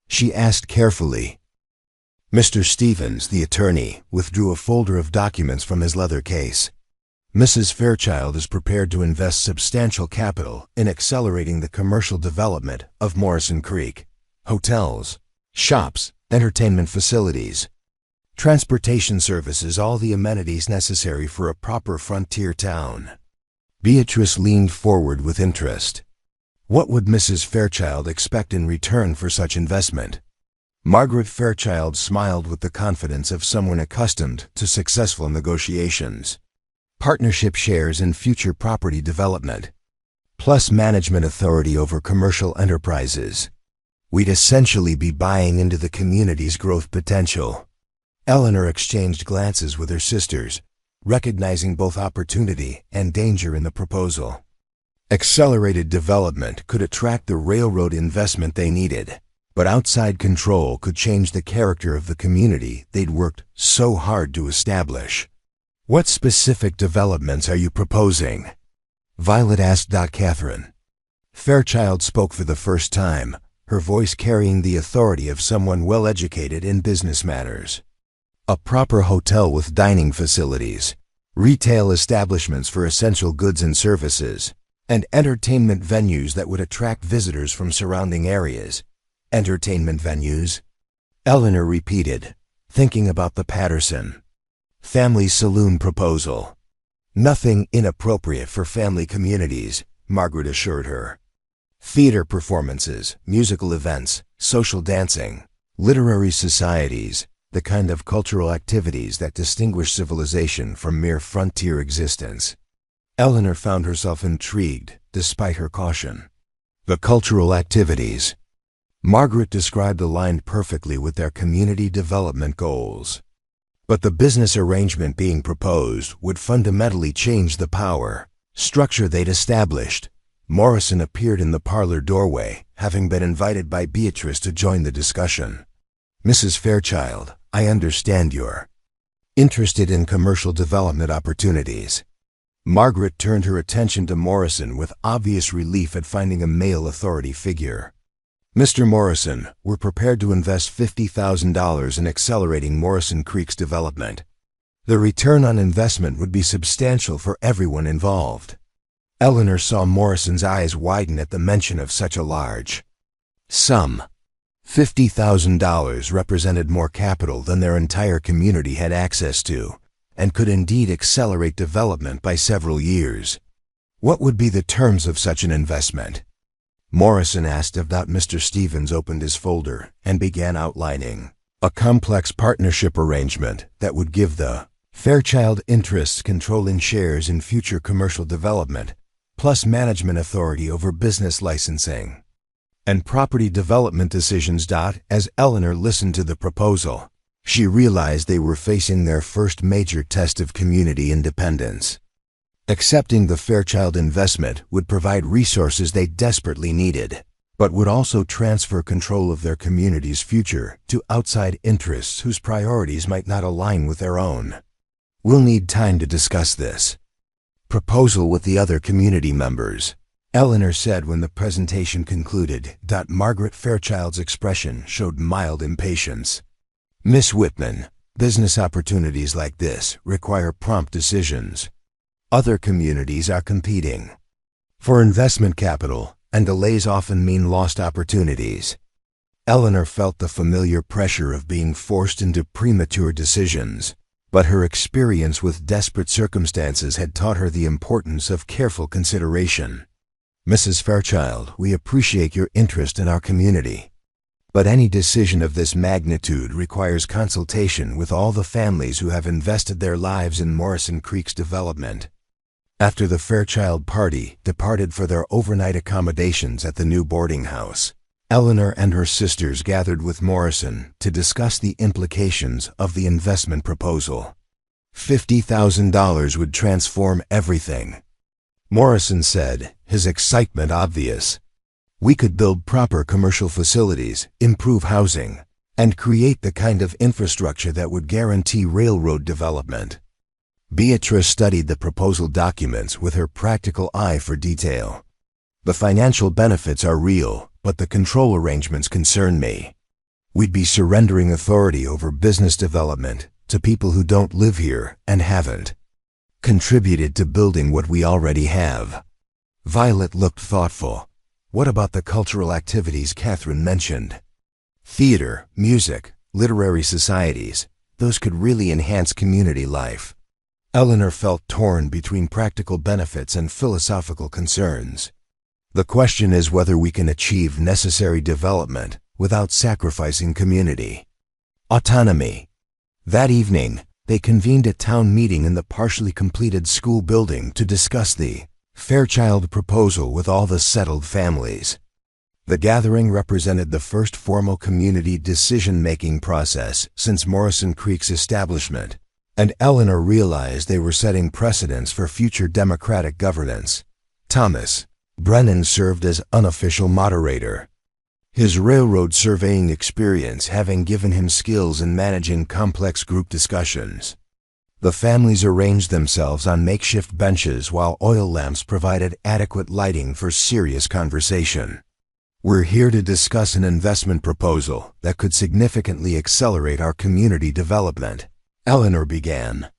A: she asked carefully. Mr. Stevens, the attorney, withdrew a folder of documents from his leather case. "Mrs. Fairchild is prepared to invest substantial capital in accelerating the commercial development of Morrison Creek. Hotels, shops, entertainment facilities, transportation services, all the amenities necessary for a proper frontier town." Beatrice leaned forward with interest. What would Mrs. Fairchild expect in return for such investment? Margaret Fairchild smiled with the confidence of someone accustomed to successful negotiations. "Partnership shares in future property development, plus management authority over commercial enterprises. We'd essentially be buying into the community's growth potential." Eleanor exchanged glances with her sisters, recognizing both opportunity and danger in the proposal. Accelerated development could attract the railroad investment they needed, but outside control could change the character of the community they'd worked so hard to establish. "What specific developments are you proposing?" Violet asked Catherine. Fairchild spoke for the first time, her voice carrying the authority of someone well-educated in business matters. "A proper hotel with dining facilities, retail establishments for essential goods and services, and entertainment venues that would attract visitors from surrounding areas." "Entertainment venues?" Eleanor repeated, thinking about the Patterson family saloon proposal. "Nothing inappropriate for family communities," Margaret assured her. "Theater performances, musical events, social dancing, literary societies, the kind of cultural activities that distinguish civilization from mere frontier existence. Eleanor found herself intrigued, despite her caution. The cultural activities. Margaret described aligned perfectly with their community development goals. But the business arrangement being proposed would fundamentally change the power structure they'd established. Morrison appeared in the parlor doorway, having been invited by Beatrice to join the discussion. "Mrs. Fairchild, I understand you're interested in commercial development opportunities." Margaret turned her attention to Morrison with obvious relief at finding a male authority figure. "Mr. Morrison, we're prepared to invest $50,000 in accelerating Morrison Creek's development. The return on investment would be substantial for everyone involved." Eleanor saw Morrison's eyes widen at the mention of such a large sum. $50,000 represented more capital than their entire community had access to, and could indeed accelerate development by several years. What would be the terms of such an investment? Morrison asked. Mr. Stevens opened his folder and began outlining a complex partnership arrangement that would give the Fairchild interests controlling shares in future commercial development, plus management authority over business licensing and property development decisions. As Eleanor listened to the proposal, she realized they were facing their first major test of community independence. Accepting the Fairchild investment would provide resources they desperately needed, but would also transfer control of their community's future to outside interests whose priorities might not align with their own. "We'll need time to discuss this proposal with the other community members," Eleanor said when the presentation concluded. Margaret Fairchild's expression showed mild impatience. "Miss Whitman, business opportunities like this require prompt decisions. Other communities are competing for investment capital, and delays often mean lost opportunities." Eleanor felt the familiar pressure of being forced into premature decisions, but her experience with desperate circumstances had taught her the importance of careful consideration. "Mrs. Fairchild, we appreciate your interest in our community, but any decision of this magnitude requires consultation with all the families who have invested their lives in Morrison Creek's development." After the Fairchild party departed for their overnight accommodations at the new boarding house, Eleanor and her sisters gathered with Morrison to discuss the implications of the investment proposal. $50,000 would transform everything, Morrison said, his excitement obvious. "We could build proper commercial facilities, improve housing, and create the kind of infrastructure that would guarantee railroad development." Beatrice studied the proposal documents with her practical eye for detail. "The financial benefits are real, but the control arrangements concern me. We'd be surrendering authority over business development to people who don't live here and haven't contributed to building what we already have." Violet looked thoughtful. "What about the cultural activities Catherine mentioned? Theater, music, literary societies, those could really enhance community life." Eleanor felt torn between practical benefits and philosophical concerns. "The question is whether we can achieve necessary development without sacrificing community autonomy." That evening, they convened a town meeting in the partially completed school building to discuss the Fairchild proposal with all the settled families. The gathering represented the first formal community decision-making process since Morrison Creek's establishment, and Eleanor realized they were setting precedents for future democratic governance. Thomas Brennan served as unofficial moderator, his railroad surveying experience having given him skills in managing complex group discussions. The families arranged themselves on makeshift benches while oil lamps provided adequate lighting for serious conversation. "We're here to discuss an investment proposal that could significantly accelerate our community development," Eleanor began,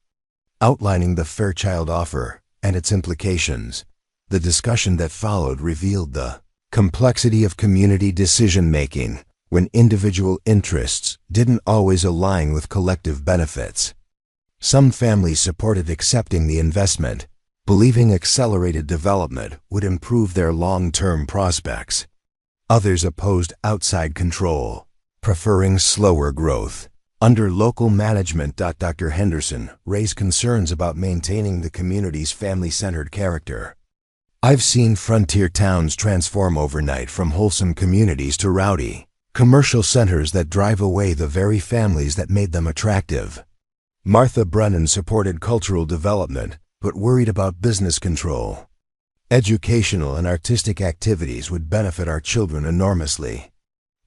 A: outlining the Fairchild offer and its implications. The discussion that followed revealed the complexity of community decision-making when individual interests didn't always align with collective benefits. Some families supported accepting the investment, believing accelerated development would improve their long-term prospects. Others opposed outside control, preferring slower growth. Under local management. Dr. Henderson raised concerns about maintaining the community's family-centered character. I've seen frontier towns transform overnight from wholesome communities to rowdy, commercial centers that drive away the very families that made them attractive. Martha Brennan supported cultural development, but worried about business control. Educational and artistic activities would benefit our children enormously.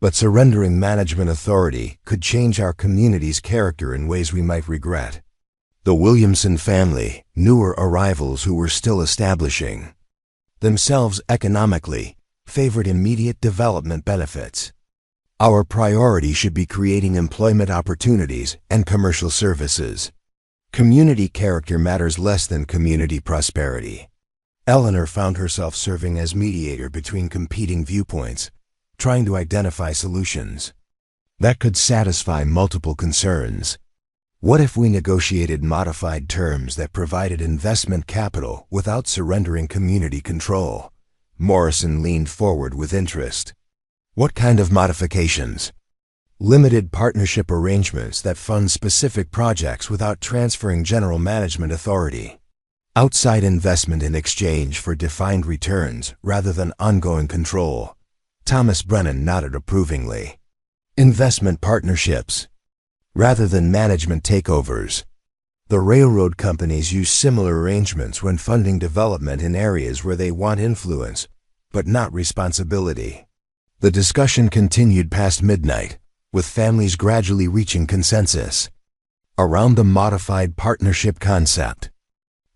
A: But surrendering management authority could change our community's character in ways we might regret. The Williamson family, newer arrivals who were still establishing themselves economically, favored immediate development benefits. Our priority should be creating employment opportunities and commercial services. Community character matters less than community prosperity. Eleanor found herself serving as mediator between competing viewpoints, trying to identify solutions that could satisfy multiple concerns. What if we negotiated modified terms that provided investment capital without surrendering community control? Morrison leaned forward with interest. What kind of modifications? Limited partnership arrangements that fund specific projects without transferring general management authority. Outside investment in exchange for defined returns rather than ongoing control. Thomas Brennan nodded approvingly. Investment partnerships rather than management takeovers. The railroad companies use similar arrangements when funding development in areas where they want influence, but not responsibility. The discussion continued past midnight, with families gradually reaching consensus around the modified partnership concept.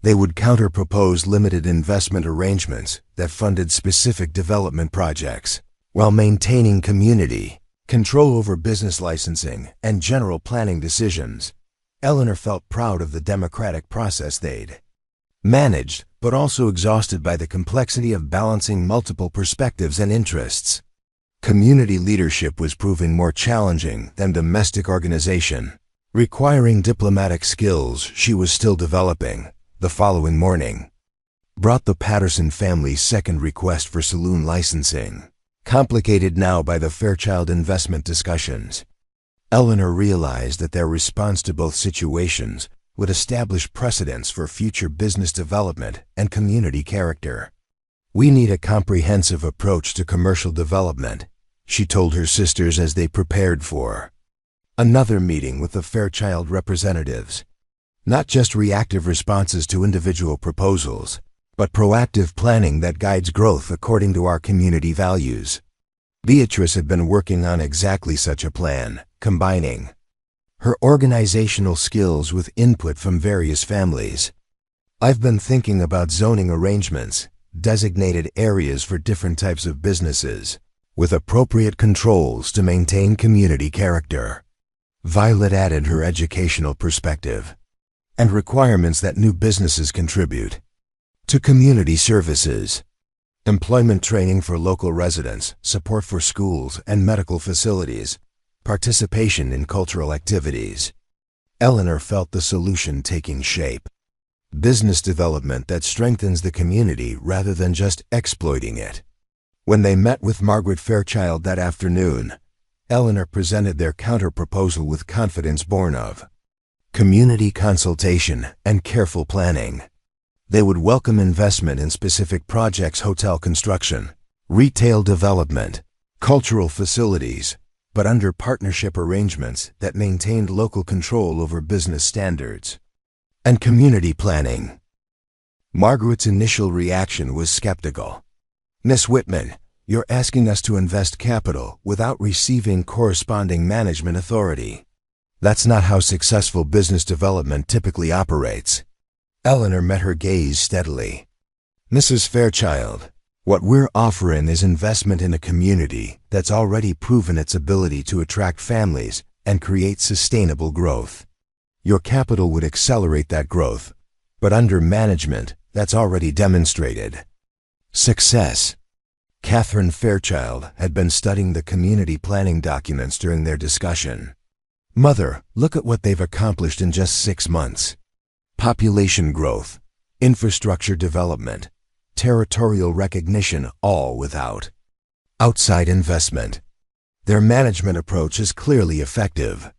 A: They would counter-propose limited investment arrangements that funded specific development projects, while maintaining community control over business licensing and general planning decisions. Eleanor felt proud of the democratic process they'd managed, but also exhausted by the complexity of balancing multiple perspectives and interests. Community leadership was proving more challenging than domestic organization, requiring diplomatic skills she was still developing. The following morning brought the Patterson family's second request for saloon licensing, complicated now by the Fairchild investment discussions. Eleanor realized that their response to both situations would establish precedents for future business development and community character. "We need a comprehensive approach to commercial development," she told her sisters as they prepared for another meeting with the Fairchild representatives. Not just reactive responses to individual proposals, but proactive planning that guides growth according to our community values. Beatrice had been working on exactly such a plan, combining her organizational skills with input from various families. "I've been thinking about zoning arrangements, designated areas for different types of businesses, with appropriate controls to maintain community character." Violet added her educational perspective and requirements that new businesses contribute to community services, employment training for local residents, support for schools and medical facilities, participation in cultural activities. Eleanor felt the solution taking shape. Business development that strengthens the community rather than just exploiting it. When they met with Margaret Fairchild that afternoon, Eleanor presented their counter-proposal with confidence born of community consultation and careful planning. They would welcome investment in specific projects: hotel construction, retail development, cultural facilities, but under partnership arrangements that maintained local control over business standards and community planning. Margaret's initial reaction was skeptical. "Miss Whitman, you're asking us to invest capital without receiving corresponding management authority. That's not how successful business development typically operates." Eleanor met her gaze steadily. "Mrs. Fairchild, what we're offering is investment in a community that's already proven its ability to attract families and create sustainable growth. Your capital would accelerate that growth, but under management that's already demonstrated success." Catherine Fairchild had been studying the community planning documents during their discussion. "Mother, look at what they've accomplished in just 6 months. Population growth, infrastructure development, territorial recognition, all without outside investment. Their management approach is clearly effective."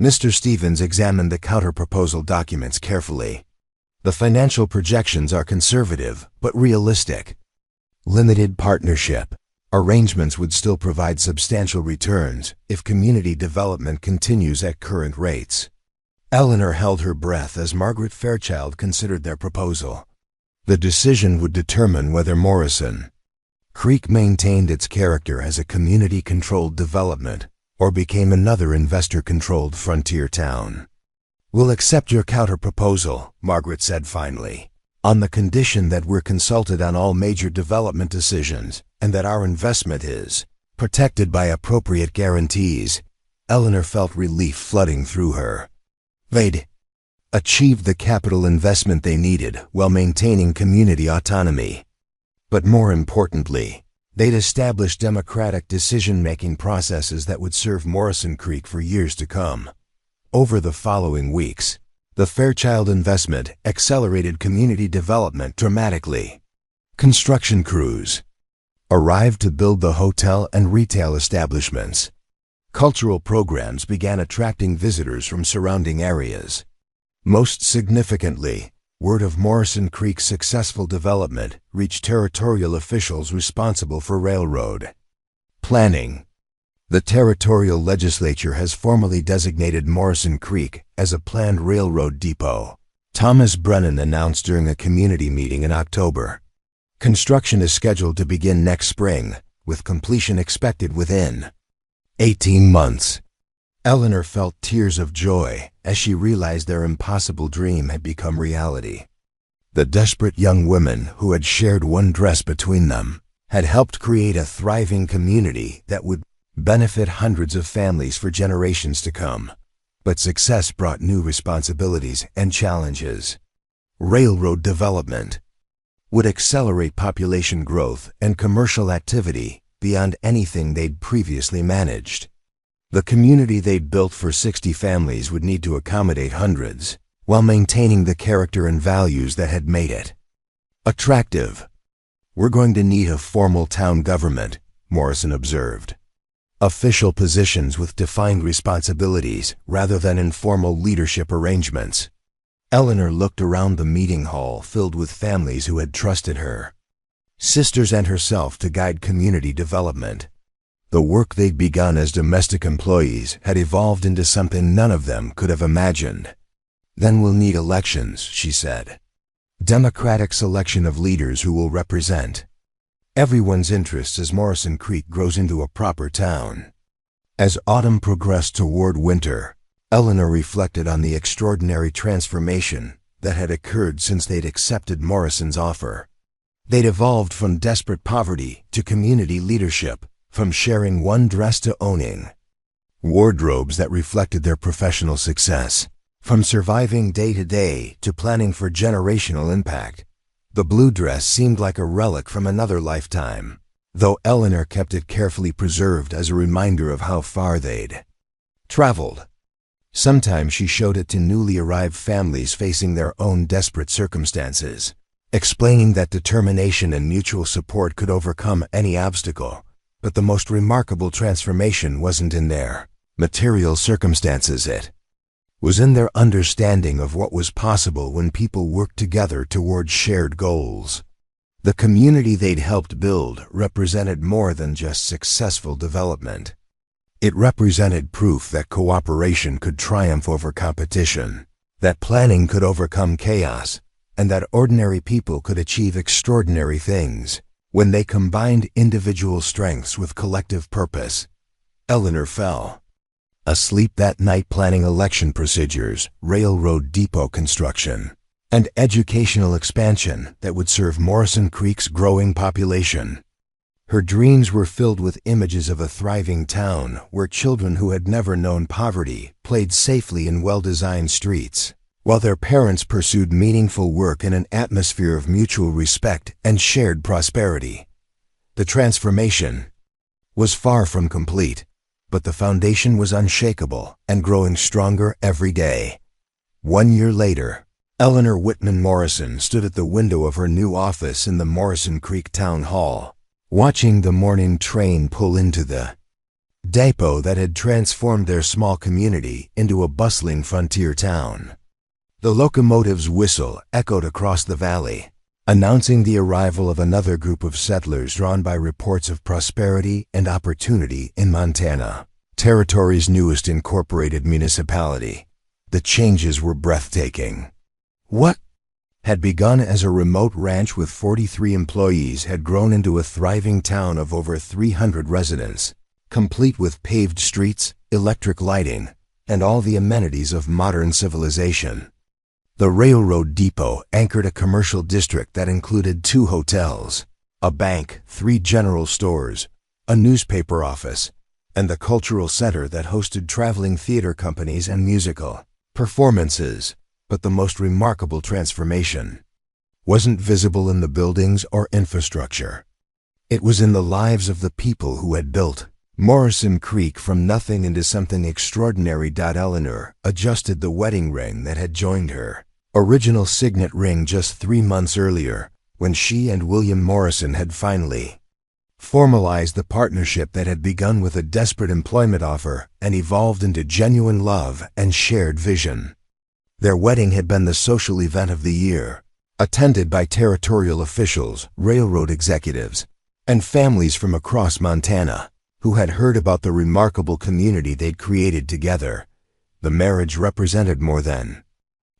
A: Mr. Stevens examined the counter-proposal documents carefully. The financial projections are conservative, but realistic. Limited partnership. Arrangements would still provide substantial returns if community development continues at current rates. Eleanor held her breath as Margaret Fairchild considered their proposal. The decision would determine whether Morrison Creek maintained its character as a community-controlled development or became another investor-controlled frontier town. "We'll accept your counter-proposal," Margaret said finally, "on the condition that we're consulted on all major development decisions and that our investment is protected by appropriate guarantees." Eleanor felt relief flooding through her. They'd achieved the capital investment they needed while maintaining community autonomy. But more importantly, they'd established democratic decision-making processes that would serve Morrison Creek for years to come. Over the following weeks, the Fairchild investment accelerated community development dramatically. Construction crews arrived to build the hotel and retail establishments. Cultural programs began attracting visitors from surrounding areas. Most significantly, word of Morrison Creek's successful development reached territorial officials responsible for railroad planning. The territorial legislature has formally designated Morrison Creek as a planned railroad depot, Thomas Brennan announced during a community meeting in October. Construction is scheduled to begin next spring, with completion expected within 18 months. Eleanor felt tears of joy as she realized their impossible dream had become reality. The desperate young women who had shared one dress between them had helped create a thriving community that would benefit hundreds of families for generations to come. But success brought new responsibilities and challenges. Railroad development would accelerate population growth and commercial activity beyond anything they'd previously managed. The community they'd built for 60 families would need to accommodate hundreds, while maintaining the character and values that had made it attractive. "We're going to need a formal town government," Morrison observed. "Official positions with defined responsibilities rather than informal leadership arrangements." Eleanor looked around the meeting hall filled with families who had trusted her sisters and herself to guide community development. The work they'd begun as domestic employees had evolved into something none of them could have imagined. "Then we'll need elections," she said. "Democratic selection of leaders who will represent everyone's interests as Morrison Creek grows into a proper town." As autumn progressed toward winter, Eleanor reflected on the extraordinary transformation that had occurred since they'd accepted Morrison's offer. They'd evolved from desperate poverty to community leadership, from sharing one dress to owning wardrobes that reflected their professional success, from surviving day to day to planning for generational impact. The blue dress seemed like a relic from another lifetime, though Eleanor kept it carefully preserved as a reminder of how far they'd traveled. Sometimes she showed it to newly arrived families facing their own desperate circumstances, explaining that determination and mutual support could overcome any obstacle. But the most remarkable transformation wasn't in their material circumstances. It was in their understanding of what was possible when people worked together toward shared goals. The community they'd helped build represented more than just successful development. It represented proof that cooperation could triumph over competition, that planning could overcome chaos, and that ordinary people could achieve extraordinary things when they combined individual strengths with collective purpose. Eleanor fell asleep that night planning election procedures, railroad depot construction, and educational expansion that would serve Morrison Creek's growing population. Her dreams were filled with images of a thriving town where children who had never known poverty played safely in well-designed streets, while their parents pursued meaningful work in an atmosphere of mutual respect and shared prosperity. The transformation was far from complete, but the foundation was unshakable and growing stronger every day. 1 year later, Eleanor Whitman Morrison stood at the window of her new office in the Morrison Creek Town Hall, watching the morning train pull into the depot that had transformed their small community into a bustling frontier town. The locomotive's whistle echoed across the valley, announcing the arrival of another group of settlers drawn by reports of prosperity and opportunity in Montana, Territory's newest incorporated municipality. The changes were breathtaking. What had begun as a remote ranch with 43 employees had grown into a thriving town of over 300 residents, complete with paved streets, electric lighting, and all the amenities of modern civilization. The railroad depot anchored a commercial district that included 2 hotels, a bank, 3 general stores, a newspaper office, and the cultural center that hosted traveling theater companies and musical performances. But the most remarkable transformation wasn't visible in the buildings or infrastructure. It was in the lives of the people who had built Morrison Creek from nothing into something extraordinary. Eleanor adjusted the wedding ring that had joined her original signet ring just 3 months earlier, when she and William Morrison had finally formalized the partnership that had begun with a desperate employment offer and evolved into genuine love and shared vision. Their wedding had been the social event of the year, attended by territorial officials, railroad executives, and families from across Montana who had heard about the remarkable community they'd created together. The marriage represented more than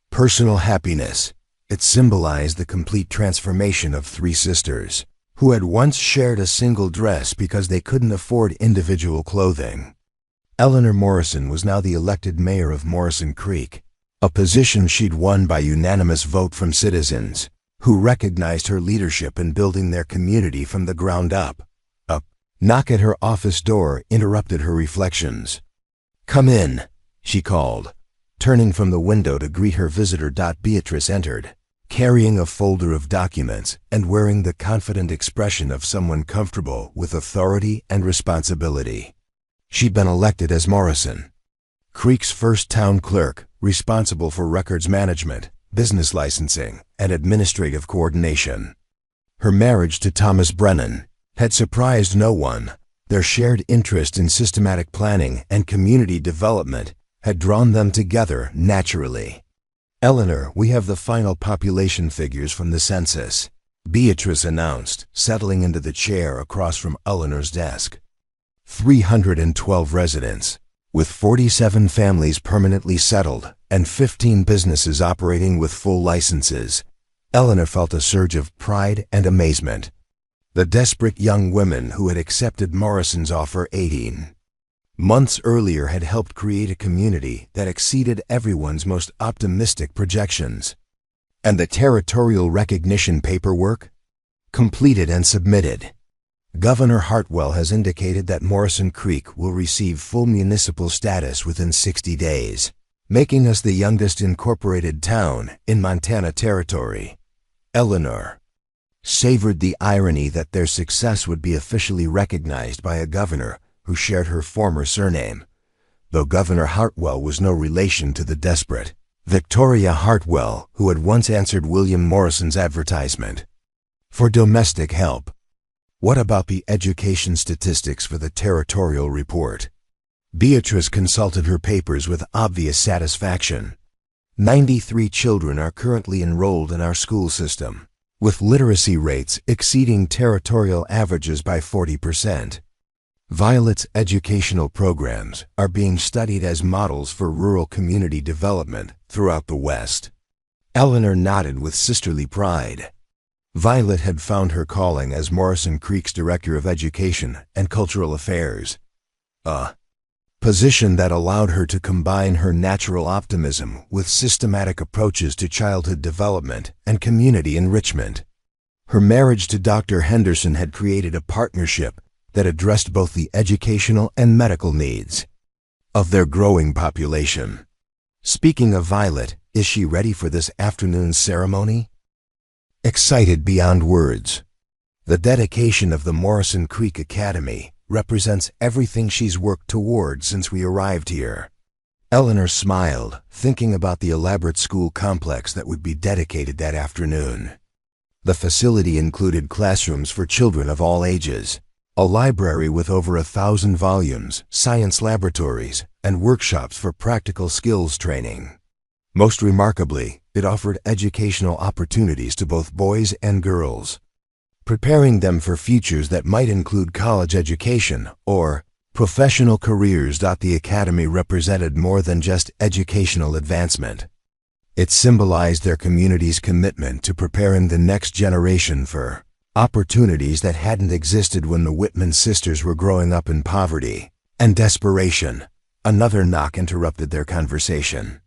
A: personal happiness. It symbolized the complete transformation of 3 sisters who had once shared a single dress because they couldn't afford individual clothing. Eleanor Morrison was now the elected mayor of Morrison Creek, a position she'd won by unanimous vote from citizens who recognized her leadership in building their community from the ground up. A knock at her office door interrupted her reflections. "Come in," she called, turning from the window to greet her visitor. Beatrice entered, carrying a folder of documents and wearing the confident expression of someone comfortable with authority and responsibility. She'd been elected as Morrison Creek's first town clerk, responsible for records management, business licensing, and administrative coordination. Her marriage to Thomas Brennan had surprised no one. Their shared interest in systematic planning and community development had drawn them together naturally. "Eleanor, we have the final population figures from the census," Beatrice announced, settling into the chair across from Eleanor's desk. 312 residents, with 47 families permanently settled and 15 businesses operating with full licenses. Eleanor felt a surge of pride and amazement. The desperate young women who had accepted Morrison's offer 18 months earlier had helped create a community that exceeded everyone's most optimistic projections. And the territorial recognition paperwork? Completed and submitted. Governor Hartwell has indicated that Morrison Creek will receive full municipal status within 60 days, making us the youngest incorporated town in Montana Territory. Eleanor savored the irony that their success would be officially recognized by a governor who shared her former surname, though Governor Hartwell was no relation to the desperate Victoria Hartwell who had once answered William Morrison's advertisement for domestic help. What about the education statistics for the territorial report? Beatrice consulted her papers with obvious satisfaction. 93 children are currently enrolled in our school system, with literacy rates exceeding territorial averages by 40%. Violet's educational programs are being studied as models for rural community development throughout the West. Eleanor nodded with sisterly pride. Violet had found her calling as Morrison Creek's Director of Education and Cultural Affairs, a position that allowed her to combine her natural optimism with systematic approaches to childhood development and community enrichment. Her marriage to Dr. Henderson had created a partnership that addressed both the educational and medical needs of their growing population. Speaking of Violet, is she ready for this afternoon's ceremony? Excited beyond words. The dedication of the Morrison Creek Academy represents everything she's worked toward since we arrived here. Eleanor smiled, thinking about the elaborate school complex that would be dedicated that afternoon. The facility included classrooms for children of all ages, A library with over 1,000 volumes, science laboratories, and workshops for practical skills training. Most remarkably, it offered educational opportunities to both boys and girls, preparing them for futures that might include college education or professional careers. The academy represented more than just educational advancement. It symbolized their community's commitment to preparing the next generation for opportunities that hadn't existed when the Whitman sisters were growing up in poverty and desperation. Another knock interrupted their conversation.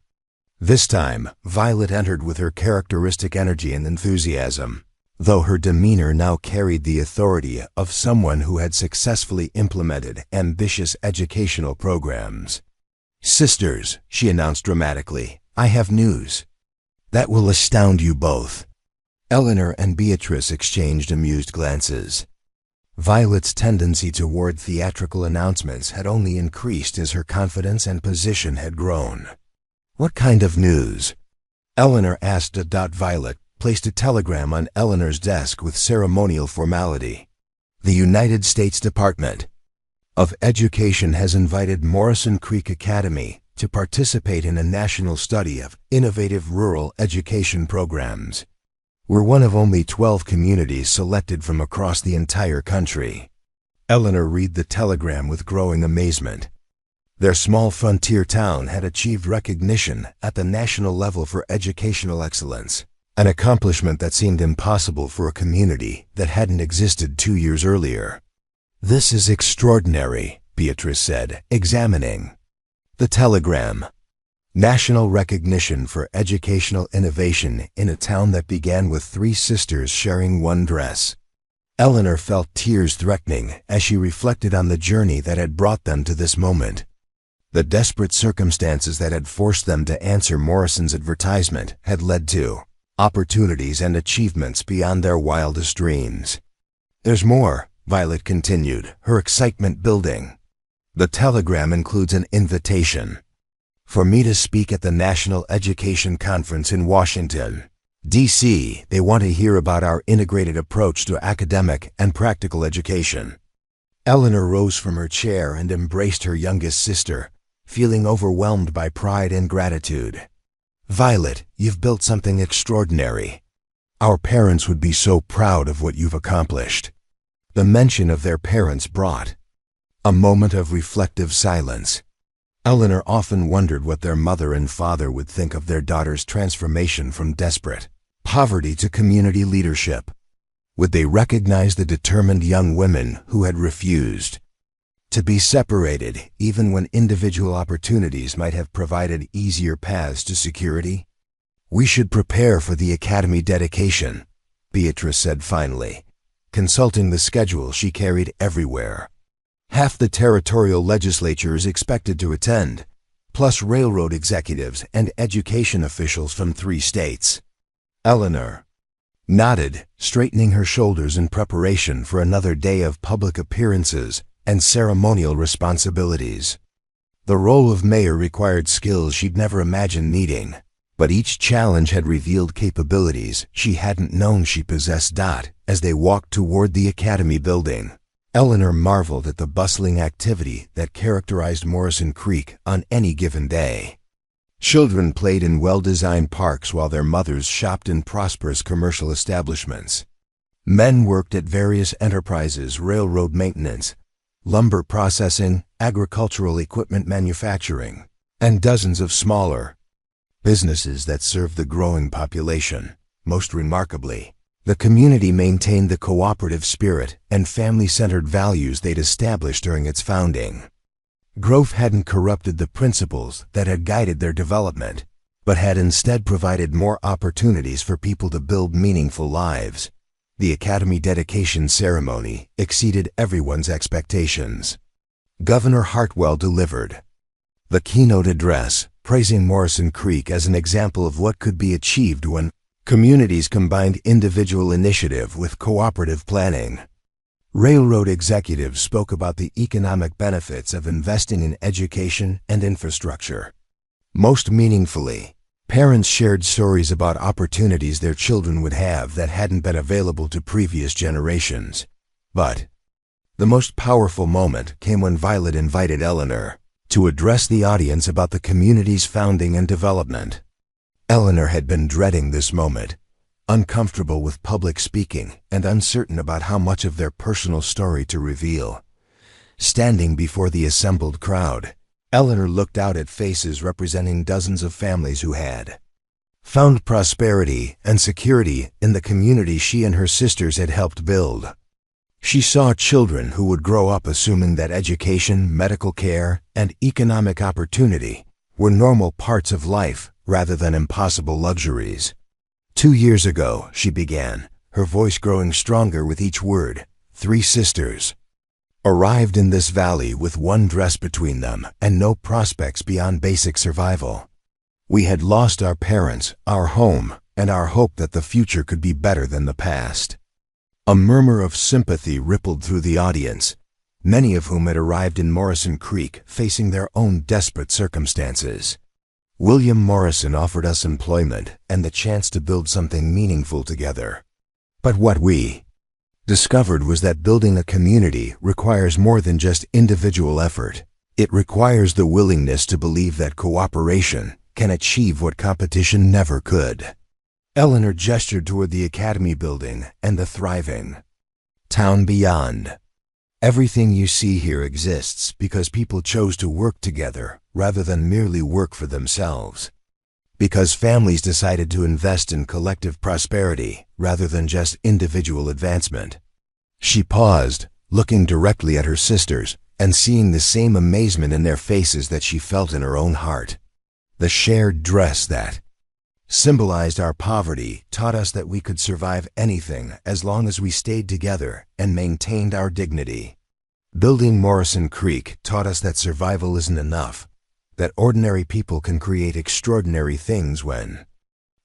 A: This time, Violet entered with her characteristic energy and enthusiasm, though her demeanor now carried the authority of someone who had successfully implemented ambitious educational programs. "Sisters," she announced dramatically, "I have news that will astound you both." Eleanor and Beatrice exchanged amused glances. Violet's tendency toward theatrical announcements had only increased as her confidence and position had grown. "What kind of news?" Eleanor asked. Violet placed a telegram on Eleanor's desk with ceremonial formality. "The United States Department of Education has invited Morrison Creek Academy to participate in a national study of innovative rural education programs. We're one of only 12 communities selected from across the entire country." Eleanor read the telegram with growing amazement. Their small frontier town had achieved recognition at the national level for educational excellence, an accomplishment that seemed impossible for a community that hadn't existed 2 years earlier. "This is extraordinary," Beatrice said, examining the telegram. National recognition for educational innovation in a town that began with 3 sisters sharing one dress. Eleanor felt tears threatening as she reflected on the journey that had brought them to this moment. The desperate circumstances that had forced them to answer Morrison's advertisement had led to opportunities and achievements beyond their wildest dreams. "There's more," Violet continued, her excitement building. "The telegram includes an invitation for me to speak at the National Education Conference in Washington, D.C. They want to hear about our integrated approach to academic and practical education." Eleanor rose from her chair and embraced her youngest sister, feeling overwhelmed by pride and gratitude. "Violet, you've built something extraordinary. Our parents would be so proud of what you've accomplished." The mention of their parents brought a moment of reflective silence. Eleanor often wondered what their mother and father would think of their daughter's transformation from desperate poverty to community leadership. Would they recognize the determined young women who had refused to be separated even when individual opportunities might have provided easier paths to security? "We should prepare for the academy dedication," Beatrice said finally, consulting the schedule she carried everywhere. Half the territorial legislature is expected to attend, plus railroad executives and education officials from 3 states. Eleanor nodded, straightening her shoulders in preparation for another day of public appearances and ceremonial responsibilities. The role of mayor required skills she'd never imagined needing, but each challenge had revealed capabilities she hadn't known she possessed. As they walked toward the academy building, Eleanor marveled at the bustling activity that characterized Morrison Creek on any given day. Children played in well-designed parks while their mothers shopped in prosperous commercial establishments. Men worked at various enterprises, railroad maintenance, lumber processing, agricultural equipment manufacturing, and dozens of smaller businesses that served the growing population. Most remarkably, the community maintained the cooperative spirit and family-centered values they'd established during its founding. Growth hadn't corrupted the principles that had guided their development, but had instead provided more opportunities for people to build meaningful lives. The academy dedication ceremony exceeded everyone's expectations. Governor Hartwell delivered the keynote address, praising Morrison Creek as an example of what could be achieved when communities combined individual initiative with cooperative planning. Railroad executives spoke about the economic benefits of investing in education and infrastructure. Most meaningfully, parents shared stories about opportunities their children would have that hadn't been available to previous generations. But The most powerful moment came when Violet invited Eleanor to address the audience about the community's founding and development. Eleanor had been dreading this moment, uncomfortable with public speaking and uncertain about how much of their personal story to reveal. Standing before the assembled crowd, Eleanor looked out at faces representing dozens of families who had found prosperity and security in the community she and her sisters had helped build. She saw children who would grow up assuming that education, medical care, and economic opportunity were normal parts of life rather than impossible luxuries. 2 years ago, she began, her voice growing stronger with each word, 3 sisters arrived in this valley with one dress between them and no prospects beyond basic survival. We had lost our parents, our home, and our hope that the future could be better than the past. A murmur of sympathy rippled through the audience, many of whom had arrived in Morrison Creek facing their own desperate circumstances. William Morrison offered us employment and the chance to build something meaningful together. But what we discovered was that building a community requires more than just individual effort. It requires the willingness to believe that cooperation can achieve what competition never could. Eleanor gestured toward the academy building and the thriving town beyond. Everything you see here exists because people chose to work together rather than merely work for themselves. Because families decided to invest in collective prosperity rather than just individual advancement. She paused, looking directly at her sisters and seeing the same amazement in their faces that she felt in her own heart. The shared dress that symbolized our poverty taught us that we could survive anything as long as we stayed together and maintained our dignity. Building Morrison Creek taught us that survival isn't enough, that ordinary people can create extraordinary things when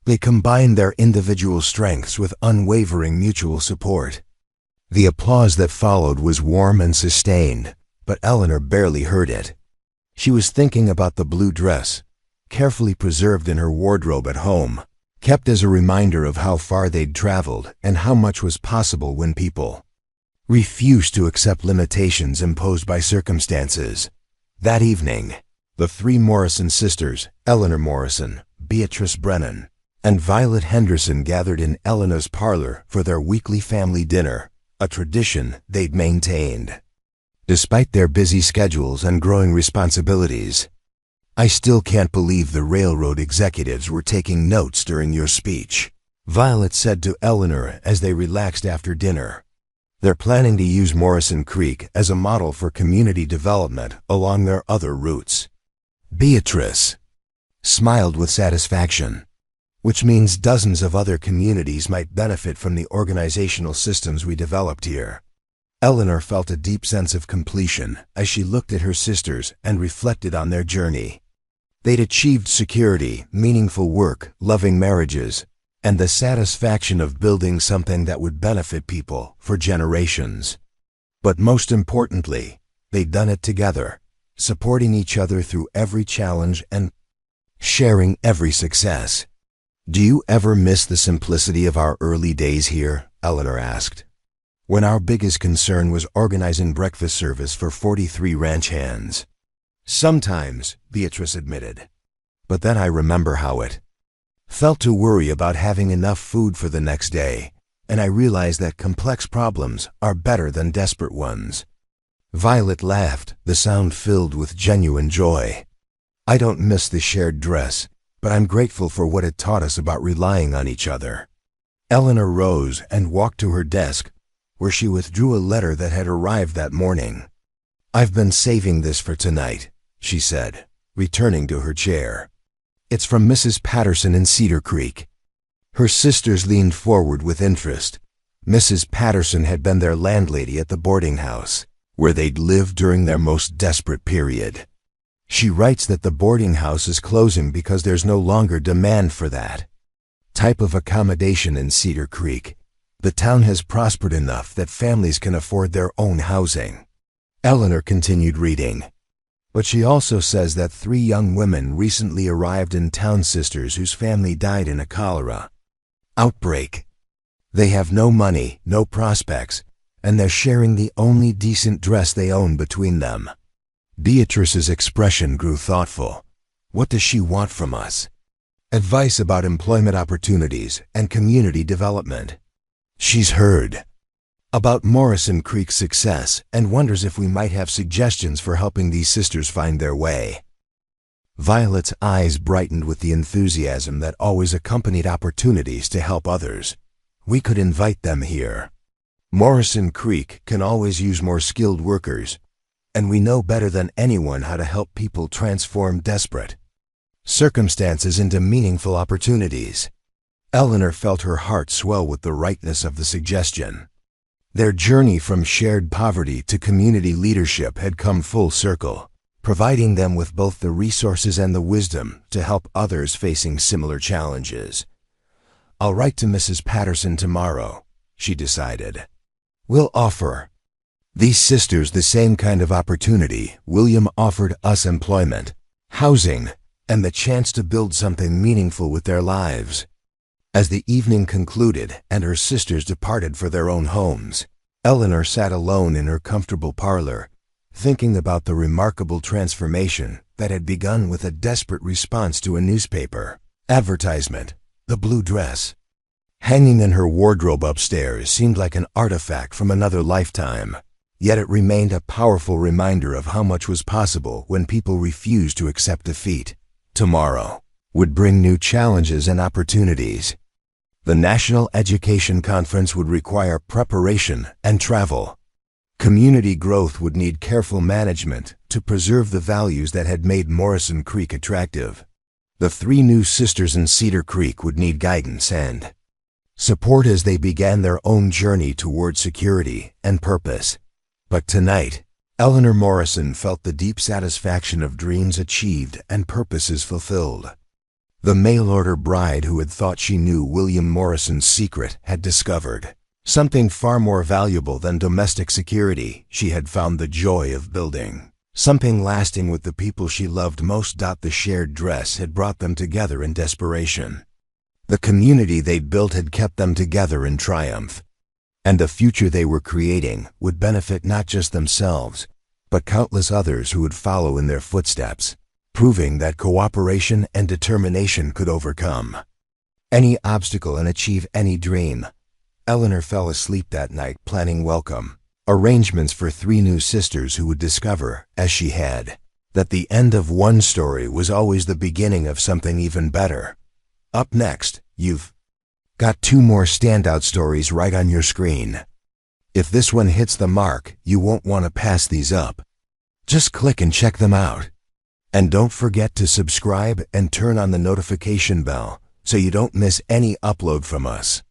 A: they combine their individual strengths with unwavering mutual support. The applause that followed was warm and sustained, but Eleanor barely heard it. She was thinking about the blue dress, carefully preserved in her wardrobe at home, kept as a reminder of how far they'd traveled and how much was possible when people refused to accept limitations imposed by circumstances. That evening, the 3 Morrison sisters, Eleanor Morrison, Beatrice Brennan, and Violet Henderson gathered in Eleanor's parlor for their weekly family dinner, a tradition they'd maintained. Despite their busy schedules and growing responsibilities, "I still can't believe the railroad executives were taking notes during your speech," Violet said to Eleanor as they relaxed after dinner. "They're planning to use Morrison Creek as a model for community development along their other routes." Beatrice smiled with satisfaction, "Which means dozens of other communities might benefit from the organizational systems we developed here." Eleanor felt a deep sense of completion as she looked at her sisters and reflected on their journey. They'd achieved security, meaningful work, loving marriages, and the satisfaction of building something that would benefit people for generations. But most importantly, they'd done it together, supporting each other through every challenge and sharing every success. "Do you ever miss the simplicity of our early days here?" Eleanor asked. "When our biggest concern was organizing breakfast service for 43 ranch hands." "Sometimes," Beatrice admitted. "But then I remember how it felt to worry about having enough food for the next day, and I realized that complex problems are better than desperate ones." Violet laughed, the sound filled with genuine joy. "I don't miss the shared dress, but I'm grateful for what it taught us about relying on each other." Eleanor rose and walked to her desk, where she withdrew a letter that had arrived that morning. "I've been saving this for tonight," she said, returning to her chair. "It's from Mrs. Patterson in Cedar Creek." Her sisters leaned forward with interest. Mrs. Patterson had been their landlady at the boarding house, where they'd lived during their most desperate period. "She writes that the boarding house is closing because there's no longer demand for that type of accommodation in Cedar Creek. The town has prospered enough that families can afford their own housing." Eleanor continued reading. "But she also says that 3 young women recently arrived in town, sisters whose family died in a cholera outbreak. They have no money, no prospects, and they're sharing the only decent dress they own between them. Beatrice's expression grew thoughtful. What does she want from us? Advice about employment opportunities and community development. She's heard about Morrison Creek's success and wonders if we might have suggestions for helping these sisters find their way. Violet's eyes brightened with the enthusiasm that always accompanied opportunities to help others. We could invite them here. Morrison Creek can always use more skilled workers, and we know better than anyone how to help people transform desperate circumstances into meaningful opportunities. Eleanor felt her heart swell with the rightness of the suggestion. Their journey from shared poverty to community leadership had come full circle, providing them with both the resources and the wisdom to help others facing similar challenges. I'll write to Mrs. Patterson tomorrow, she decided. We'll offer these sisters the same kind of opportunity William offered us: employment, housing, and the chance to build something meaningful with their lives. As the evening concluded and her sisters departed for their own homes, Eleanor sat alone in her comfortable parlor, thinking about the remarkable transformation that had begun with a desperate response to a newspaper advertisement. The blue dress hanging in her wardrobe upstairs seemed like an artifact from another lifetime, yet it remained a powerful reminder of how much was possible when people refused to accept defeat. Tomorrow would bring new challenges and opportunities. The National Education Conference would require preparation and travel. Community growth would need careful management to preserve the values that had made Morrison Creek attractive. The 3 new sisters in Cedar Creek would need guidance and support as they began their own journey toward security and purpose. But tonight, Eleanor Morrison felt the deep satisfaction of dreams achieved and purposes fulfilled. The mail-order bride who had thought she knew William Morrison's secret had discovered something far more valuable than domestic security. She had found the joy of building something lasting with the people she loved most. The shared dress had brought them together in desperation. The community they'd built had kept them together in triumph. And the future they were creating would benefit not just themselves, but countless others who would follow in their footsteps, proving that cooperation and determination could overcome any obstacle and achieve any dream. Eleanor fell asleep that night planning welcome arrangements for 3 new sisters who would discover, as she had, that the end of one story was always the beginning of something even better. Up next, you've got 2 more standout stories right on your screen. If this one hits the mark, you won't want to pass these up. Just click and check them out. And don't forget to subscribe and turn on the notification bell so you don't miss any upload from us.